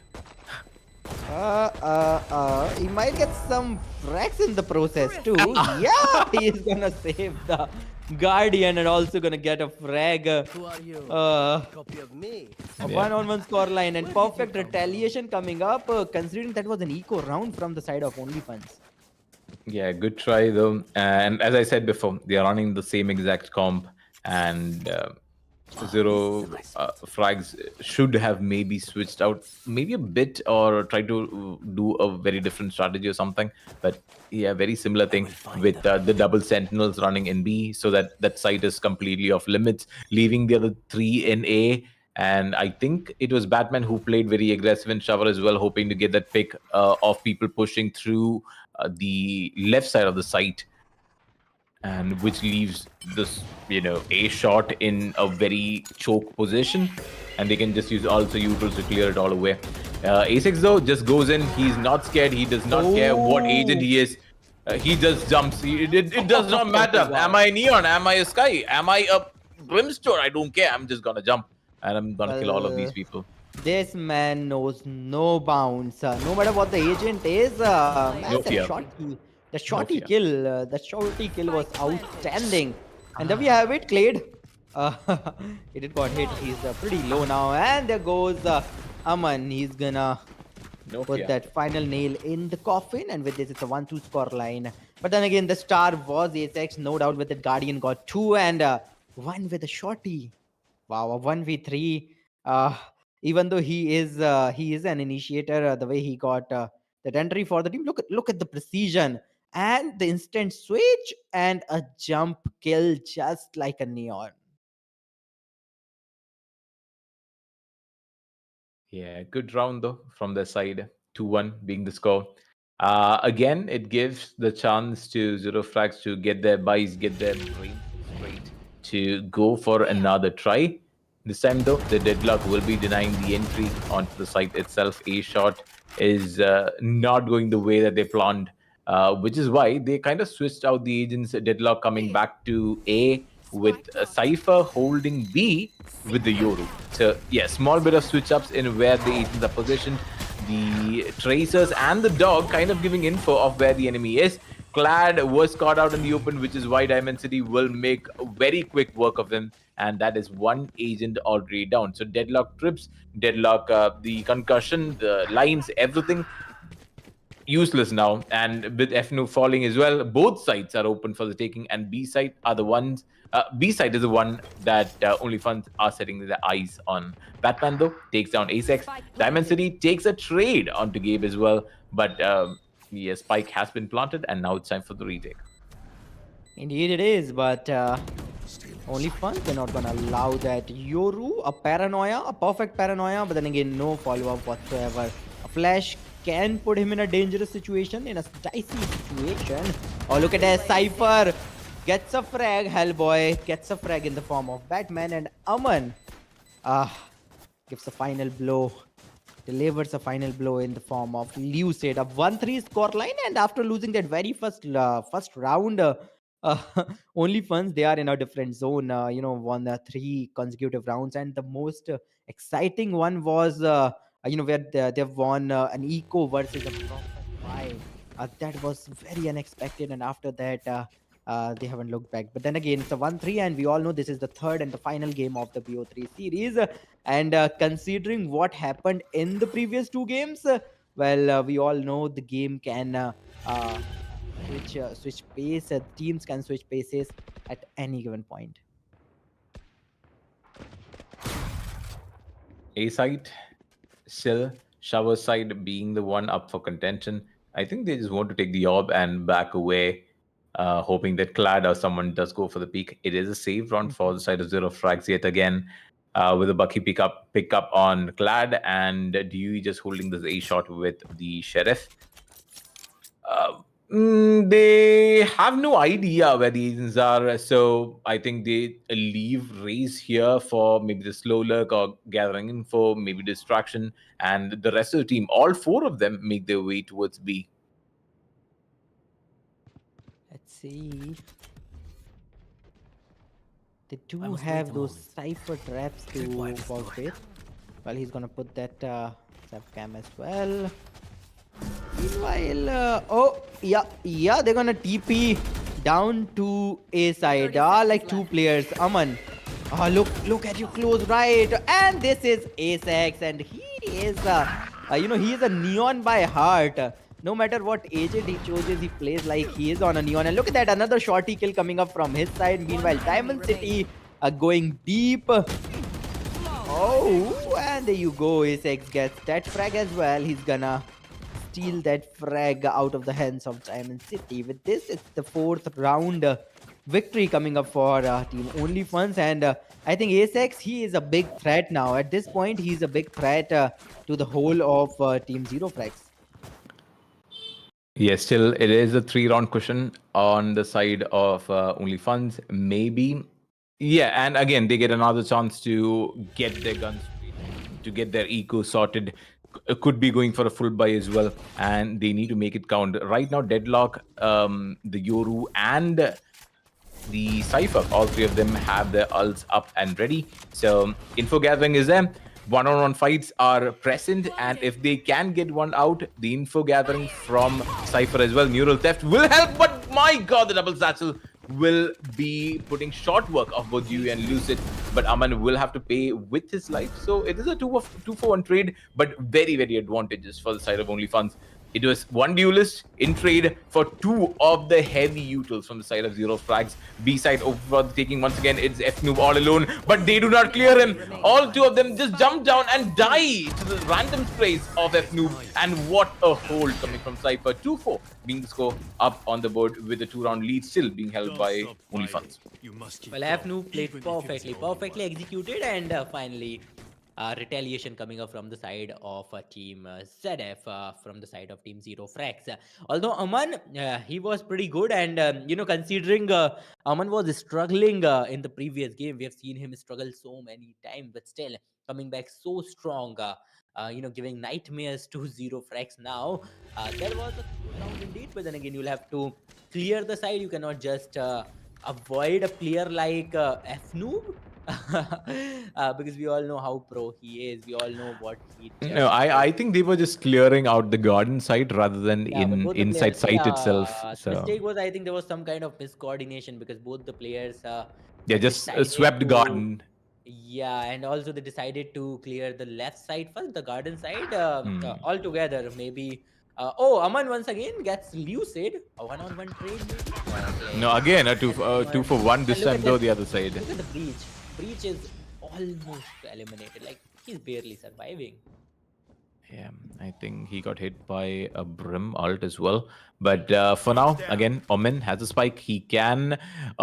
He might get some frags in the process too. Yeah, he's gonna save the Guardian and also gonna get a frag. Who are you? Copy of me. A Yeah. one-on-one scoreline and perfect retaliation coming up, considering that was an eco round from the side of OnlyFans. Yeah, good try though. And as I said before, they are running the same exact comp, and Zero Frags should have maybe switched out maybe a bit or try to do a very different strategy or something. But yeah, very similar thing with the double sentinels running in B, so that that site is completely off limits, leaving the other 3 in A. And I think it was Batman who played very aggressive in Shower as well, hoping to get that pick of people pushing through the left side of the site, and which leaves this A shot in a very choke position, and they can just use also Utils to clear it all away. A6 though just goes in. He's not scared. He does not care what agent he is. He just jumps. It does not matter. Am I Neon? Am I a Sky? Am I a Brimstone? I don't care. I'm just gonna jump, and I'm gonna kill all of these people. This man knows no bounds. No matter what the agent is, man, fear. the shorty fear. kill, the shorty kill was outstanding. And there we have it, Clade. He did got hit. He's pretty low now, and there goes Aman. He's gonna No put fear. that final nail in the coffin, and with this, it's a 1-2 score line. But then again, the star was Asex, no doubt. With the Guardian got 2 and 1 with the shorty. Wow, a 1v3. Even though he is an initiator, the way he got that entry for the team. Look at the precision and the instant switch and a jump kill just like a Neon. Yeah, good round though from their side. 2-1 being the score. Again, it gives the chance to Zero Frags to get their buys, get their brains straight to go for another try. This time though, the deadlock will be denying the entry onto the site itself. A shot is not going the way that they planned, which is why they kind of switched out the agents. Deadlock coming back to A with Cypher holding B with the Yoru. So yeah, small bit of switch ups in where the agents are positioned. the tracers and the dog kind of giving info of where the enemy is. Clad was caught out in the open, which is why Diamond City will make very quick work of him. And that is one agent already down. So Deadlock trips, Deadlock, the concussion, the lines, everything useless now. And with FNU falling as well, both sides are open for the taking. And B side are the ones. B side is the one that OnlyFans are setting their eyes on. Batman though takes down Asex. Diamond City takes a trade onto Gabe as well, but yes, Spike has been planted, and now it's time for the retake. Indeed it is, but only fun. They're not gonna allow that. Yoru, a paranoia, a perfect paranoia, but then again, no follow-up whatsoever. A flash can put him in a dangerous situation, in a dicey situation. Oh, look at that. Cypher gets a frag. Hellboy gets a frag in the form of Batman, and Aman gives a final blow. Delivers a final blow in the form of Lucid. A 1-3 scoreline, and after losing that very first round, only funds they are in a different zone. Won 3 consecutive rounds, and the most exciting one was where they've won an eco versus a proper buy. That was very unexpected, and after that. They haven't looked back. But then again, it's a 1-3, and we all know this is the third and the final game of the BO3 series. And considering what happened in the previous 2 games, we all know the game can switch pace. Teams can switch paces at any given point. A side, still shower side being the one up for contention. I think they just want to take the orb and back away, hoping that Clad or someone does go for the peak. It is a save round for the side of Zero Frags yet again, with a Bucky pick up on Clad, and Dewey just holding this A shot with the Sheriff. They have no idea where the agents are, so I think they leave Raze here for maybe the slow lurk or gathering info, maybe distraction, and the rest of the team, all 4 of them, make their way towards B. Let's see. They do have those cipher traps to work with. Well, he's gonna put that cam as well. Meanwhile, they're gonna TP down to A side. Like 2 players. Aman. Look at you close right. And this is Asex, and he is he is a neon by heart. No matter what agent he chooses, he plays like he is on a neon. And look at that, another shorty kill coming up from his side. Meanwhile, Diamond City going deep. Oh, and there you go. Asex gets that frag as well. He's gonna steal that frag out of the hands of Diamond City. With this, it's the 4th round victory coming up for Team OnlyFans, and I think Asex, he is a big threat now. At this point, he's a big threat to the whole of Team Zero Frags. Yes, still it is a 3-round cushion on the side of OnlyFans. Maybe, yeah, and again they get another chance to get their guns, to get their eco sorted. Could be going for a full buy as well, and they need to make it count. Right now, Deadlock, the Yoru, and the Cypher, all 3 of them have their ults up and ready. So info gathering is there. One-on-one fights are present, and if they can get one out, the info gathering from Cypher as well, Neural Theft will help. But my god, the double satchel will be putting short work of both Dewey and Lucid, but Aman will have to pay with his life. So it is a 2-for-1 trade, but very, very advantageous for the side of OnlyFans. It was 1 duelist in trade for 2 of the heavy utils from the side of Zero Frags. B side over for the taking once again. It's F-Noob all alone, but they do not clear him. All 2 of them just jump down and die to the random sprays of F-Noob. And what a hold coming from Cypher. 2-4 being the score up on the board, with the 2-round lead still being held by OnlyFans. Well, F-Noob played perfectly executed, and finally retaliation coming up from the side of Team ZF, from the side of Team Zero Frags. Although Aman, he was pretty good, and considering Aman was struggling in the previous game, we have seen him struggle so many times, but still coming back so strong. Giving nightmares to Zero Frags now. There was a good round indeed, but then again, you'll have to clear the side. You cannot just avoid a player like F-Noob. Because we all know how pro he is. We all know what he No, just did. I think they were just clearing out the garden site rather than Yeah, but in both the inside players, site itself. yeah, the So mistake was, I think there was some kind of miscoordination because both the players yeah, just decided swept to, garden. yeah, and also they decided to clear the left side first, the garden side, Hmm. all together. Maybe, oh, Aman once again gets lucid, a one-on-one trade maybe. No, Okay, again a and two Aman, for one and this look at time though this, the other side. look at the breach. Breach is almost eliminated. Like he's barely surviving. Yeah, I think he got hit by a Brim ult as well. But for now, again, Omen has a spike. He can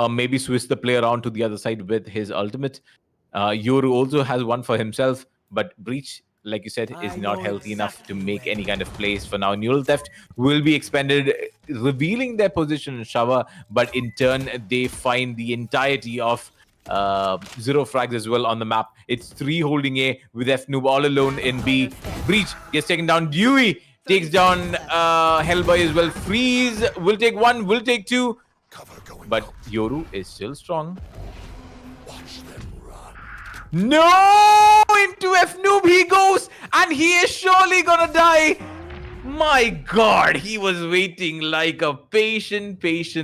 maybe switch the play around to the other side with his ultimate. Yoru also has one for himself, but Breach, like you said, is I not know healthy enough to exactly make any where. kind of plays. For now, Neural Theft will be expended, revealing their position in Shower, but in turn, they find the entirety of zero frags as well on the map. It's 3 holding A with F Noob all alone in Player B. standing. Breach gets taken down. Dewey 30 takes down seconds left. Hellboy as well. Freeze will take 1, will take 2. But Yoru is still strong. No! Into F Noob he goes, and he is surely gonna die. My god, he was waiting like a patient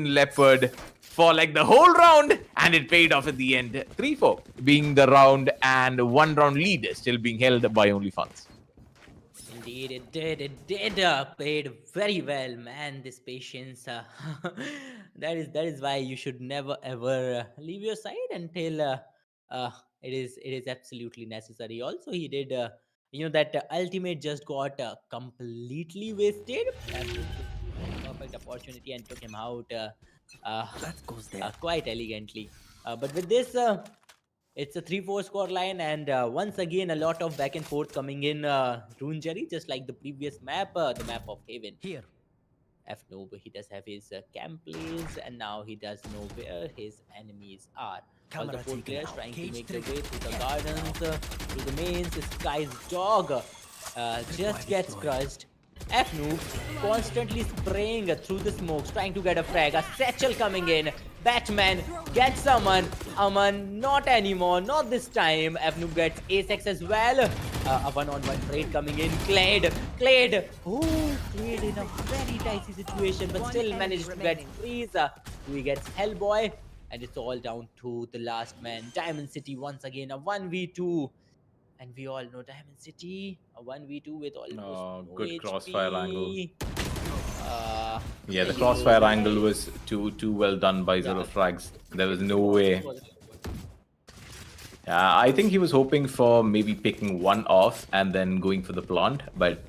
leopard for like the whole round, and it paid off at the end. 3-4 being the round, and 1 round lead still being held by OnlyFans. Indeed, it did. It did. Played very well, man. This patience. That is why you should never ever leave your side until it is absolutely necessary. Also, he did. That ultimate just got completely wasted. Absolute just took a perfect opportunity and took him out uh, That goes there. quite elegantly. But with this. It's a 3-4 score line, and once again, a lot of back and forth coming in Rune Jerry, just like the previous map, the map of Haven. Here. F Noob, he does have his camp plays, and now he does know where his enemies are. All the Camera 4 taken players out. trying to Cage make their trigger. way through the Get gardens, through the mains. Sky's dog just gets crushed. F Noob constantly spraying through the smokes, trying to get a frag. A satchel coming in. Batman gets Aman. Aman, not anymore, not this time. F Noob gets Asex as well. A one-on-one trade coming in. Clade. Oh, Clade in a very dicey situation, but One still enemy managed to get remaining. freeze. He gets Hellboy, and it's all down to the last man. Diamond City once again, a 1v2. And we all know Diamond City, a 1v2 with almost Oh, no good crossfire angle. HP. Yeah, the There you go, crossfire angle guys. was too well done by Zero Yeah, Frags. There was no it was. way. It was. I think he was hoping for maybe picking one off and then going for the plant, but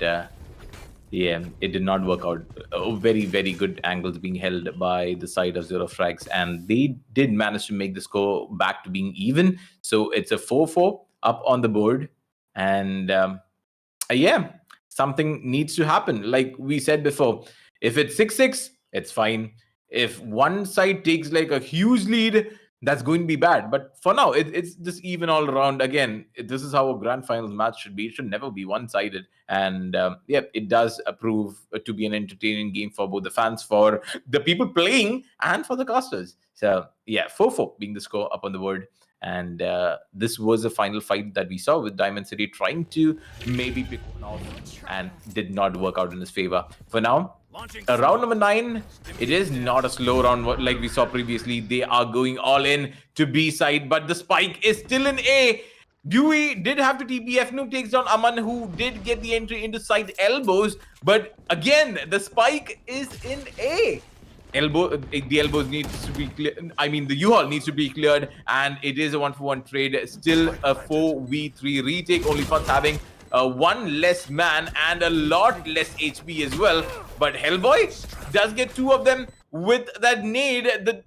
yeah, it did not work out. Very good angles being held by the side of Zero Frags, and they did manage to make the score back to being even. So it's a 4-4 up on the board, and yeah, something needs to happen. Like we said before, if it's 6-6, it's fine. If one side takes like a huge lead, that's going to be bad. But for now, it's just even all around. Again, this is how a grand finals match should be. It should never be one-sided. And yeah, it does prove to be an entertaining game for both the fans, for the people playing, and for the casters. So yeah, 4-4 being the score up on the board. And this was the final fight that we saw with Diamond City trying to maybe pick one off and did not work out in his favor. For now, round number 9, it is not a slow round like we saw previously. They are going all in to B side, but the spike is still in A. Dewey did have to TPF. Noob takes down Aman, who did get the entry into side elbows, but again, the spike is in A. The elbows needs to be clear. I mean, the U-Haul needs to be cleared, and it is a 1-for-1 trade. Still a 4v3 retake. OnlyFans having one less man and a lot less HP as well. But Hellboy does get 2 of them with that nade. The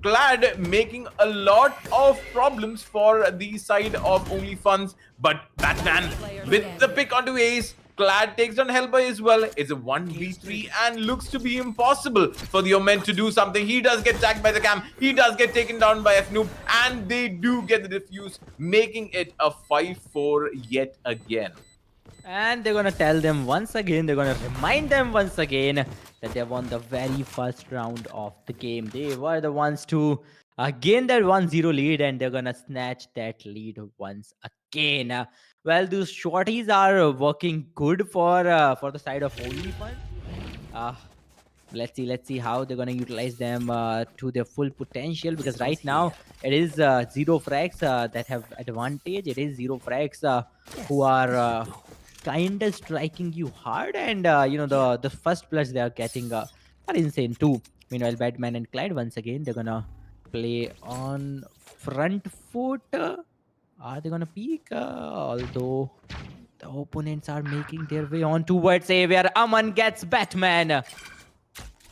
Clad making a lot of problems for the side of OnlyFans. But Batman with the pick onto Ace. Clad takes down Hellboy as well. It's a 1v3 and looks to be impossible for the Omen to do something. He does get tagged by the cam. He does get taken down by F Noob, and they do get the defuse, making it a 5-4 yet again. And they're gonna tell them once again, they're gonna remind them once again that they won the very first round of the game. They were the ones to gain that 1-0 lead, and they're gonna snatch that lead once again. Well, those shorties are working good for the side of OnlyFun. Uh, let's see how they're gonna utilize them to their full potential, because right now it is zero frags that have advantage. It is zero frags who are kind of striking you hard, and the first plus they are getting are insane too. Meanwhile, Batman and Clyde, once again, they're gonna play on front foot. Are they gonna peek? Although the opponents are making their way on towards A, where Aman gets Batman.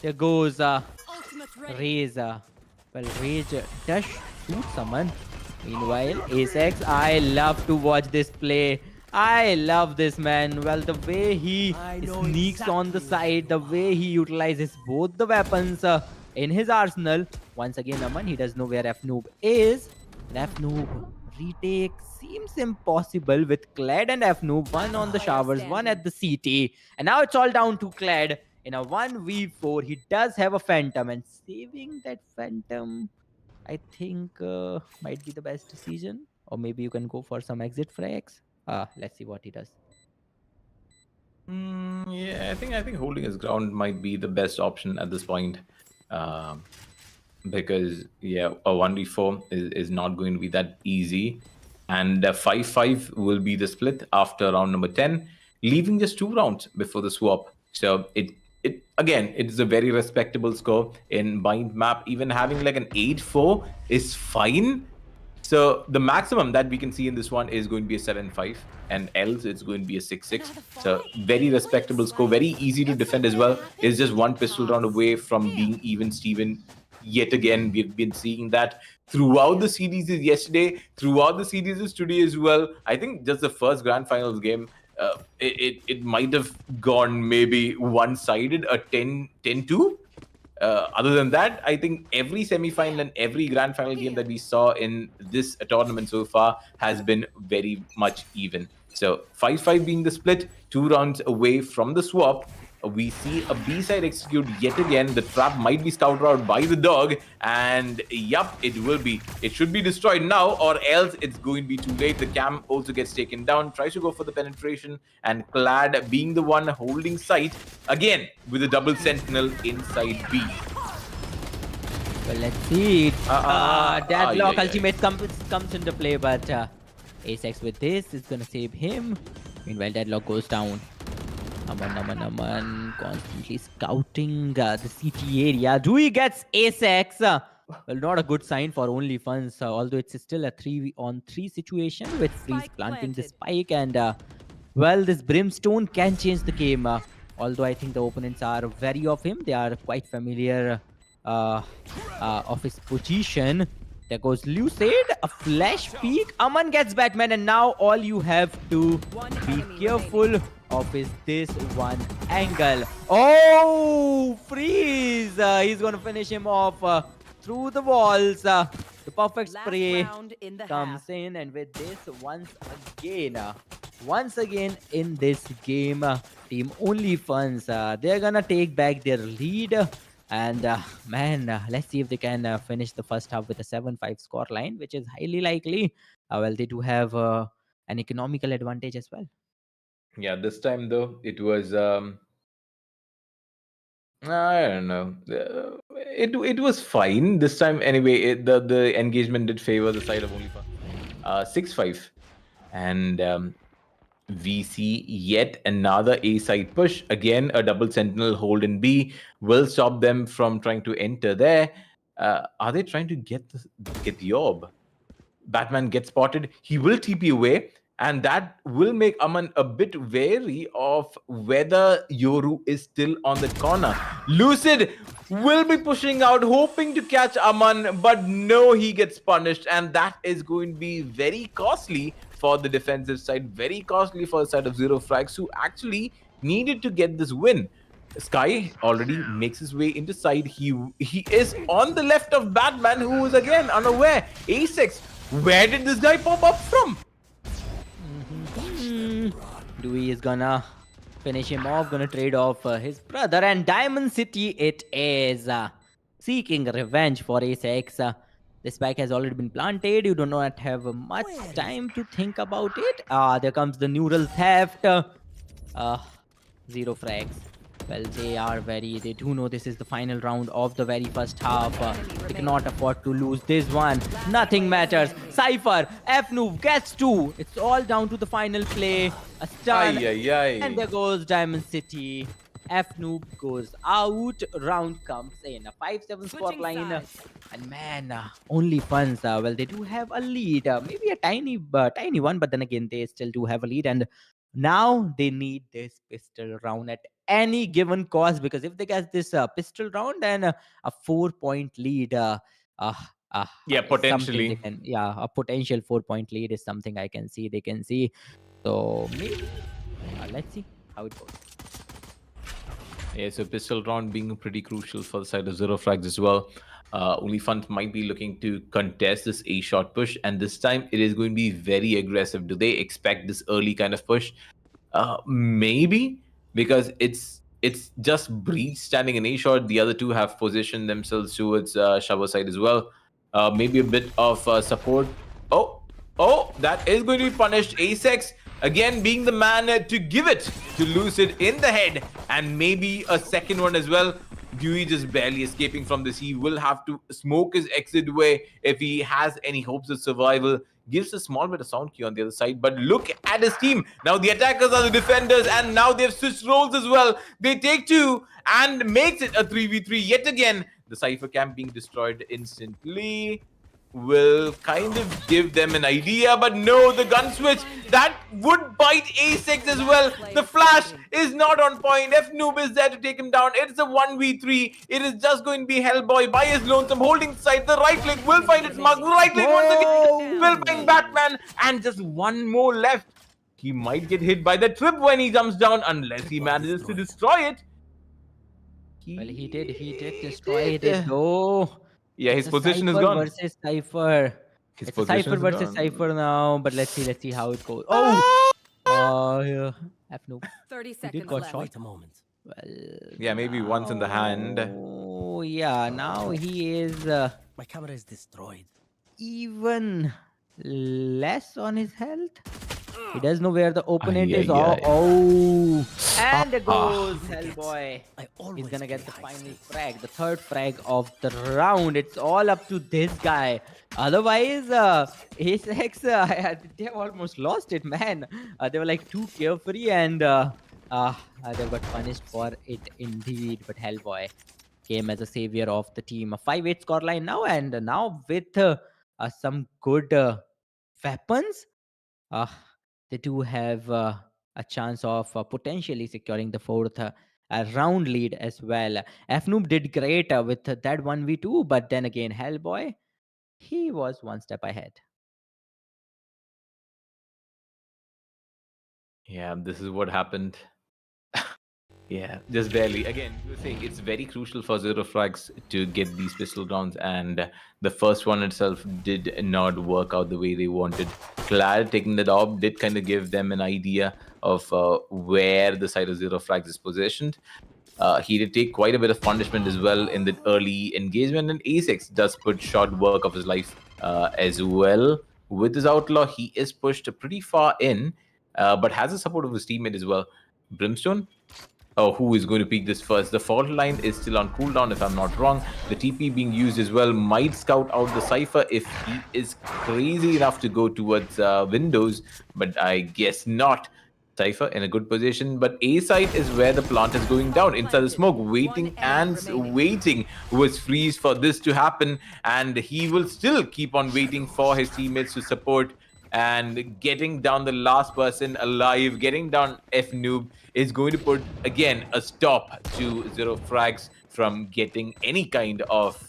There goes Ultimate ready. Raze. Well, Rage does shoot someone. Meanwhile, Asex, I love to watch this play. I love this man. Well, the way he I know sneaks on the exactly side, the way he utilizes both the weapons in his arsenal. Once again, Aman, he does know where F-Noob is. And F-Noob retake seems impossible with Kled and F-Noob. One on the showers, one at the CT. And now it's all down to Kled. In a 1v4, he does have a Phantom, and saving that Phantom, I think, might be the best decision. Or maybe you can go for some exit frags. Let's see what he does. Yeah, I think holding his ground might be the best option at this point, because yeah, a 1v4 is not going to be that easy, and 5-5 will be the split after round number 10, leaving just 2 rounds before the swap. So it again, it is a very respectable score in bind map. Even having like an 8-4 is fine. So the maximum that we can see in this one is going to be a 7-5, and else it's going to be a 6-6. So very respectable score, very easy to defend as well. It's just 1 pistol round away from being even Steven. Yet again, we've been seeing that throughout the series yesterday, throughout the series today as well. I think just the first grand finals game, it might have gone maybe one-sided, a 10-2. Other than that, I think every semi-final and every grand final game that we saw in this tournament so far has been very much even. So 5-5 being the split, 2 rounds away from the swap. We see a B-side execute yet again. The trap might be scouted out by the dog, and yup, it will be. It should be destroyed now, or else it's going to be too late. The cam also gets taken down, tries to go for the penetration, and Clad being the one holding sight, again, with a double sentinel inside B. Well, let's see. Deadlock yeah. ultimate comes into play, but Asex with this is gonna save him. Meanwhile, Deadlock goes down. Aman constantly scouting the CT area. Dewey gets Asex. Well, not a good sign for OnlyFans, although it's still a 3-on-3 situation with Freeze Spike planting the planted. spike, and well, this Brimstone can change the game. Although I think the opponents are wary of him, they are quite familiar of his position. There goes Lucid, a flash peek. Aman gets Batman, and now all you have to One be enemy careful remaining. of is this one angle. Oh, Freeze! He's gonna finish him off through the walls. The perfect Last spray round in the comes half. in, and with this, once again in this game, Team OnlyFans, they're gonna take back their lead. And man, let's see if they can finish the first half with a 7-5 score line, which is highly likely. Well, they do have an economical advantage as well. Yeah, this time though, it was I don't know. It was fine this time anyway. The engagement did favor the side of OnlyFans. 6-5, and we see yet another A side push. Again, a double sentinel hold in B will stop them from trying to enter there. Are they trying to get the orb? Batman gets spotted. He will TP away, and that will make Aman a bit wary of whether Yoru is still on the corner. Lucid will be pushing out, hoping to catch Aman, but no, he gets punished, and that is going to be very costly for the defensive side, very costly for the side of Zero Frags, who actually needed to get this win. Sky already makes his way into side. He is on the left of Batman, who is again unaware. A6, where did this guy pop up from? Dewey is gonna finish him off, gonna trade off his brother, and Diamond City it is. Seeking revenge for Ace X. The spike has already been planted. You do not have much time to think about it. There comes the neural theft. Uh, Zero frags. Well, they do know this is the final round of the very first half. They cannot afford to lose this one. Nothing matters. Cypher, F-Noob gets 2. It's all down to the final play. A stun. Ay, ay, ay. And there goes Diamond City. F-Noob goes out. Round comes in. A 5-7 score Switching line. sides. And man, only funds. Well, they do have a lead. Maybe a tiny one, but then again, they still do have a lead. And now they need this pistol round at any given cost, because if they get this pistol round, then a 4-point lead. Uh, Yeah, is something they potentially. can, yeah, a potential 4-point lead is something I can see. They can see. So maybe let's see how it goes. Yeah, so pistol round being pretty crucial for the side of Zero Frags as well. Only Fun might be looking to contest this A shot push, and this time it is going to be very aggressive. Do they expect this early kind of push? Maybe, because it's just Breach standing in A shot. The other two have positioned themselves towards shower side as well. Maybe a bit of support. Oh, that is going to be punished. Asex again being the man to give it to Lucid in the head, and maybe a second one as well. Dewey just barely escaping from this. He will have to smoke his exit way if he has any hopes of survival. Gives a small bit of sound cue on the other side, but look at his team. Now the attackers are the defenders, and now they've switched roles as well. They take 2 and makes it a 3v3 yet again. The Cypher camp being destroyed instantly will kind of give them an idea, but no, the gun switch, that would bite A6 as well. The flash is not on point. F-Noob is there to take him down. It's a 1v3. It is just going to be Hellboy by his lonesome, holding the side. The right click will find its mark. The right click once again will find Batman, and just one more left. He might get hit by the trip when he jumps down, unless he manages to destroy it. Well, he did destroy it though. Yeah, his It's a position is Cypher gone. versus Cypher. His It's a position Cypher is versus gone. Cypher now, but let's see how it goes. Oh, yeah. F-Noob. 30 He seconds did got left. shot. Wait a moment. Well, Yeah, maybe once in the hand. Oh, yeah. Now he is My camera is destroyed. even less on his health. He does know where the opponent Ay, is. ay, ay. Oh, and there goes Forget. Hellboy. I always He's gonna get play the high final stakes. frag, the third frag of the round. It's all up to this guy. Otherwise, Asex, they almost lost it, man. They were like too carefree, and they got punished for it indeed. But Hellboy came as a savior of the team. A 5-8 scoreline now, and now with some good weapons, uh, they do have a chance of potentially securing the fourth round lead as well. Fnoom did great with that 1v2, but then again, Hellboy, he was one step ahead. Yeah, this is what happened. Yeah, just barely. Again, you were saying it's very crucial for Zero Frags to get these pistol rounds, and the first one itself did not work out the way they wanted. Clad taking the orb did kind of give them an idea of where the side of Zero Frags is positioned. He did take quite a bit of punishment as well in the early engagement, and A6 does put short work of his life as well. With his outlaw, he is pushed pretty far in, but has the support of his teammate as well. Brimstone, who is going to peek this first? The fault line is still on cooldown, if I'm not wrong. The TP being used as well might scout out the Cypher if he is crazy enough to go towards windows, but I guess not. Cypher in a good position, but A side is where the plant is going down inside the smoke, waiting and waiting. Was freeze for this to happen, and he will still keep on waiting for his teammates to support. And getting down the last person alive, getting down F Noob is going to put again a stop to Zero Frags from getting any kind of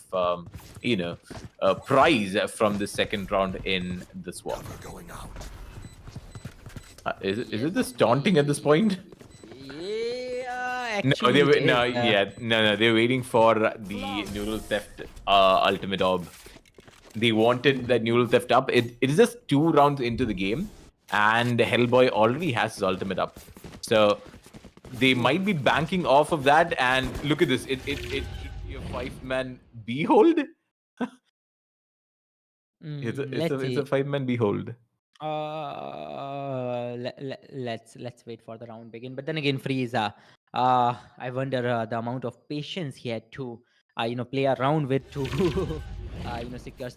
prize from the second round in the swap. Is it this taunting at this point? Yeah, No, actually, it is, they're waiting for the neural theft ultimate orb. They wanted that neural theft up. It is just 2 rounds into the game, and Hellboy already has his ultimate up. So they might be banking off of that. And look at this. It should be a 5-man behold. Let's It's see. a 5-man behold. Let's wait for the round begin. But then again, Freeze. I wonder the amount of patience he had to, play around with to, secure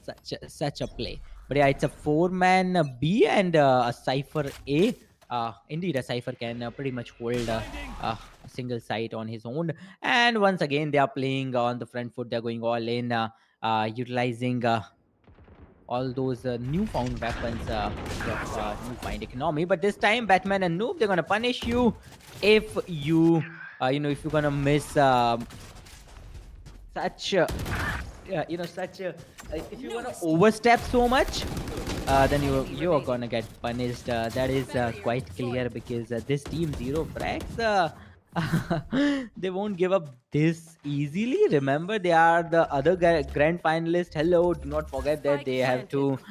such a play. But yeah, it's a four-man B and a cipher A. Indeed, a cipher can pretty much hold a single site on his own. And once again, they are playing on the front foot. They're going all in, utilizing. All those newfound weapons of newfound economy. But this time, Batman and Noob, they're gonna punish you if if you're gonna miss such, such. If you're gonna overstep so much, then you're gonna get punished. That is quite clear because this team Zero Frags. They won't give up this easily. Remember, they are the other grand finalist. Hello, do not forget that Spike they have planted.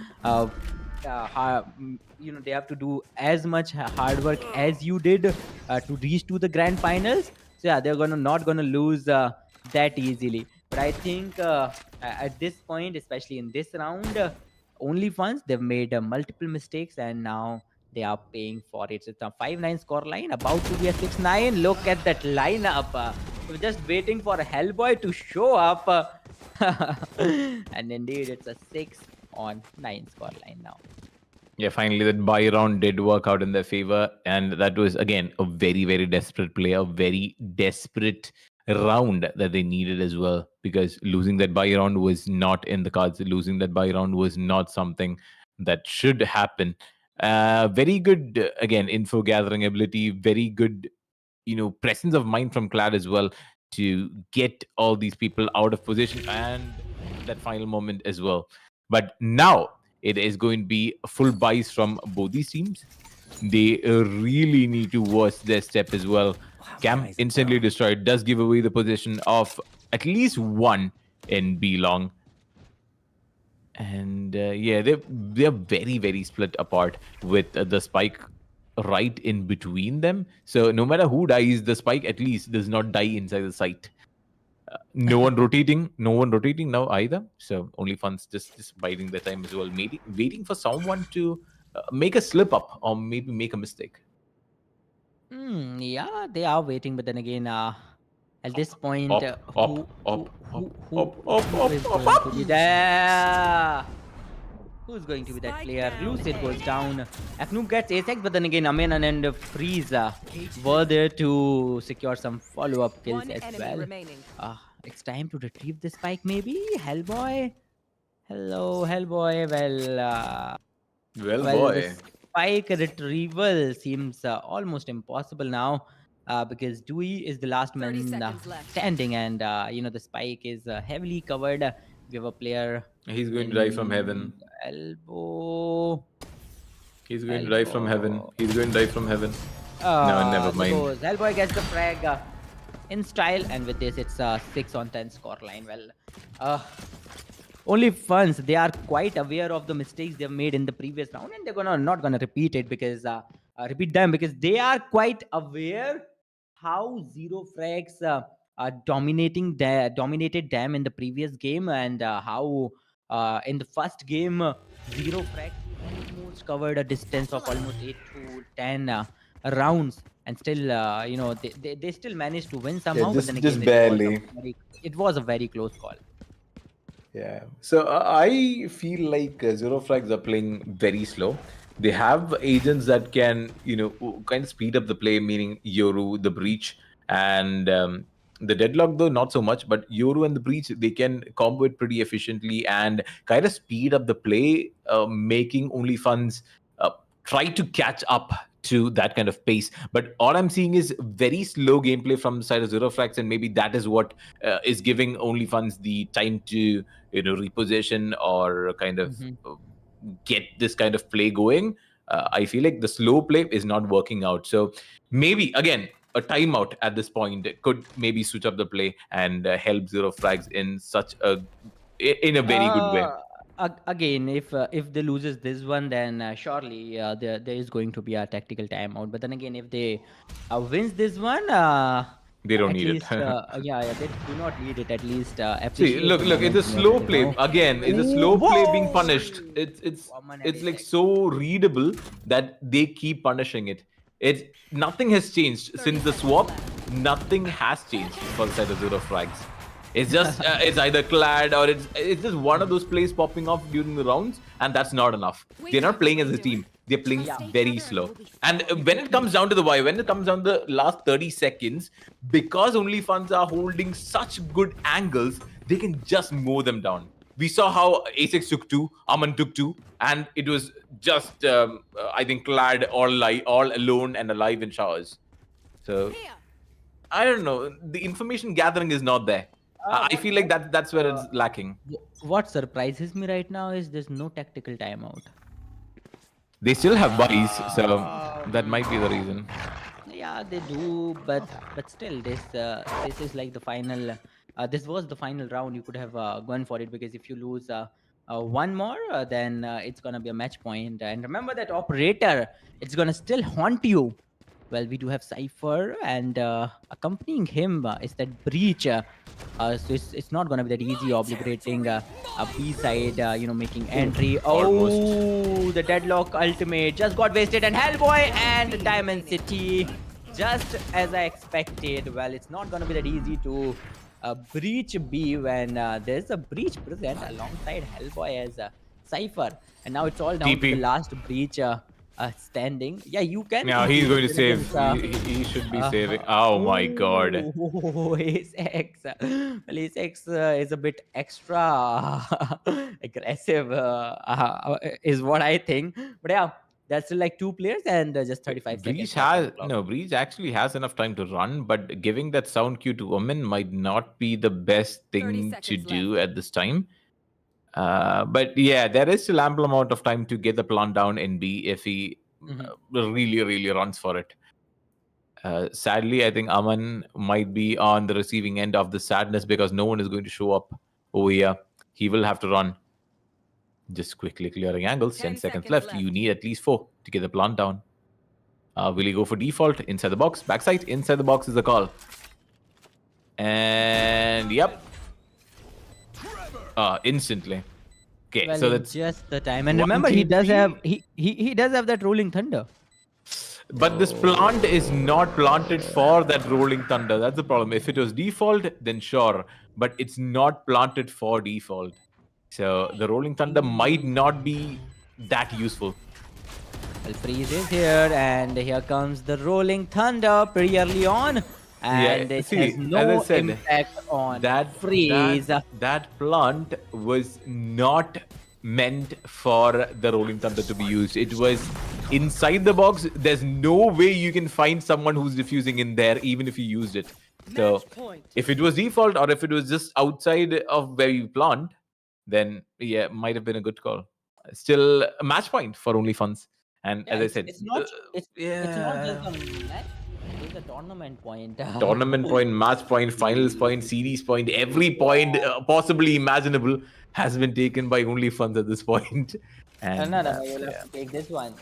to, they have to do as much hard work as you did to reach to the grand finals. So yeah, they're not gonna lose that easily. But I think at this point, especially in this round, only once they've made multiple mistakes and now they are paying for it. It's a 5-9 score line, about to be a 6-9. Look at that lineup. We're just waiting for Hellboy to show up. And indeed, it's a 6-9 score line now. Yeah, finally that buy round did work out in their favor, and that was again a very, very desperate play, a very desperate round that they needed as well. Because losing that buy round was not in the cards. Losing that buy round was not something that should happen. Very good again info gathering ability. Very good, presence of mind from Clad as well to get all these people out of position and that final moment as well. But now it is going to be full buys from both these teams. They really need to watch their step as well. Cam Nice instantly throw. destroyed does give away the position of at least one in B long. And yeah, they're very, very split apart with the spike right in between them. So no matter who dies, the spike at least does not die inside the site. No one rotating, now either. So only fun's just biding their time as well, waiting for someone to make a slip up or maybe make a mistake. Yeah, they are waiting, but then again, at this point, Up, up, up, up, up, up, who up, is up, going to be up. there? Who's going to be that Spike player? down Lucid goes A. down. Aknoob gets Asex, but then again, Aminan and Freeze were there to secure some follow-up kills One as enemy well. remaining. It's time to retrieve the spike, maybe? Hellboy? Hello, Hellboy. Well, Well, the boy. spike retrieval seems almost impossible now because Dewey is the last 30 man seconds left. standing, and the spike is heavily covered. We have a player He's going to die from in heaven. elbow. He's going to die from heaven. Elbow. He's going to die from heaven. No, never There mind. goes. Hellboy gets the frag in style, and with this, it's a 6-10 score line. Well, only fans, they are quite aware of the mistakes they've made in the previous round, and they're not gonna repeat it because repeat them because they are quite aware how Zero Frags dominated them in the previous game, and how in the first game Zero Frags almost covered a distance of almost 8 to 10 rounds, and still they still managed to win somehow. But then Just again, barely. it was a very close call. Yeah. So I feel like Zero Flags are playing very slow. They have agents that can, kind of speed up the play, meaning Yoru, the Breach, and the Deadlock, though, not so much. But Yoru and the Breach, they can combo it pretty efficiently and kind of speed up the play, making OnlyFans try to catch up to that kind of pace. But all I'm seeing is very slow gameplay from the side of Zero Flags, and maybe that is what is giving OnlyFans the time to reposition or kind of Mhm. get this kind of play going. I feel like the slow play is not working out. So maybe again a timeout at this point could maybe switch up the play and help Zero Flags in a very good way. Again, if they loses this one, then surely there is going to be a tactical timeout. But then again, if they wins this one, They don't At need least, it. yeah, they do not need it. At least See, appreciate look, the look. It's a momentum slow of it, play. Again, it's a Ooh, slow play being whoa! punished. It's Woman it's heavy like six. so readable that they keep punishing it. It's nothing has changed 30 since the seconds swap. left. Nothing has changed for the side of zero frags. It's just it's either clad or it's just one of those plays popping off during the rounds, and that's not enough. They're not playing as a team. They're playing Yeah. very slow. And when it comes down to the why, when it comes down to the last 30 seconds, because only funds are holding such good angles, they can just mow them down. We saw how A6 took two, Aman took two, and it was just I think clad all alone and alive in showers. So Here. I don't know. The information gathering is not there. I What feel like that's where uh, it's lacking. what surprises me right now is there's no tactical timeout. They still have buys, so that Um, might be the reason. yeah, they do, but still, this is like the final. This was the final round. You could have gone for it because if you lose one more, then it's gonna be a match point. And remember that operator, it's gonna still haunt you. Well, we do have Cypher, and accompanying him is that Breach. So it's not gonna be that easy obliterating a B side, making entry. almost. Oh, the deadlock ultimate just got wasted, and Hellboy and Diamond City, just as I expected. Well, it's not gonna be that easy to breach B when there's a breach present alongside Hellboy as a Cypher, and now it's all down to the TP. last breach. Standing. Yeah, you can. Now TP he's going to it save. against, He should be saving. Oh my god. oh, Ace X. Well, Ace X is a bit extra aggressive, is what I think. But yeah, that's still like two players and just 35 seconds Breeze left on the has clock. no. Breeze actually has enough time to run, but giving that sound cue to Omen might not be the best 30 thing to seconds do at this time. But yeah, there is still ample amount of time to get the plant down in B if he Mhm. really runs for it. Sadly, I think Aman might be on the receiving end of the sadness because no one is going to show up over here. He will have to run. Just quickly clearing angles. 10 10 seconds seconds left. left. You need at least 4 to get the plant down. Will he go for default? Inside the box. Backside. Inside the box is the call. And yep. Instantly. Okay, Well, so in that's just the time. And one remember, he does TP. have he does have that rolling thunder. But this plant is not planted for that rolling thunder. That's the problem. If it was default, then sure. But it's not planted for default. So the rolling thunder might not be that useful. Well, Freeze is here, and here comes the rolling thunder pretty early on, and it see, has as I no said, impact on that Freeze. that plant was not meant for the rolling thunder to be used. It was inside the box. There's no way you can find someone who's diffusing in there, even if you used it. So Match point. if it was default or if it was just outside of where you plant, then yeah, might have been a good call. Still a match point for only funds. And Yeah, as I said, it's not just yeah. a match. It's a tournament point. Tournament point, match point, finals point, series point, every point possibly imaginable has been taken by only funds at this point. And No, you'll have to take this one.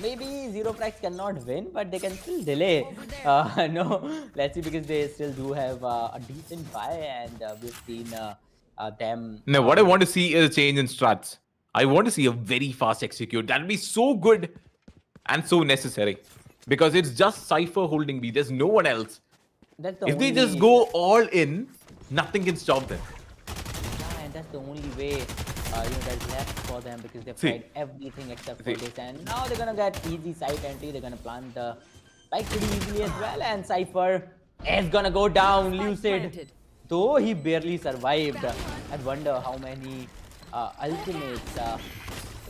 Maybe Zero Frags cannot win, but they can still delay. No, let's see, because they still do have a decent buy, and we've seen them. now, what I want to see is a change in strats. I want to see a very fast execute. That'll be so good and so necessary because it's just Cypher holding B. There's no one else. That's the If they just only- go all in, nothing can stop them. Yeah, and that's the only way that's left for them, because they've See. tried everything except for See. this, and now they're gonna get easy side entry. They're gonna plant the spike pretty easily as well, and Cypher is gonna go down. Spike Lucid, planted. though he barely survived. I wonder how many ultimates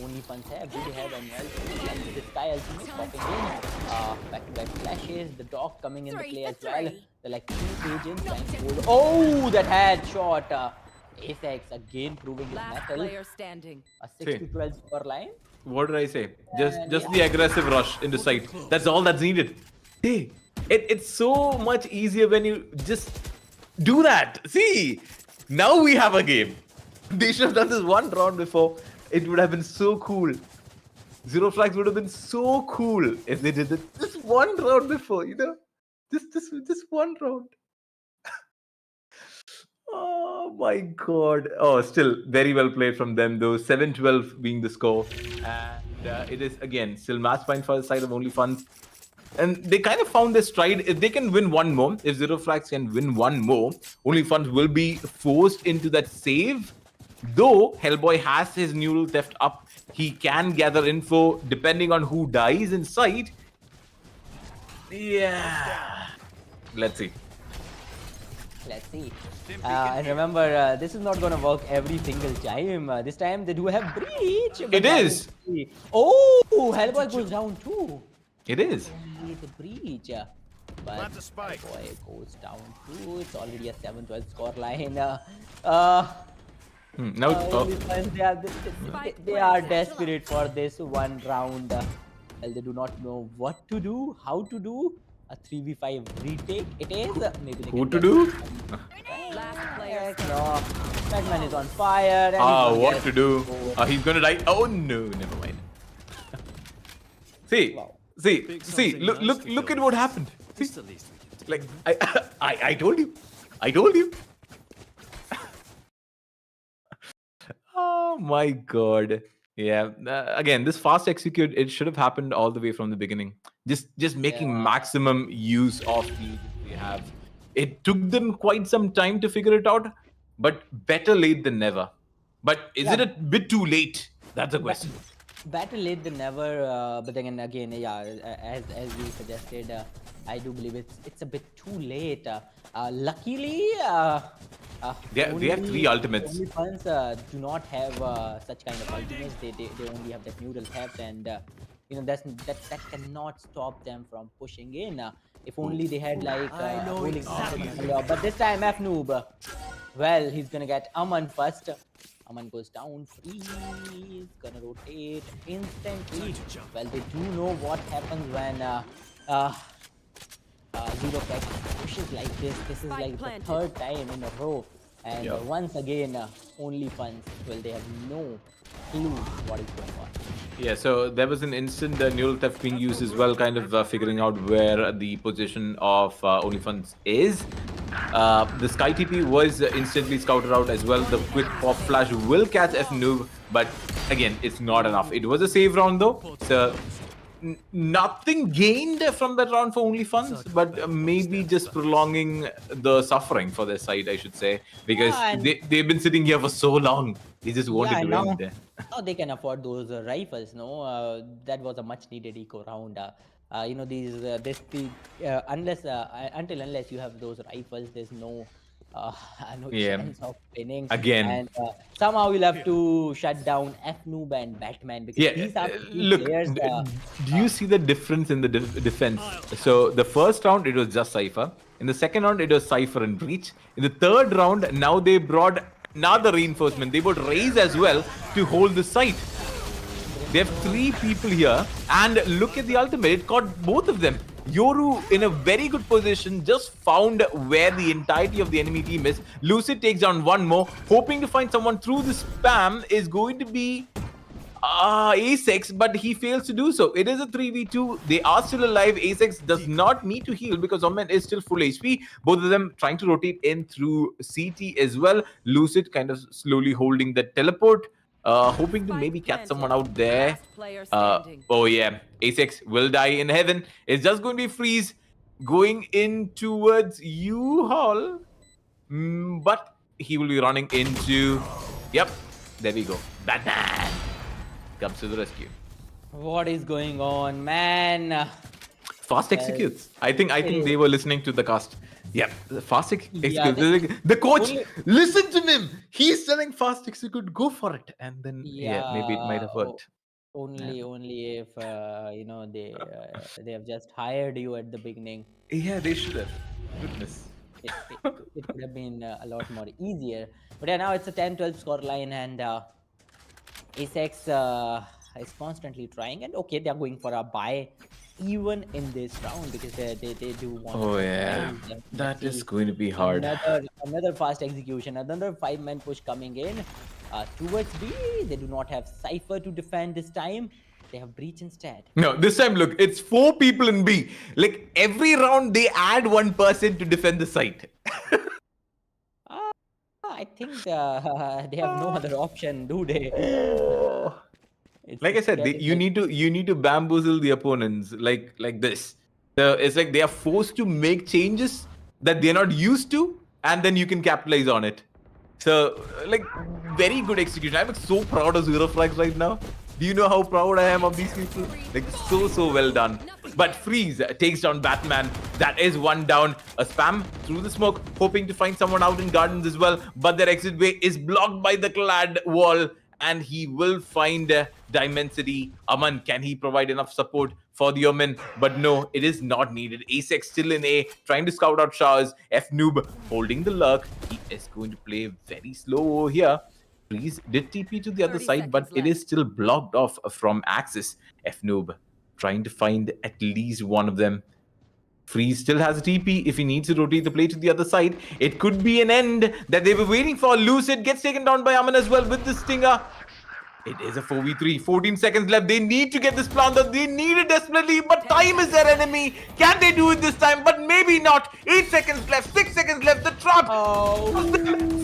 only funds have. Do they have any ultimates? And the Sky ultimate popping in. Back-to-back flashes. The dog coming in the 3 play for as well. 3. They're like two agents trying to hold. Oh, that headshot. Apex again proving his Last mettle. player standing. A 6 to 12 score line. What did I say? Just yeah. the aggressive rush into sight. That's all that's needed. Hey, it's so much easier when you just do that. See, now we have a game. They should have done this one round before. It would have been so cool. Zero Flags would have been so cool if they did it just one round before, Just one round. Oh my god. Oh, still very well played from them, though. 7-12 being the score. And it is, again, still match point for the side of Only Funds. And they kind of found their stride. If they can win one more, if Zero Flags can win one more, Only Funds will be forced into that save. Though Hellboy has his neural theft up, he can gather info depending on who dies inside. Yeah. Let's see. Let's see. And remember, this is not gonna work every single time. This time they do have breach. It is. Oh, Hellboy goes down too. It is. Only the breach. But Hellboy goes down too. It's already a 7-12 score line. Now, Only Fans, they are desperate for this one round. Well, they do not know what to do, how to do. A 3v5 retake. It is. Maybe they who can to get do? Last player. no. Batman is on fire. And Ah, he's gonna what get to do? gold. He's gonna die. Oh no, never mind. See, Wow. see, look at what happened. See, It's the least we can do. like I told you, I told you. Oh my god. Yeah. Again, this fast execute, it should have happened all the way from the beginning. Just making Yeah. maximum use of the agents they have. It took them quite some time to figure it out, but better late than never. But is it a bit too late? That's the question. Better late than never. But then again, yeah, as you suggested, I do believe it's a bit too late. Luckily, They have three ultimates. Only Fans do not have such kind of ultimates. They only have that neural theft, and that cannot stop them from pushing in. If only they had like I know rolling exactly. ultimate. But this time F noob. Well, he's gonna get Aman first. Aman goes down, freeze, gonna rotate instantly. Well, they do know what happens when Zero Flag pushes like this. This is Spike like planted. the third time in a row. And Yep. once again, Only Funds, well, they have no clue what is going on. Yeah, so there was an instant neural theft being used as well, kind of figuring out where the position of OnlyFans is. The Sky TP was instantly scouted out as well. The quick pop flash will catch F Noob, but again, it's not enough. It was a save round though, so nothing gained from that round for OnlyFans, but maybe just prolonging the suffering for their side, I should say, because Yeah, and- they've been sitting here for so long. They just wanted Yeah, to now- win there. Now they can afford those rifles, no? That was a much needed eco round. Unless you have those rifles, there's no no Yeah. chance of winning. Again. And somehow we'll have to shut down F Noob and Batman because Yeah, these are two look, players. do you see the difference in the defense? So the first round, it was just Cypher. In the second round, it was Cypher and Breach. In the third round, now they brought another reinforcement. They brought Raze as well to hold the site. They have three people here, and look at the ultimate. It caught both of them. Yoru in a very good position, just found where the entirety of the enemy team is. Lucid takes down one more, hoping to find someone through the spam is going to be A6, but he fails to do so. It is a 3v2. They are still alive. A6 does not need to heal because Omen is still full HP. Both of them trying to rotate in through CT as well. Lucid kind of slowly holding the teleport. Hoping to maybe catch someone out there. Last player standing. Oh yeah, A6 will die in heaven. It's just going to be Freeze going in towards U-Haul. But he will be running into... Yep, there we go. Batman comes to the rescue. What is going on, man? Fast executes. I think they were listening to the cast. Yep, fast execute. Yeah, The coach, only- listen to him. He's telling fast execute, go for it. And then maybe it might have Yeah, worked. Only if they have just hired you at the beginning. Yeah, they should have. Goodness. It could have been a lot more easier. But yeah, now it's a 10-12 score line, and Asex is constantly trying. And okay, they are going for a buy even in this round because they do want. Oh to yeah, buy. that Let's is see. going to be hard. Another fast execution, another 5-man push coming in towards B. They do not have Cypher to defend this time. They have breach instead. No, this time, look, it's 4 people in B. Like, every round, they add one person to defend the site. I think they have no other option, do they? Like I It's said, getting you like, need to bamboozle the opponents like this. So it's like they are forced to make changes that they're not used to, and then you can capitalize on it. So like very good execution. I'm so proud of Zero Flags right now. Do you know how proud I am of these people? Like so well done. But Freeze takes down Batman. That is one down. A spam through the smoke, hoping to find someone out in gardens as well. But their exit way is blocked by the clad wall, and he will find Dimensity. Aman, can he provide enough support for the Omen? But no, it is not needed. Asex still in A, trying to scout out Shahs. F Noob holding the lurk. He is going to play very slow over here. Freeze did TP to the other 30 side, but seconds it is left. still blocked off from Axis. F Noob trying to find at least one of them. Freeze still has a TP if he needs to rotate the play to the other side. It could be an end that they were waiting for. Lucid gets taken down by Aman as well with the Stinger. It is a 4v3. 14 seconds left. They need to get this planted. They need it desperately, but time is their enemy. Can they do it this time? But maybe not. 8 seconds left. 6 seconds left. The trap. oh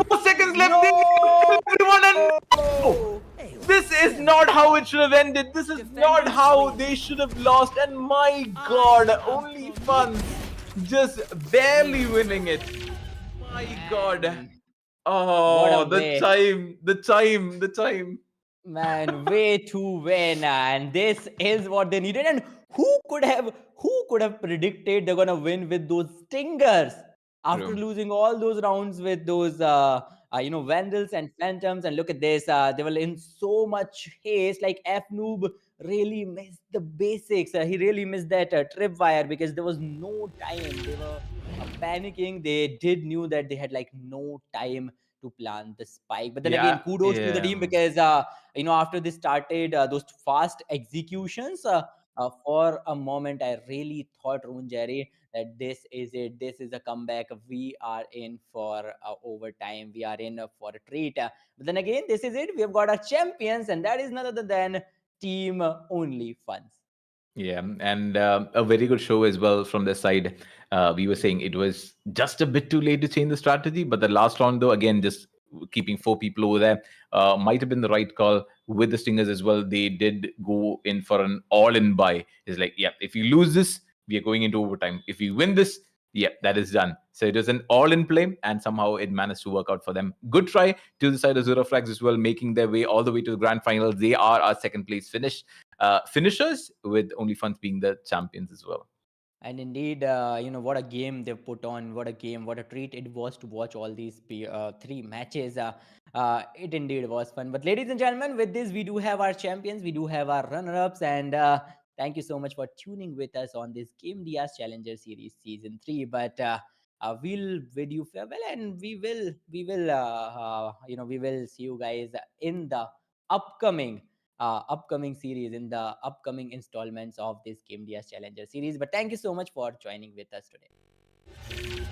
4 seconds left. They need to no! kill everyone, and no! This is not how it should have ended. This is not how they should have lost. And my god, only fun. Just barely winning it. My god. Man, what a Oh, way. the time. Man, way to win, and this is what they needed. And who could have predicted they're gonna win with those stingers after True. losing all those rounds with those vandals and phantoms? And look at this, they were in so much haste. Like F Noob really missed the basics. He really missed that tripwire because there was no time. They were panicking. They did knew that they had like no time to plant the spike. But then again, Yeah, kudos to the yeah. team because after they started those fast executions, for a moment I really thought, Rune Jerry, that this is it, this is a comeback, we are in for overtime, we are in for a treat. But then again, this is it, we have got our champions, and that is none other than Team Only Funds. Yeah, and a very good show as well from their side. We were saying it was just a bit too late to change the strategy, but the last round, though, again, just keeping 4 people over there might have been the right call with the Stingers as well. They did go in for an all-in buy. It's like, yeah, if you lose this, we are going into overtime. If you win this, yeah, that is done. So it was an all-in play, and somehow it managed to work out for them. Good try to the side of Zero Flags as well, making their way all the way to the grand finals. They are our second place finishers, with Only Funds being the champions as well. And indeed, what a game they put on. What a game. What a treat it was to watch all these three matches. It indeed was fun. But ladies and gentlemen, with this, we do have our champions. We do have our runner-ups. And thank you so much for tuning with us on this Game Diaz Challenger Series Season 3. But we'll bid you farewell, and we will see you guys in the upcoming series, in the upcoming installments of this Game Diaz Challenger series. But thank you so much for joining with us today.